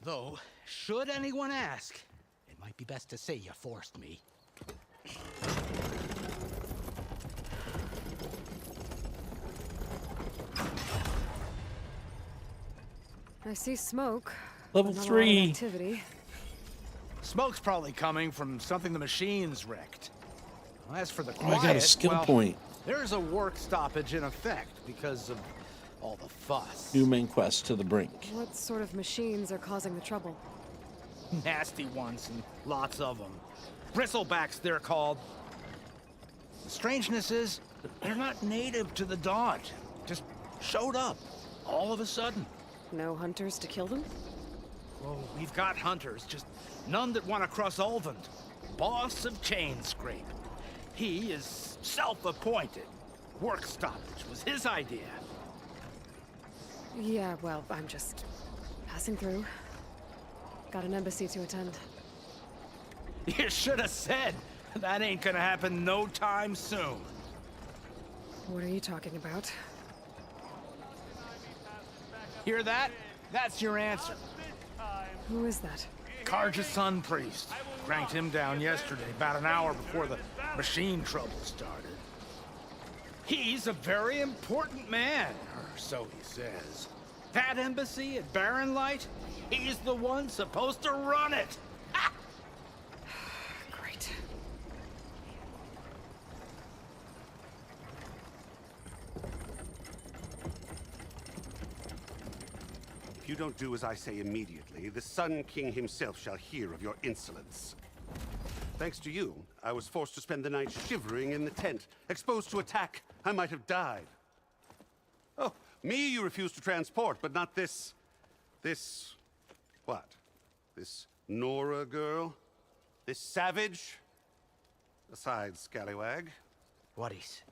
Though, should anyone ask, it might be best to say you forced me. I see smoke. Level but not a lot of 3. activity. Smoke's probably coming from something the machines wrecked. As for the Oh, quiet, I got a skill well, point. there's a work stoppage in effect because of all the fuss. New main quest, to the brink. What sort of machines are causing the trouble? Nasty ones, and lots of them. Bristlebacks, they're called. The strangeness is, they're not native to the Daunt. Just showed up, all of a sudden. No hunters to kill them? Well, we've got hunters, just none that want to cross Ulvund. Boss of Chain Scrape. He is self-appointed. Work stoppage was his idea. Yeah, well, I'm just passing through. Got an embassy to attend. You should have said. That ain't gonna happen no time soon. What are you talking about? Hear that? That's your answer. Who is that? Karja's Sun Priest. Cranked him down yesterday, about an hour before the machine trouble started. He's a very important man, or so he says. That embassy at Barren Light, he's the one supposed to run it. Ha! Great. If you don't do as I say immediately, the Sun King himself shall hear of your insolence. Thanks to you, I was forced to spend the night shivering in the tent. Exposed to attack, I might have died. Oh, me you refuse to transport, but not this... what? This Nora girl? This savage? Besides, scallywag. Wadis.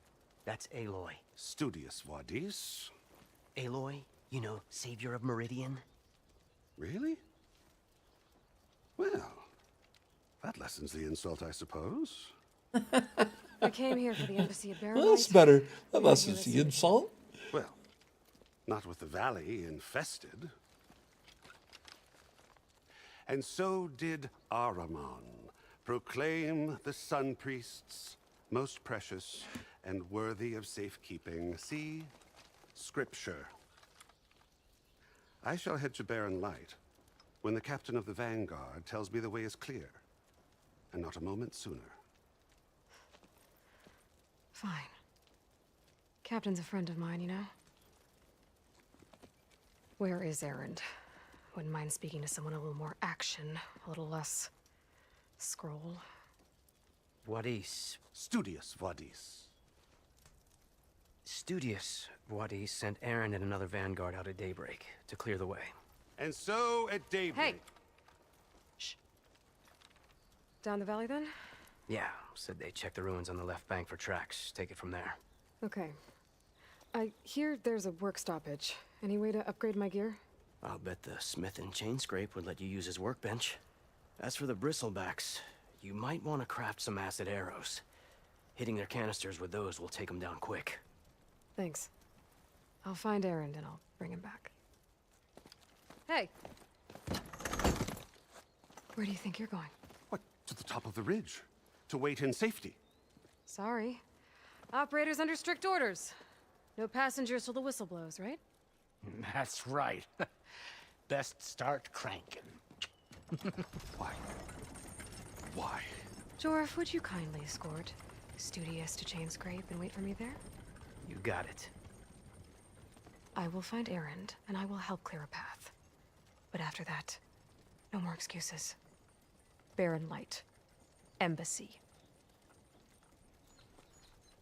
That's Aloy. Studious Wadis. Aloy, you know, savior of Meridian. Really? Well, that lessens the insult, I suppose. I came here for the embassy at Barren Well, that's Light. better. That lessens the insult. Well, not with the valley infested. And so did Ahriman proclaim the Sun Priests most precious and worthy of safekeeping. See, Scripture. I shall head to Barren Light when the captain of the Vanguard tells me the way is clear, and not a moment sooner. Fine. Captain's a friend of mine, you know? Where is Erend? Wouldn't mind speaking to someone a little more action, a little less scroll. Wadis. Studious Wadis. Studious Wadis sent Aaron and another Vanguard out at daybreak to clear the way. And so at daybreak... Hey! Shh. Down the valley, then? Yeah, said they checked the ruins on the left bank for tracks. Take it from there. Okay. I hear there's a work stoppage. Any way to upgrade my gear? I'll bet the smith and chain scrape would let you use his workbench. As for the bristlebacks, you might want to craft some acid arrows. Hitting their canisters with those will take them down quick. Thanks. I'll find Erend and I'll bring him back. Hey! Where do you think you're going? What, to the top of the ridge? To wait in safety? Sorry. Operator's under strict orders. No passengers till the whistle blows, right? That's right. Best start cranking. Why? Why? Jorf, would you kindly escort Studious to Chain Scrape and wait for me there? You got it. I will find Erend, and I will help clear a path. But after that, no more excuses. Barren Light. Embassy.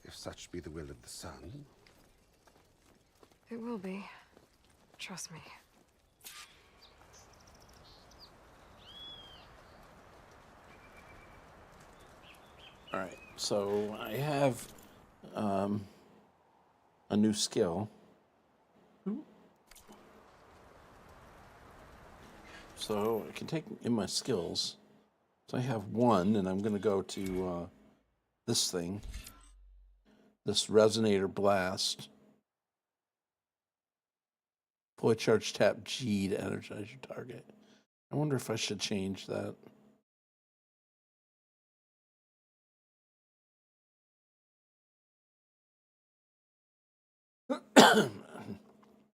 If such be the will of the sun. It will be. Trust me. All right, so I have a new skill. So I can take in my skills. So I have one, and I'm going to go to this thing, this Resonator Blast. Fully charge tap G to energize your target. I wonder if I should change that.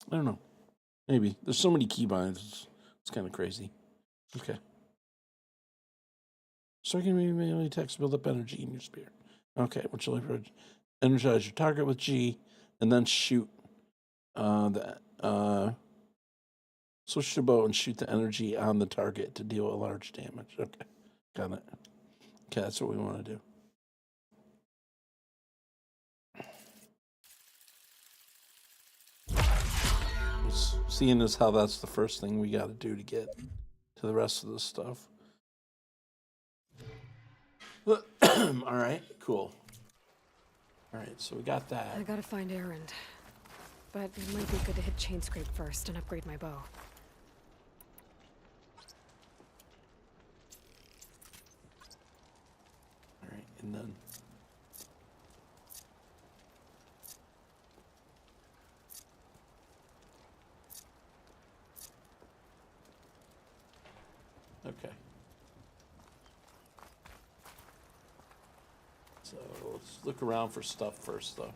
I don't know. Maybe. There's so many keybinds. It's kind of crazy. Okay. So I can melee attacks build up energy in your spear. Okay, which will energize your target with G, and then shoot switch to bow and shoot the energy on the target to deal a large damage. Okay, got it. Okay, that's what we want to do. Seeing as how that's the first thing we got to do to get to the rest of this stuff. All right, cool. All right, so we got that. I gotta find Erend. But it might be good to hit Chain Scrape first and upgrade my bow. All right, and then... Okay. So let's look around for stuff first, though.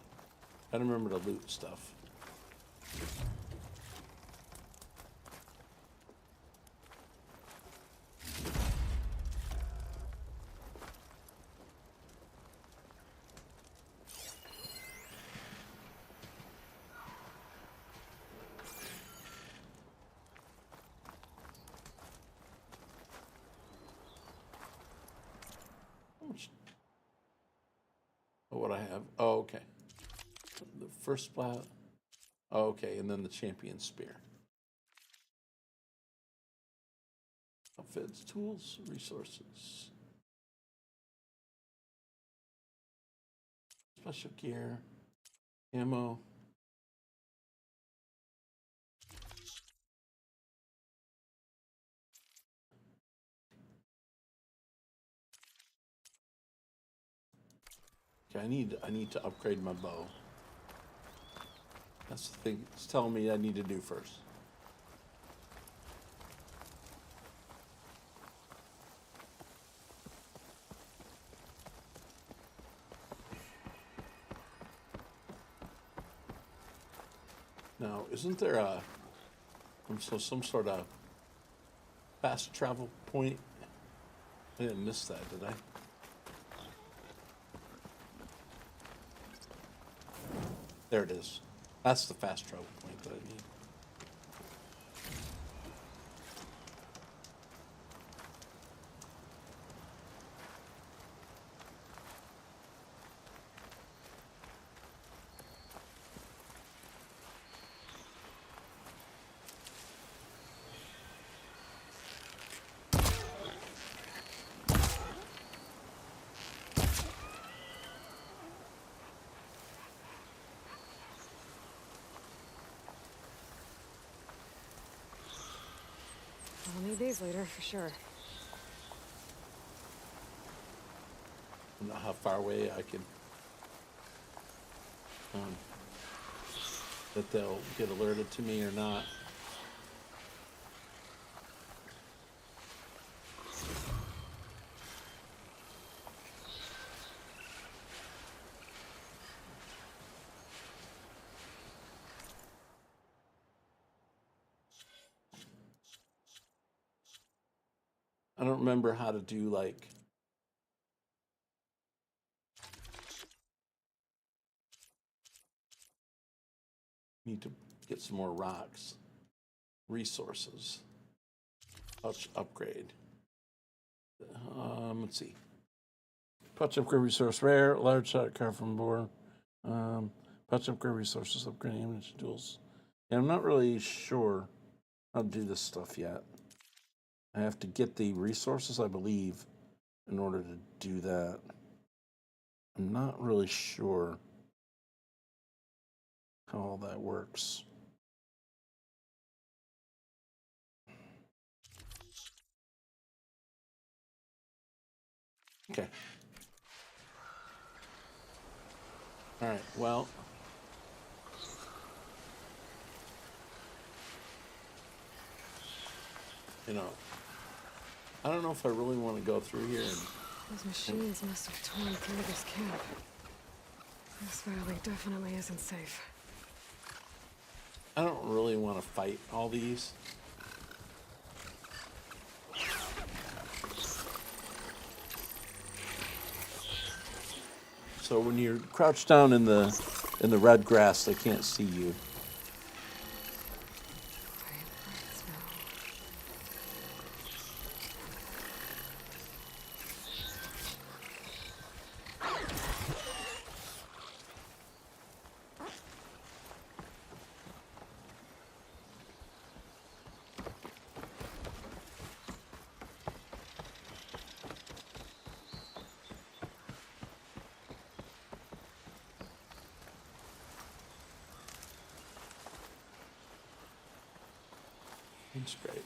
Gotta remember to loot stuff. What I have? Oh, okay. The first splat. Oh, okay, and then the champion spear. Outfits, tools, resources. Special gear, ammo. Okay, I need to upgrade my bow. That's the thing it's telling me I need to do first. Now, isn't there a So some sort of fast travel point. I didn't miss that, did I? There it is. That's the fast travel point that I need. I'll need these later, for sure. I don't know how far away I can... that they'll get alerted to me or not. I don't remember how to do, like... Need to get some more rocks. Resources. Pouch upgrade. Let's see. Pouch upgrade resource rare. Large shot car from board. Pouch upgrade resources. Upgrade ammunition tools. Yeah, I'm not really sure how to do this stuff yet. I have to get the resources, I believe, in order to do that. I'm not really sure how all that works. Okay. All right, well. You know, I don't know if I really want to go through here and... Those machines must have torn through this camp. This valley definitely isn't safe. I don't really want to fight all these. So when you're crouched down in the red grass, they can't see you. That's great.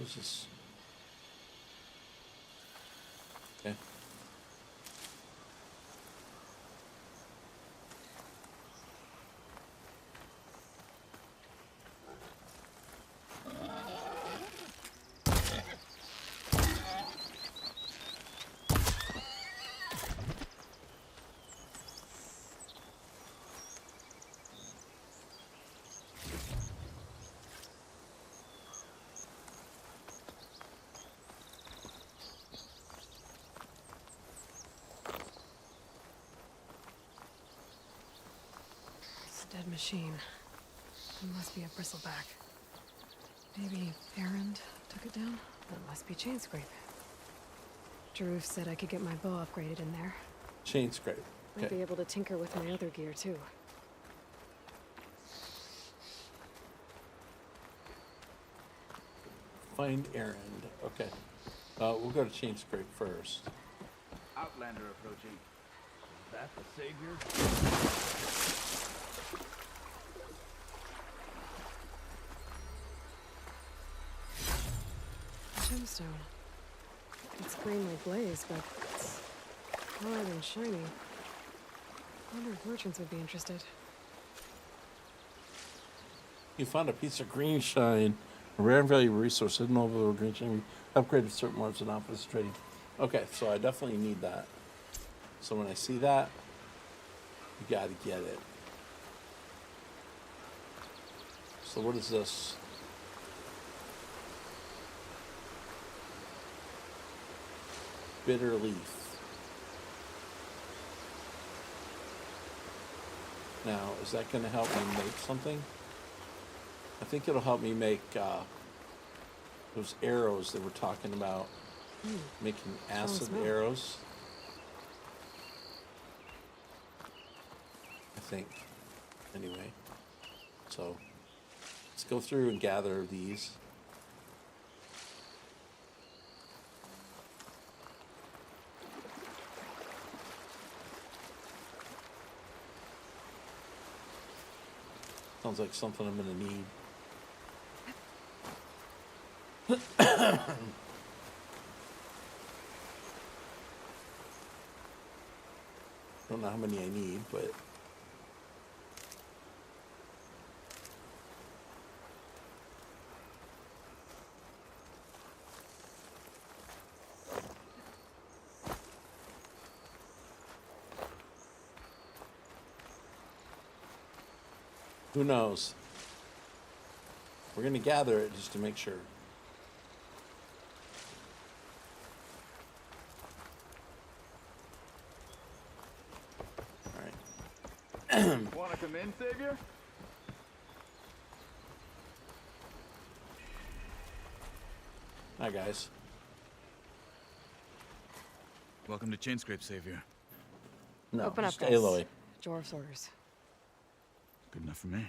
This is... Okay. Dead machine. It must be a bristleback. Maybe Errand took it down? That must be chain scrape. Drew said I could get my bow upgraded in there. Chain scrape. Might Okay. be able to tinker with my other gear too. Find Errand. Okay. We'll go to chain scrape first. Outlander approaching. Is that the savior? Gemstone. It's green like blaze, but it's hard and shiny. I wonder if merchants would be interested. You found a piece of green shine, a rare and valuable resource hidden over the green shine. Upgraded certain ones in office trading. Okay, so I definitely need that. So when I see that, you gotta get it. So what is this? bitter leaf. Now, is that going to help me make something? I think it'll help me make those arrows they were talking about, making acid arrows. I think. Anyway, so let's go through and gather these. Sounds like something I'm going to need. Don't know how many I need, but who knows? We're going to gather it just to make sure. Want to come in, Savior? Hi, guys. Welcome to Chainscrape, Savior. No, Open up, just guys. Aloy. Dwarf's orders. Good enough for me.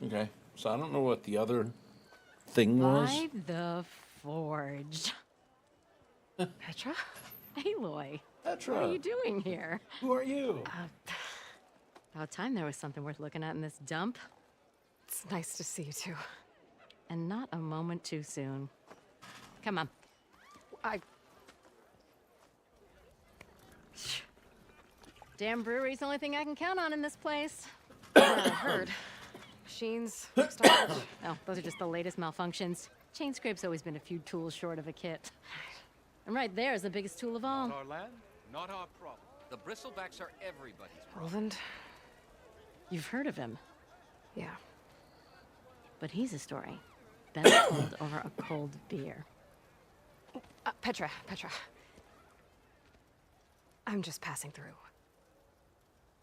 Okay, so I don't know what the other thing was. By the forge. Petra? Aloy. Petra. What are you doing here? Who are you? About time there was something worth looking at in this dump. It's nice to see you too. And not a moment too soon. Come on. Damn brewery's the only thing I can count on in this place. Yeah, I heard. Machines, storage. Oh, those are just the latest malfunctions. Chainscrape's always been a few tools short of a kit. And right there is the biggest tool of all. Not our land, not our problem. The bristlebacks are everybody's problem. Roland? You've heard of him. Yeah. But he's a story best told over a cold beer. Petra. I'm just passing through.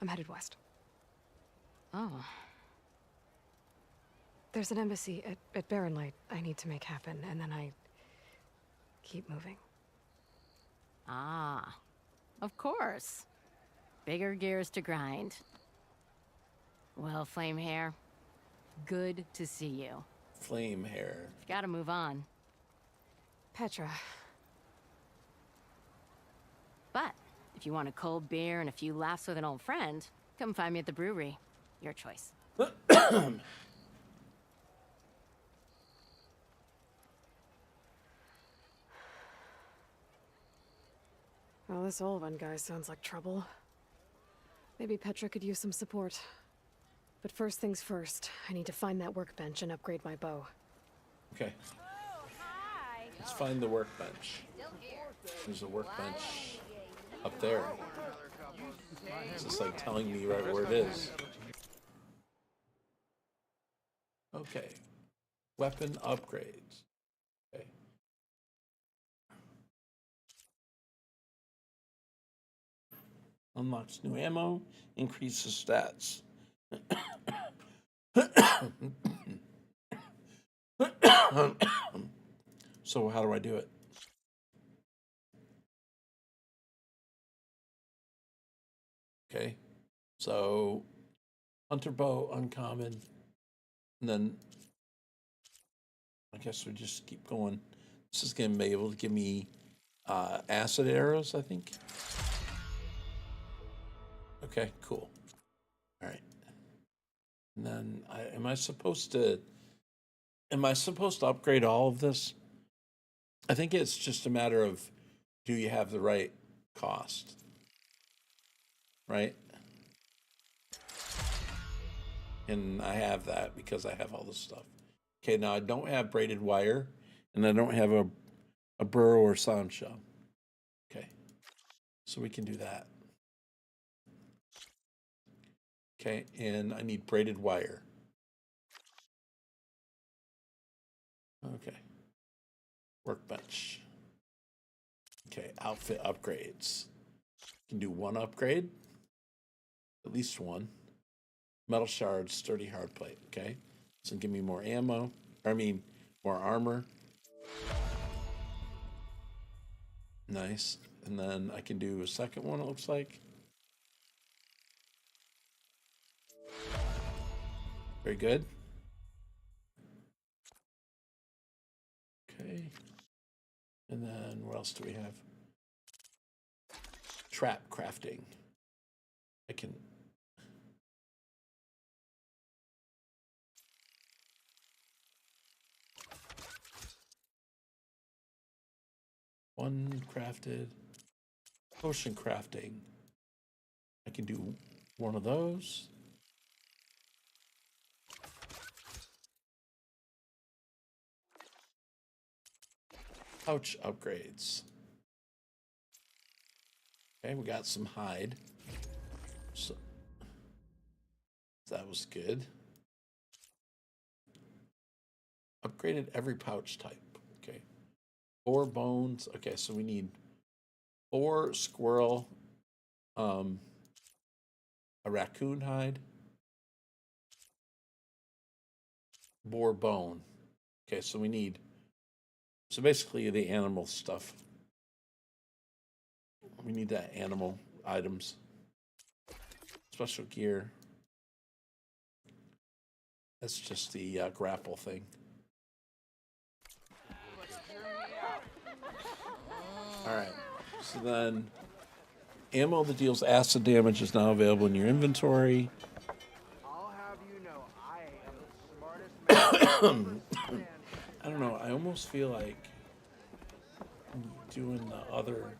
I'm headed west. Oh. There's an embassy at Barren Light I need to make happen, and then I keep moving. Ah. Of course. Bigger gears to grind. Well, Flame Hair, good to see you. Flame Hair. Gotta move on. Petra. But if you want a cold beer and a few laughs with an old friend, come find me at the brewery. Your choice. Well, this Olvan guy sounds like trouble. Maybe Petra could use some support. But first things first, I need to find that workbench and upgrade my bow. Okay. Let's find the workbench. There's a workbench up there. It's just like telling me right where it is. Okay. Weapon upgrades. Okay. Unlocks new ammo, increases stats. So how do I do it? Okay, so hunter bow, uncommon, and then I guess we just keep going. This is gonna be able to give me acid arrows, I think. Okay, cool. All right. And then am I supposed to upgrade all of this? I think it's just a matter of, do you have the right cost? Right? And I have that because I have all this stuff. Okay, now I don't have braided wire, and I don't have a burrow or sound shell. Okay, so we can do that. Okay, and I need braided wire. Okay. Workbench. Okay, outfit upgrades. Can do one upgrade. At least one. Metal shards, sturdy hard plate. Okay. So give me more ammo. More armor. Nice. And then I can do a second one, it looks like. Very good. Okay. And then what else do we have? Trap crafting. I can... One crafted. Potion crafting. I can do one of those. Pouch upgrades. Okay, we got some hide. So that was good. Upgraded every pouch type. Okay. 4 bones. Okay, so we need 4 squirrel, a raccoon hide, boar bone. Okay, so we need, so basically the animal stuff. We need that animal items. Special gear. That's just the grapple thing. All right, so then ammo that deals acid damage is now available in your inventory. I'll have you know, I am the smartest man. I don't know, I almost feel like doing the other.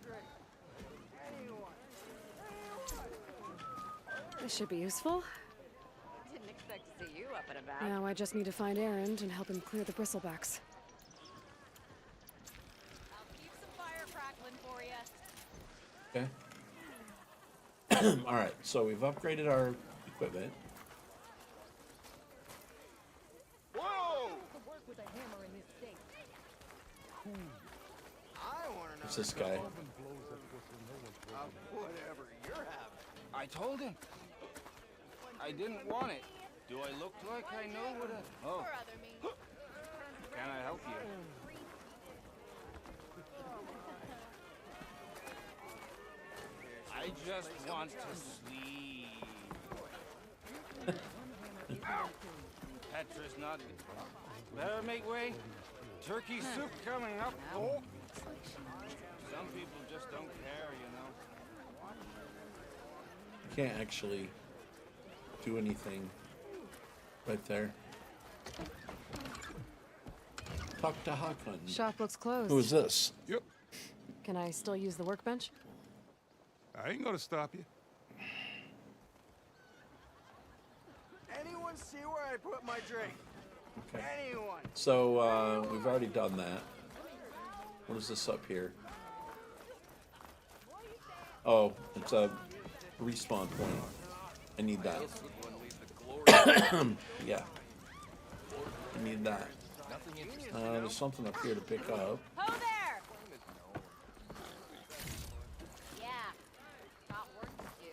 This should be useful. Didn't expect to see you up and about. Now I just need to find Erend and help him clear the bristlebacks. Okay. All right, so we've upgraded our equipment. Whoa! What's this guy? Whatever you're having. I told him. I didn't want it. Do I look like I know what a... Oh. Can I help you? I just want to sleep. Petra's not... Better make way. Turkey soup coming up. Oh. Some people just don't care, you know. You can't actually do anything right there. Talk to Hakon. Shop looks closed. Who is this? Yep. Can I still use the workbench? I ain't gonna stop you. Anyone see where I put my drink? Okay. Anyone? So we've already done that. What is this up here? Oh, it's a respawn point. I need that. Yeah. I need that. There's something up here to pick up. Ho there! Yeah. Got work to do.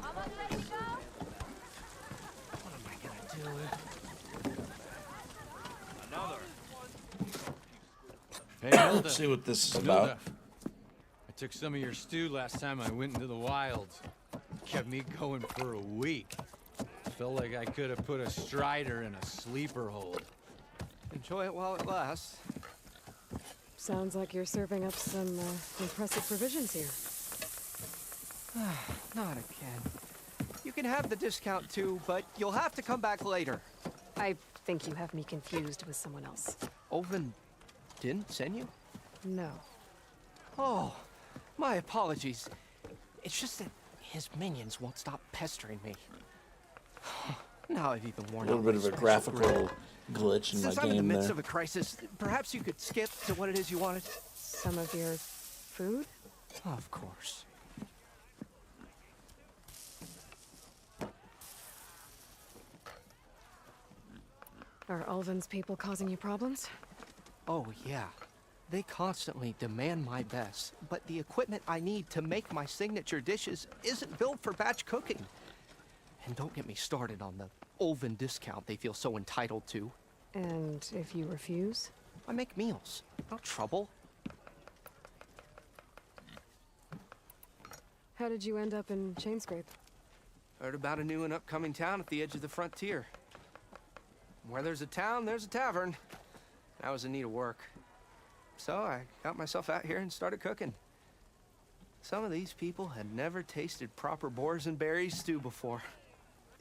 Almost ready to go? What am I gonna do? Another. Hey, Hilda. Let's see what this is Hilda. about. I took some of your stew last time I went into the wilds. Kept me going for a week. Felt like I could have put a strider in a sleeper hold. Enjoy it while it lasts. Sounds like you're serving up some impressive provisions here. Not again. You can have the discount too, but you'll have to come back later. I think you have me confused with someone else. Oven didn't send you? No. Oh, my apologies. It's just that his minions won't stop pestering me. Now I've even worn A little out bit my of a special graphical grill. glitch in my Since I'm in the game midst there. of a crisis, perhaps you could skip to what it is you wanted? Some of your food? Of course. Are Ulvin's people causing you problems? Oh, yeah. They constantly demand my best, but the equipment I need to make my signature dishes isn't built for batch cooking. And don't get me started on the Ulvin discount they feel so entitled to. And if you refuse? I make meals, not trouble. How did you end up in Chainscrape? Heard about a new and upcoming town at the edge of the frontier. Where there's a town, there's a tavern. I was in need of work. So I got myself out here and started cooking. Some of these people had never tasted proper boars and berries stew before.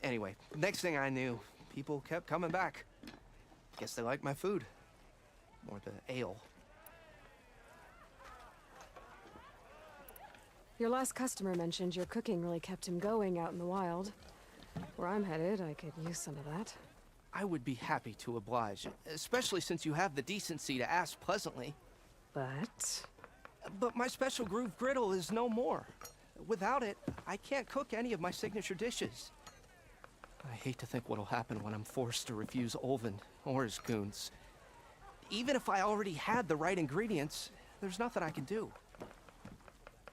Anyway, next thing I knew, people kept coming back. Guess they liked my food. Or the ale. Your last customer mentioned your cooking really kept him going out in the wild. Where I'm headed, I could use some of that. I would be happy to oblige, especially since you have the decency to ask pleasantly. But my special groove griddle is no more. Without it, I can't cook any of my signature dishes. I hate to think what'll happen when I'm forced to refuse Ulvin or his goons. Even if I already had the right ingredients, there's nothing I can do.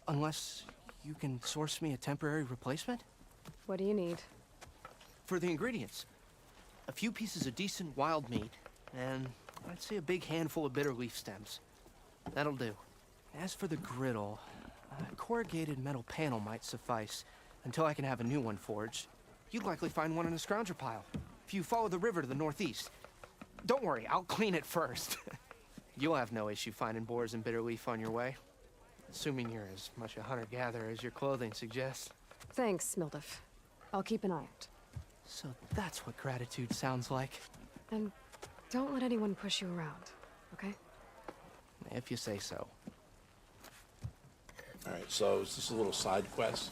Unless you can source me a temporary replacement? What do you need? For the ingredients, a few pieces of decent wild meat, and I'd say a big handful of bitter leaf stems. That'll do. As for the griddle, a corrugated metal panel might suffice until I can have a new one forged. You'd likely find one in a scrounger pile, if you follow the river to the northeast. Don't worry, I'll clean it first. You'll have no issue finding boars and bitter leaf on your way. Assuming you're as much a hunter-gatherer as your clothing suggests. Thanks, Mildif. I'll keep an eye out. So that's what gratitude sounds like. And don't let anyone push you around, okay? If you say so. Alright, so is this a little side quest?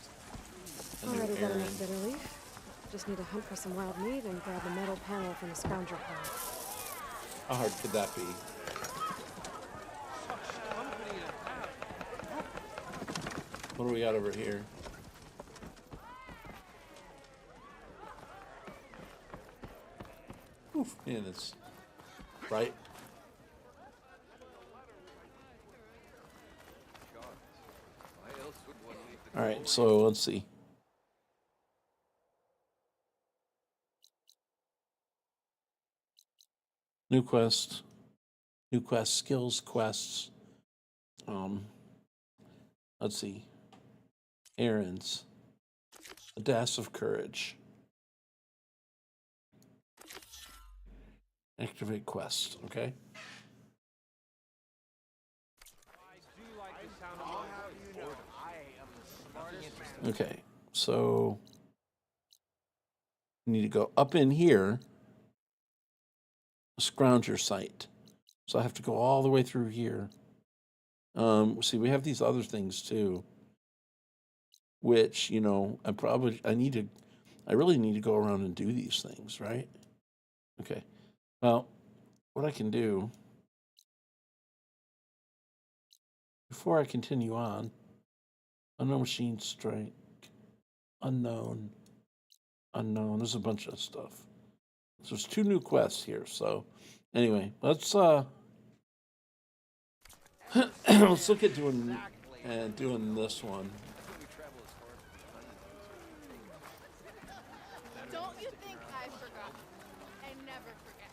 A new Already got errand. enough bitter leaf. Just need to hunt for some wild meat and grab a metal panel from the scrounger pile. How hard could that be? What do we got over here? Oof, man, it's right. All right, so let's see. New quest, skills quests. Let's see. Errands. A dash of courage. Activate quest, okay? Okay, so we need to go up in here, a scrounger site. So I have to go all the way through here. See, we have these other things too, which, you know, I really need to go around and do these things, right? Okay. Well, what I can do before I continue on, unknown machine strike, unknown, there's a bunch of stuff. So there's 2 new quests here. So anyway, let's let's look at doing this one. Don't you think I forgot? I never forget.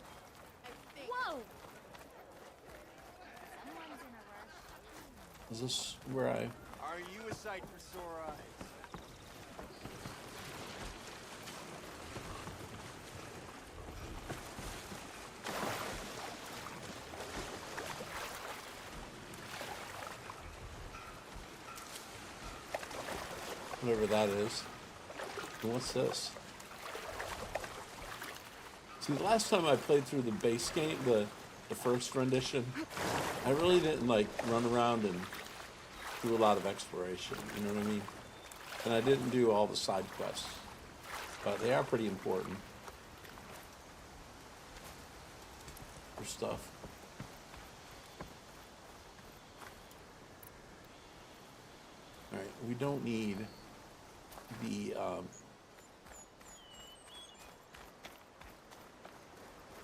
I think. Whoa! Someone's in a rush. Is this where I... Are you a sight for sore eyes? Whatever that is. And what's this? See, the last time I played through the base game, the first rendition, I really didn't like run around and do a lot of exploration, you know what I mean? And I didn't do all the side quests, but they are pretty important. for stuff. All right, we don't need the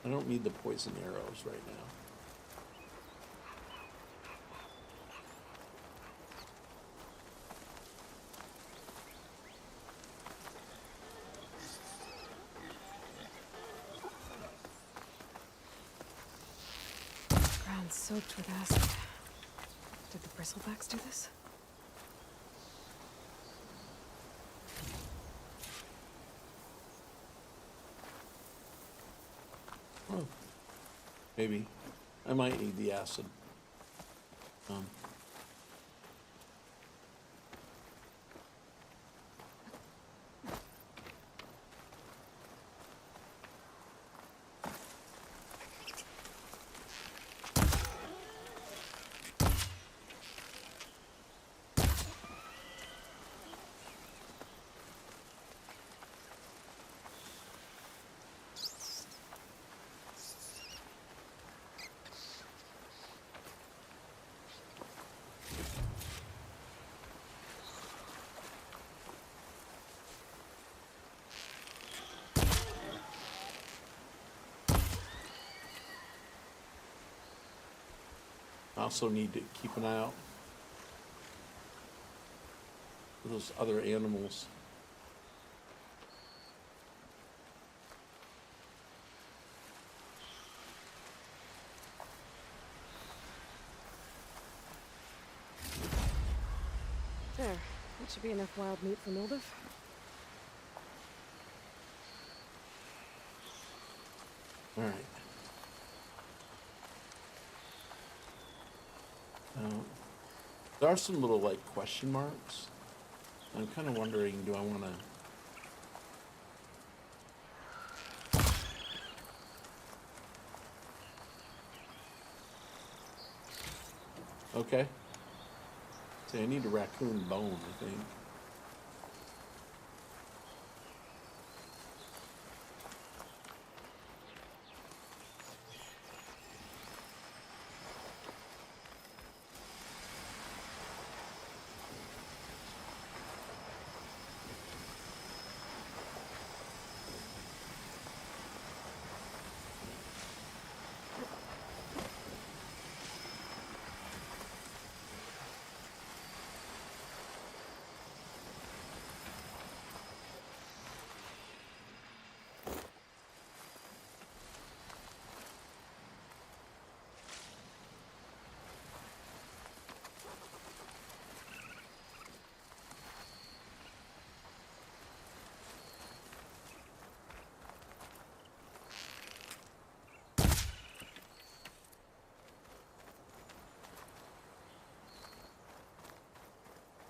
I don't need the poison arrows right now. Ground soaked with acid. Did the bristlebacks do this? Oh, maybe. I might need the acid. I also need to keep an eye out for those other animals. There. That should be enough wild meat for Mildiv. All right. There are some little, like, question marks. I'm kind of wondering, do I want to... Okay. See, I need a raccoon bone, I think.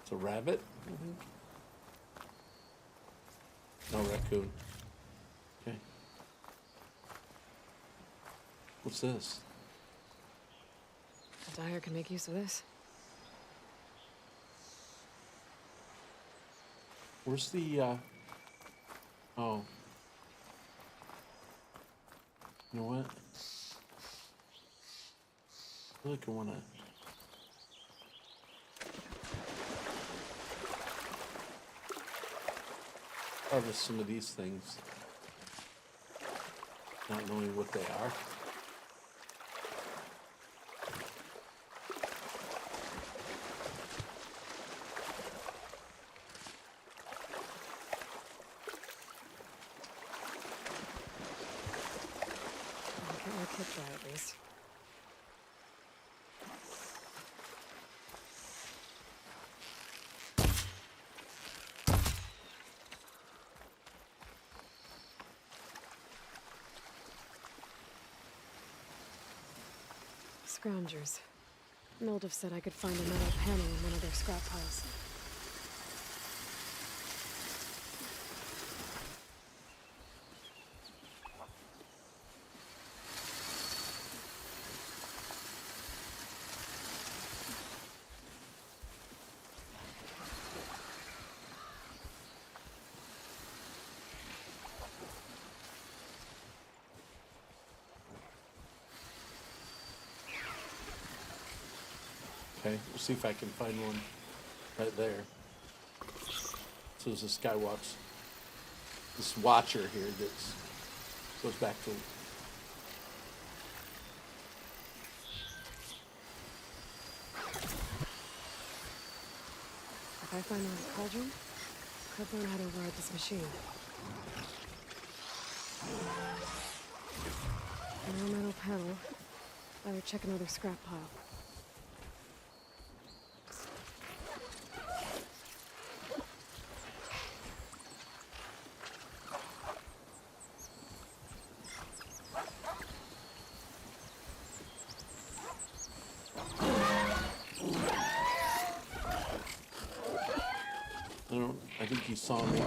It's a rabbit, I think. No, raccoon. Okay. What's this? A dyer can make use of this. Where's the, oh. You know what? I feel like I want to... harvest some of these things, not knowing what they are. I'll get my kit dry at least. Scroungers. Mildiv said I could find a metal panel in one of their scrap piles. Okay, we'll see if I can find one right there. So there's this guy watch, this watcher here that goes back to. If I find that cauldron, could learn how to ride this machine. No metal pedal. I would check another scrap pile. I think he saw me.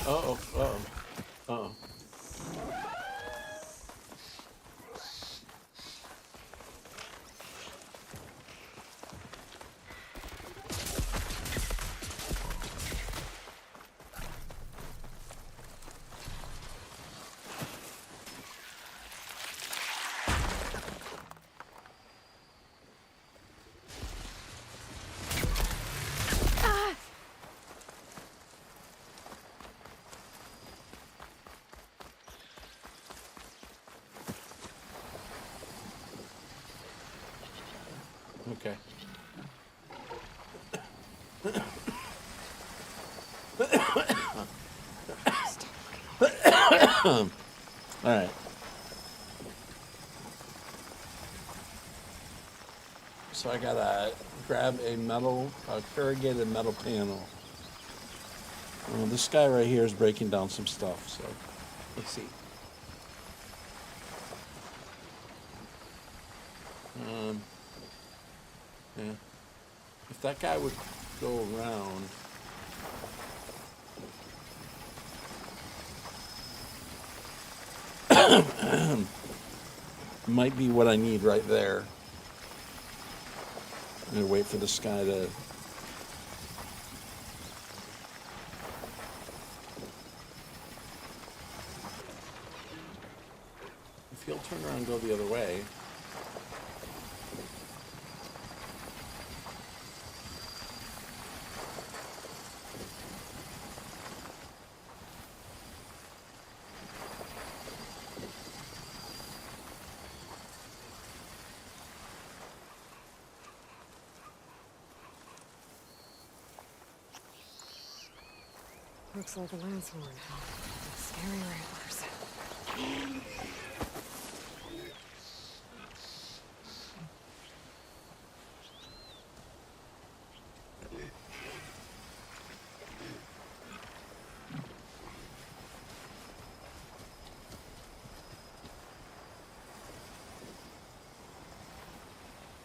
Uh-oh, uh-oh, uh-oh. Okay. All right. So I gotta grab a corrugated metal panel. Well, this guy right here is breaking down some stuff, so let's see. Yeah. If that guy would go around. Might be what I need right there. I'm gonna wait for this guy to. If he'll turn around and go the other way. Looks like a lance horn. Scary ramblers.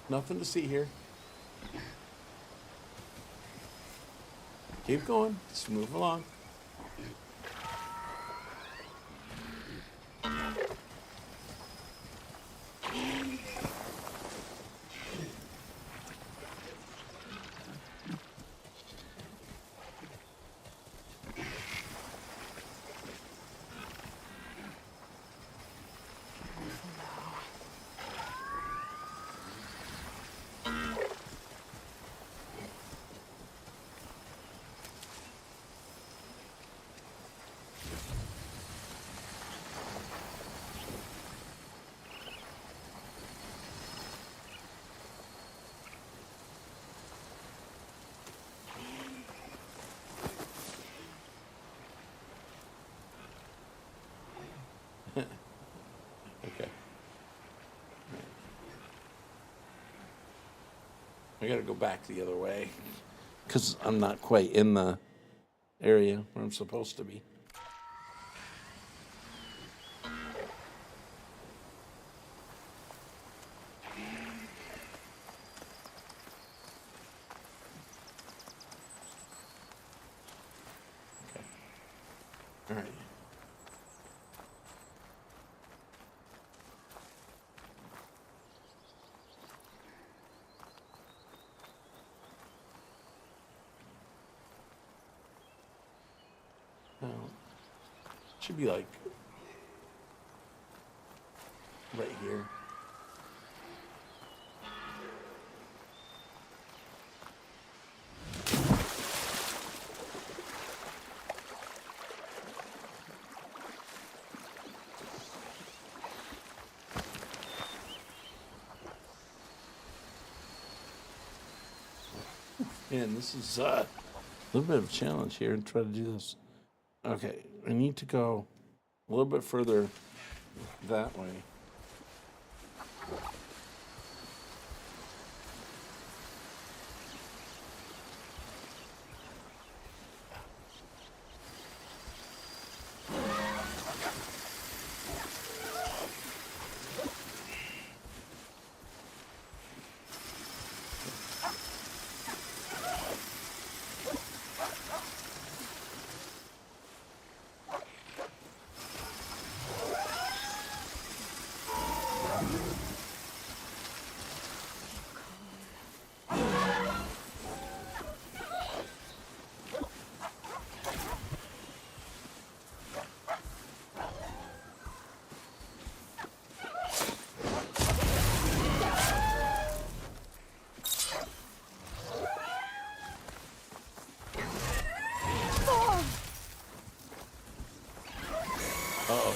Nothing to see here. Keep going. Just move along. Okay. I gotta go back the other way because I'm not quite in the area where I'm supposed to be. All right. Now, should be like right here. Man, this is a little bit of a challenge here and try to do this. Okay, I need to go a little bit further that way. Uh-oh.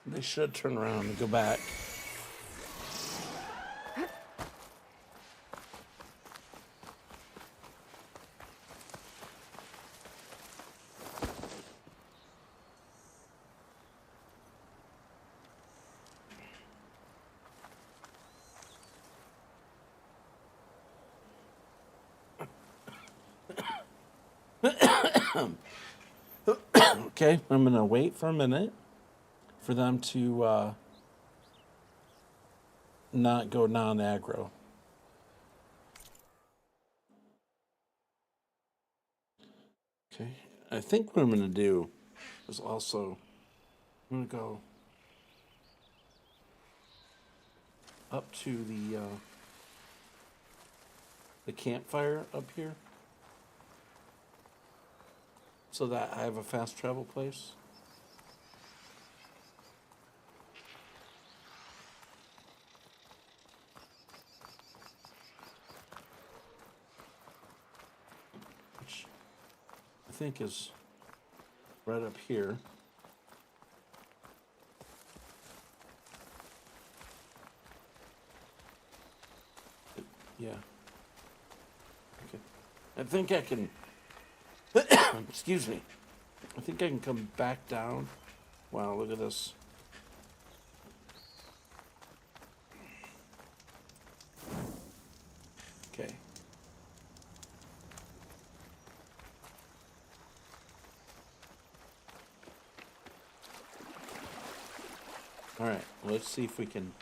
They should turn around and go back. Okay, I'm gonna wait for a minute for them to not go non-aggro. Okay, I think what I'm gonna do is also I'm gonna go up to the campfire up here, so that I have a fast travel place. Which I think is right up here. Yeah. Okay. I think I can excuse me. I think I can come back down. Wow, look at this. Okay. All right, let's see if we can.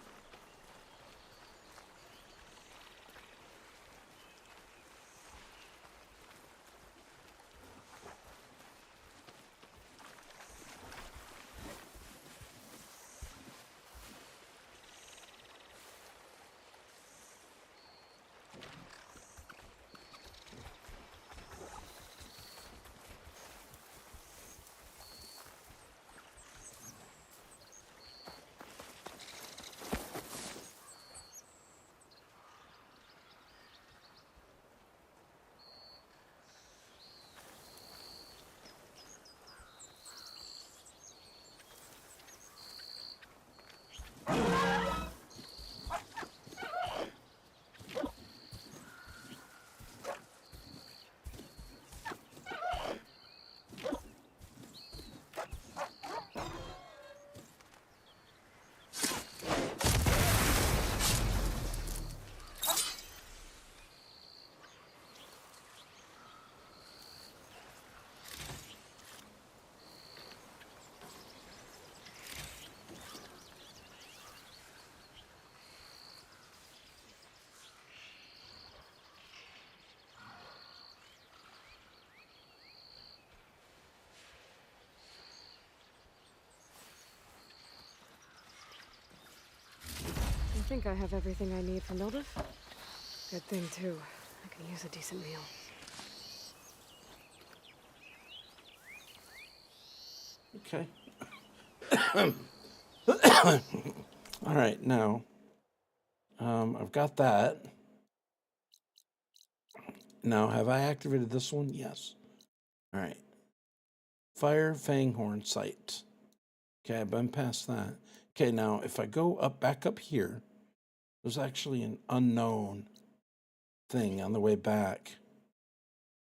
think I have everything I need for Mildred. Good thing, too. I can use a decent meal. Okay. All right, now, I've got that. Now, have I activated this one? Yes. All right. Fire Fanghorn Sight. Okay, I've been past that. Okay, now, if I go back up here, there's actually an unknown thing on the way back.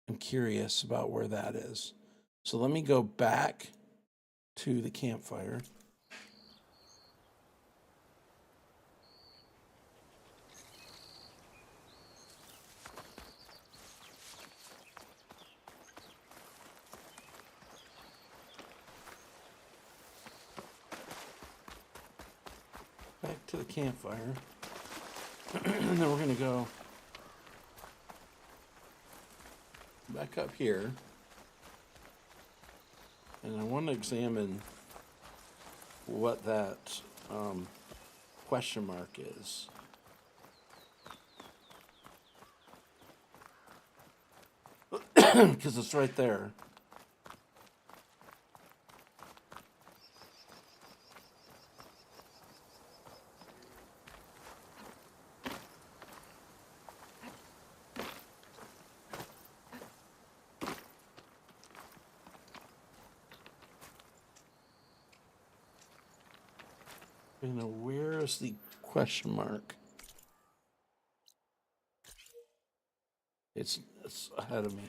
I'm curious about where that is. So let me go back to the campfire. Back to the campfire. And then we're going to go back up here. And I want to examine what that question mark is. Because it's right there. Where is the question mark? It's ahead of me.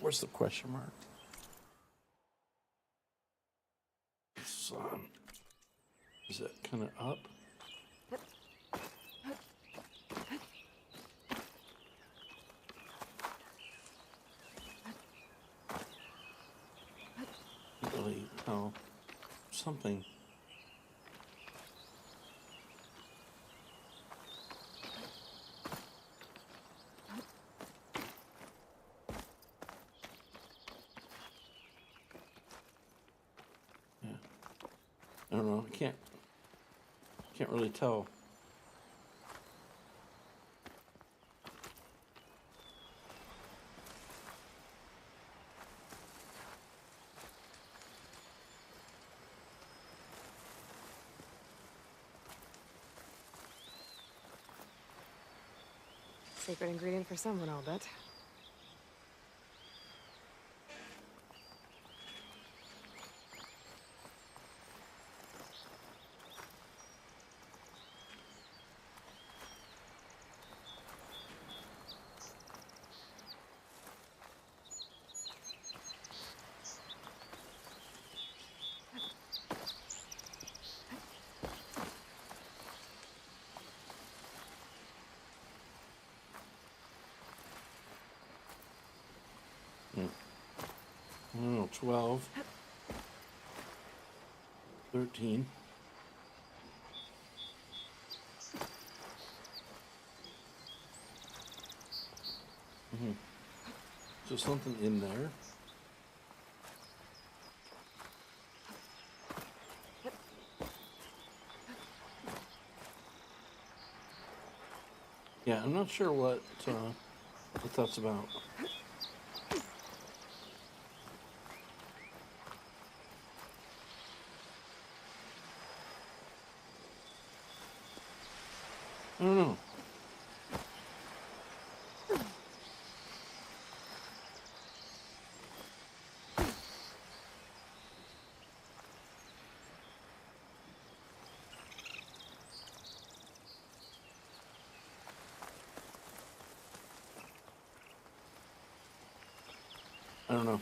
Where's the question mark? It's, is it kind of up? Really? No. Something. Yeah. I don't know. I can't really tell. Secret ingredient for someone, I'll bet. Oh, 12. 13. So something in there. Yeah, I'm not sure what that's about. I don't know. I don't know.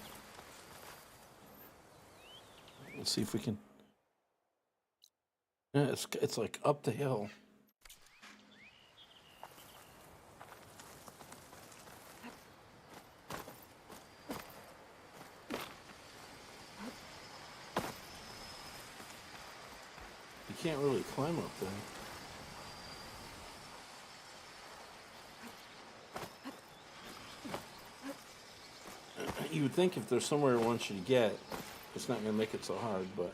Let's see if we can. Yeah, it's like up the hill. You can't really climb up there. You would think if there's somewhere it wants you to get, it's not going to make it so hard, but...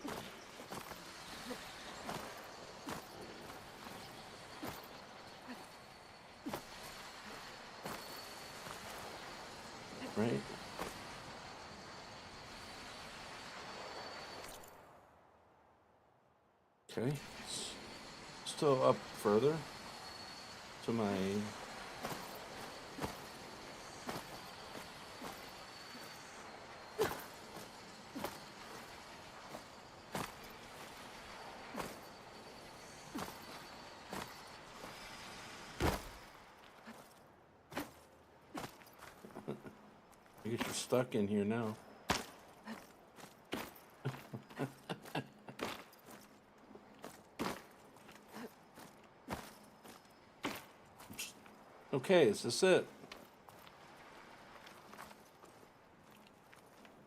Right? Okay. Still up further to my... I guess you're stuck in here now. Okay, is this it?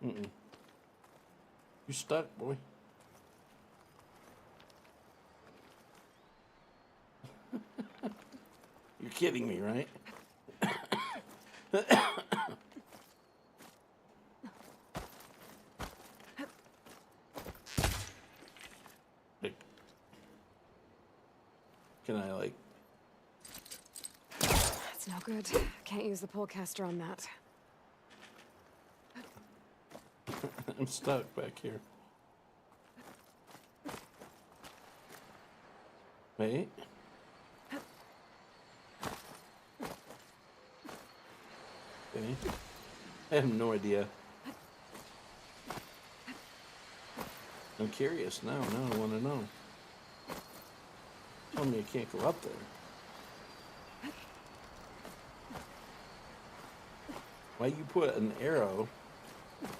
Mm-mm. You stuck, boy. You're kidding me, right? Can I, like... That's no good. Can't use the polecaster on that. I'm stuck back here. Wait. Okay. I have no idea. I'm curious now. Now I want to know. Tell me I can't go up there. Why you put an arrow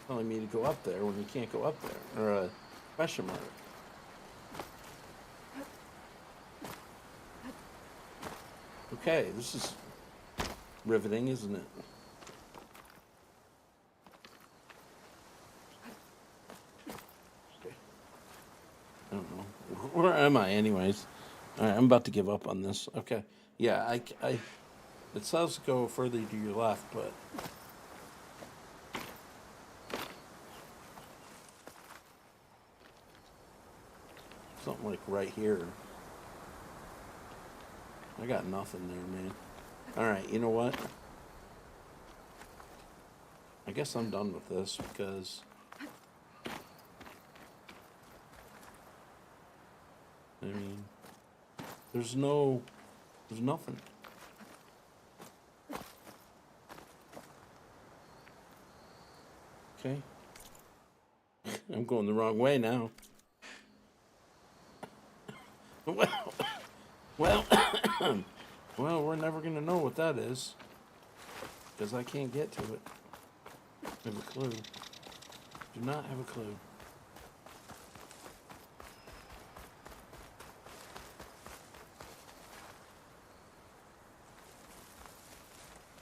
telling me to go up there when you can't go up there? Or a question mark. Okay, this is riveting, isn't it? Okay. I don't know. Where am I anyways? All right, I'm about to give up on this. Okay. Yeah, I it says go further to your left, but something like right here. I got nothing there, man. All right, you know what? I guess I'm done with this because I mean, there's nothing. Okay. I'm going the wrong way now. Well, well, we're never going to know what that is because I can't get to it. I have a clue. Do not have a clue.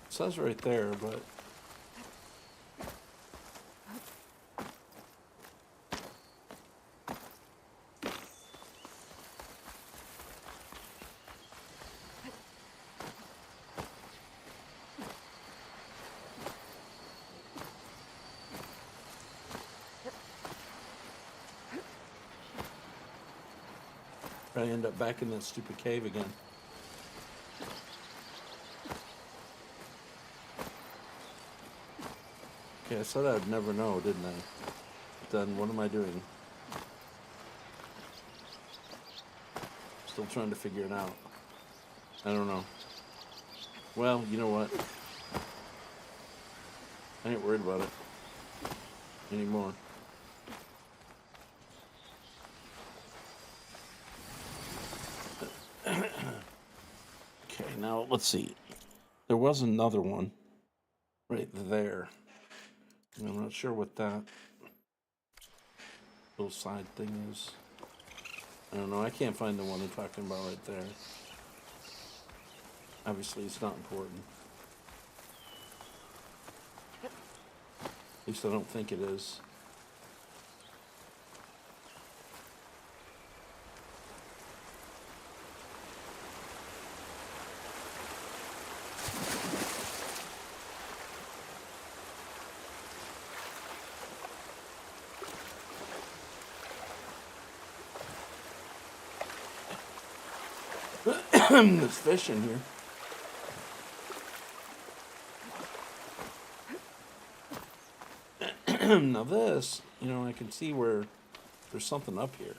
It says right there, but I end up back in that stupid cave again. Okay, I said I'd never know, didn't I? But then what am I doing? Still trying to figure it out. I don't know. Well, you know what? I ain't worried about it anymore. Okay, now let's see. There was another one right there. I'm not sure what that little side thing is. I don't know. I can't find the one I'm talking about right there. Obviously, it's not important. At least I don't think it is. There's fish in here. Now this, you know, I can see where there's something up here.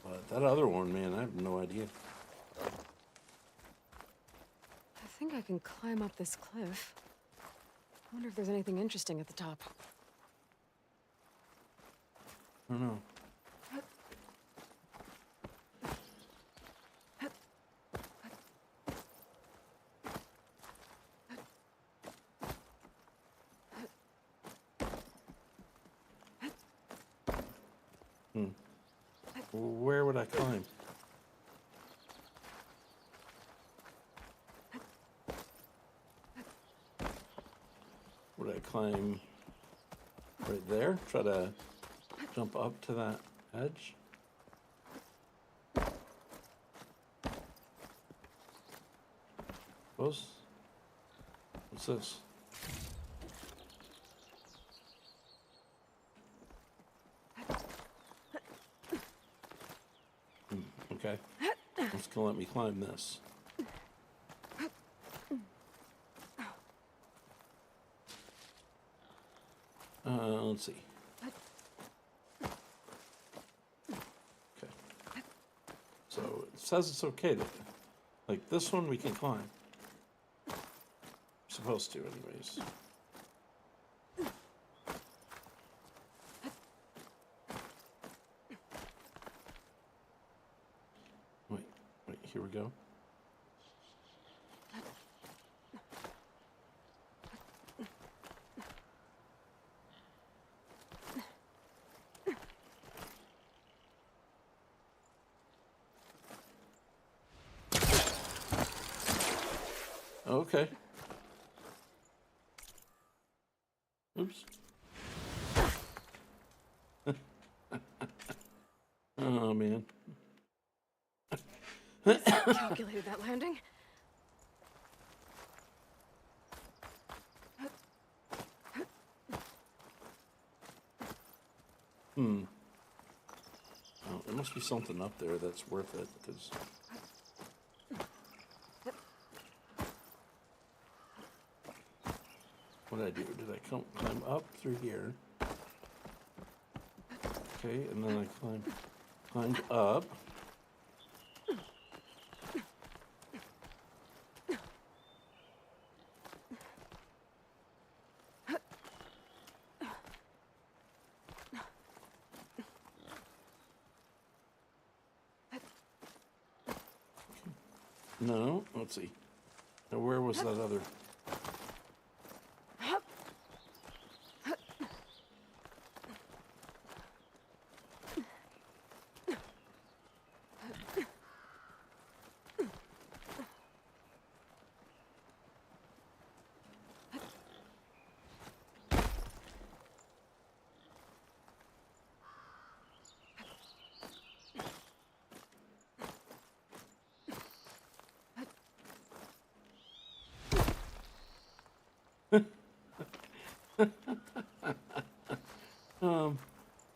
But that other one, man, I have no idea. I think I can climb up this cliff. I wonder if there's anything interesting at the top. I don't know. Where would I climb? Would I climb right there? Try to jump up to that edge? What's this? Okay. It's gonna let me climb this. Let's see. Okay. So it says it's okay to, like this one we can climb. Supposed to, anyways. Wait, here we go. Okay. Oops. Oh, man. Calculated that landing. Oh, there must be something up there that's worth it, because... What did I do? Did I climb up through here? Okay, and then I climbed up. No, let's see. Now, where was that other?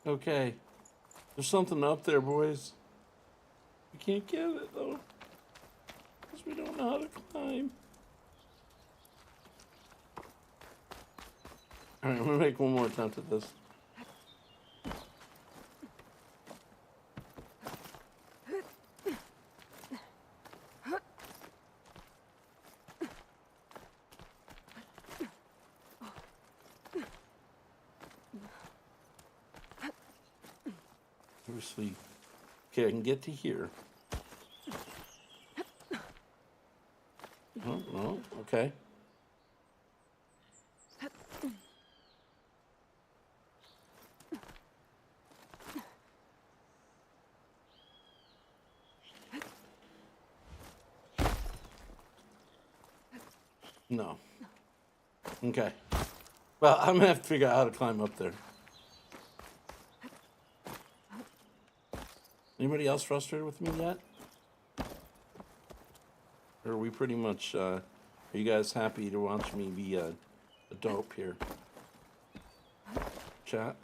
Okay. There's something up there, boys. We can't get it, though. Because we don't know how to climb. Alright, I'm going to make one more attempt at this. Obviously, okay, I can get to here. Oh, no, okay. No. Okay. Well, I'm gonna have to figure out how to climb up there. Anybody else frustrated with me yet? Or are we pretty much, are you guys happy to watch me be a dope here? Chat?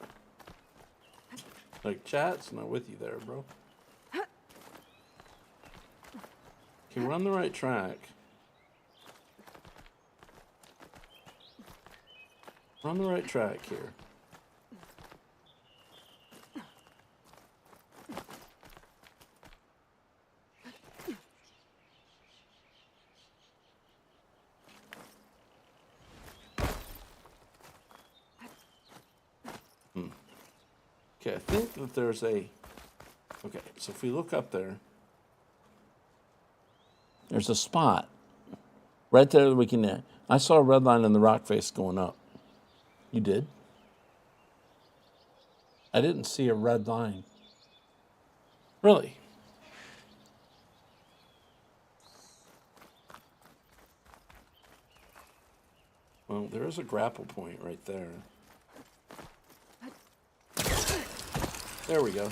Like, chat's not with you there, bro. Okay, we're on the right track. We're on the right track here. Okay, I think that there's a... Okay, so if we look up there, there's a spot right there that we can... I saw a red line in the rock face going up. You did? I didn't see a red line. Really? Well, there is a grapple point right there. There we go.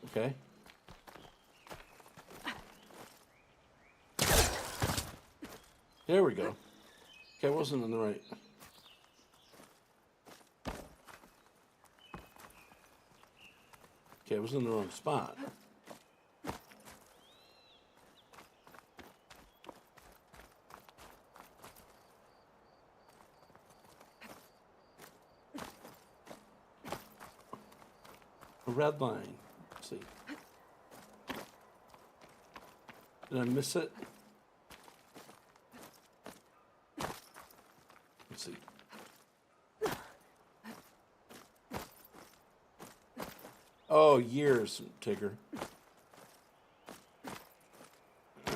Okay. There we go. Okay, I wasn't in the right. Okay, I was in the wrong spot. A red line. Let's see. Did I miss it? Let's see. Oh, years, Tigger. I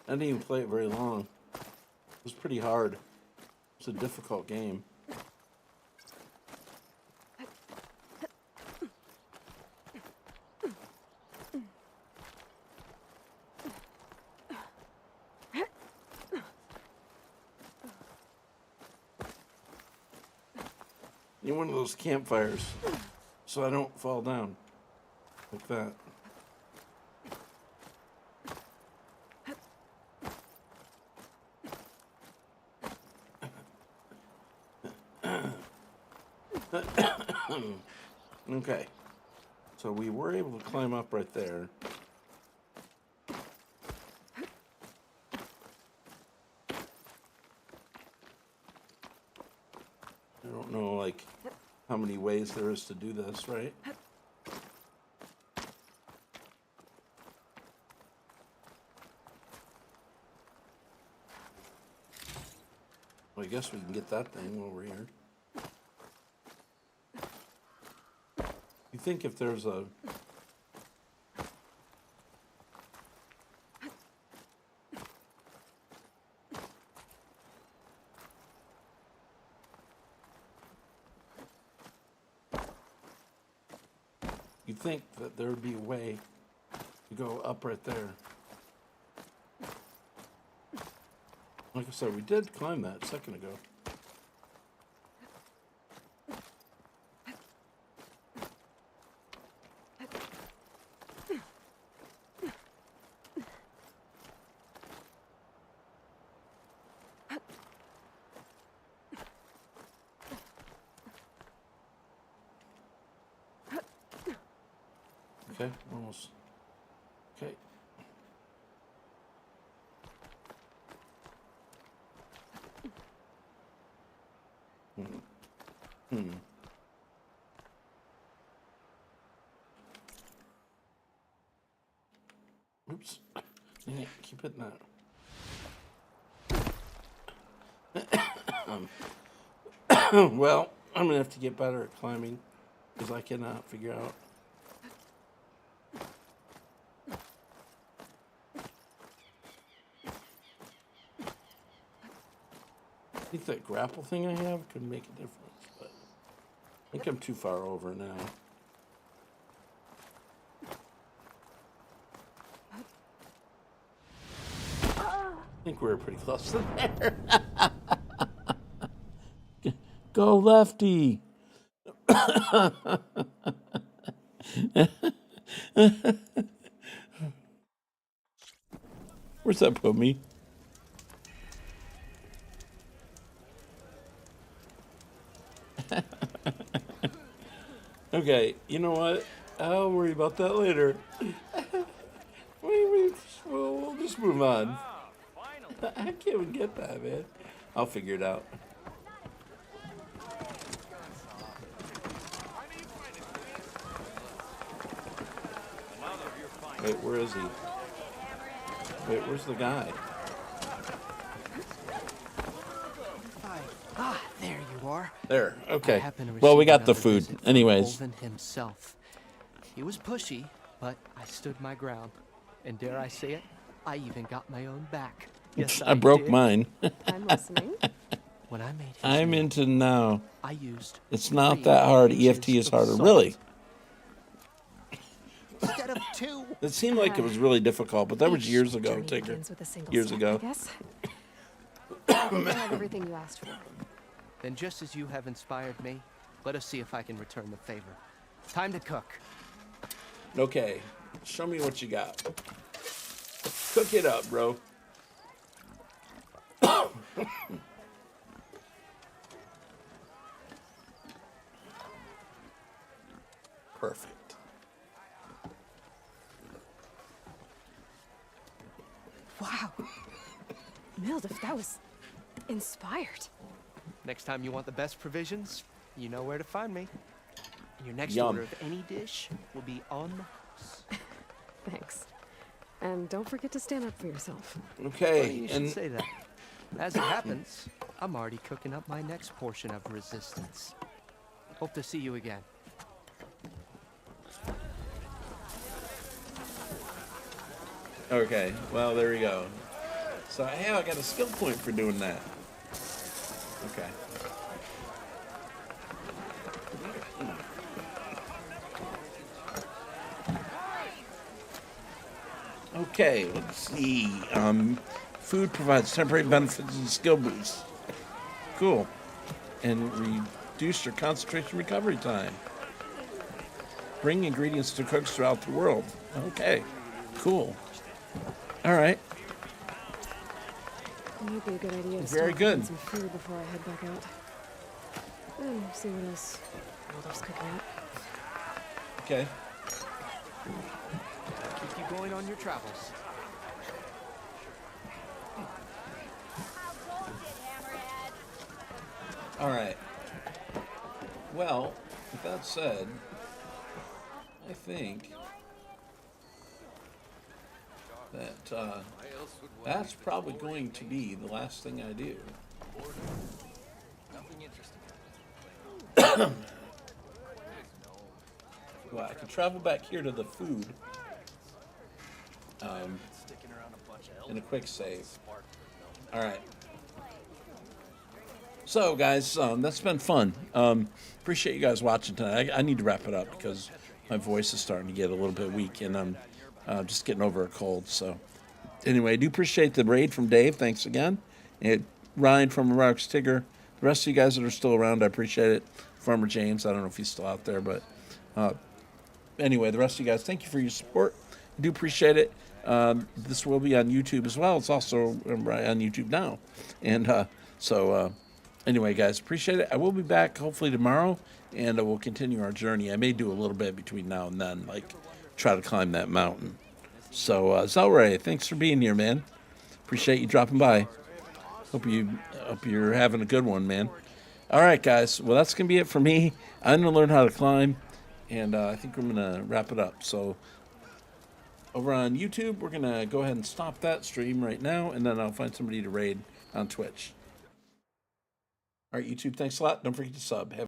didn't even play it very long. It was pretty hard. It's a difficult game. Need one of those campfires so I don't fall down like that. Okay, so we were able to climb up right there. I don't know, like, how many ways there is to do this, right? Well, I guess we can get that thing while we're here. You think if there's a... You'd think that there would be a way to go up right there. Like I said, we did climb that a second ago. Okay, almost. Okay. Oops. Dang it, keep hitting that. Well, I'm gonna have to get better at climbing because I cannot figure out. I think that grapple thing I have could make a difference, but I think I'm too far over now. I think we were pretty close to there. Go lefty. Where's that put me? Okay, you know what? I'll worry about that later. We'll just move on. I can't even get that, man. I'll figure it out. Wait, where is he? Wait, where's the guy? Ah, there you are. There, okay. I happen to Well, we receive got the another food. visit from Anyways. Olvin himself. He was pushy, but I stood my ground. And dare I say it, I even got my own back. Yes, I broke did. mine. I'm listening. When I made his I'm meal, into now. I used It's not 3 that hard. inches EFT is of harder. salt. Really? Instead of 2. It seemed like it was really difficult, but that was Each years ago, journey Tigger. begins with a single Years step, ago. I guess. I have everything you asked for. Then just as you have inspired me, let us see if I can return the favor. Time to cook. Okay, show me what you got. Cook it up, bro. Perfect. Wow. Mildif, that was inspired. Next time you want the best provisions, you know where to find me. And your next Yum. order of any dish will be on the house. Thanks. And don't forget to stand up for yourself. Okay, Funny you should and say that. As it happens, I'm already cooking up my next portion of resistance. Hope to see you again. okay, well, there we go. So, hey, I got a skill point for doing that. Okay. Okay, let's see. Food provides temporary benefits and skill boosts. Cool. And reduce your concentration recovery time. Bring ingredients to cooks throughout the world. Okay, cool. All right. It might be a good idea to Very stop good. getting some food before I head back out. And see what else Mildif's cooking up. Okay. Keep you going on your travels. All right. Well, with that said, I think that that's probably going to be the last thing I do. Well, I can travel back here to the food in a quick save. All right. So, guys, that's been fun. Appreciate you guys watching tonight. I need to wrap it up because my voice is starting to get a little bit weak, and I'm just getting over a cold. So, anyway, I do appreciate the raid from Dave. Thanks again. And Ryan from Rocks Tigger. The rest of you guys that are still around, I appreciate it. Farmer James, I don't know if he's still out there, but anyway, the rest of you guys, thank you for your support. I do appreciate it. This will be on YouTube as well. It's also on YouTube now. And anyway, guys, appreciate it. I will be back hopefully tomorrow, and we'll continue our journey. I may do a little bit between now and then, like try to climb that mountain. So, Zelray, thanks for being here, man. Appreciate you dropping by. Hope you're having a good one, man. All right, guys. Well, that's going to be it for me. I'm going to learn how to climb, and I think we're going to wrap it up. So over on YouTube, we're going to go ahead and stop that stream right now, and then I'll find somebody to raid on Twitch. All right, YouTube, thanks a lot. Don't forget to sub.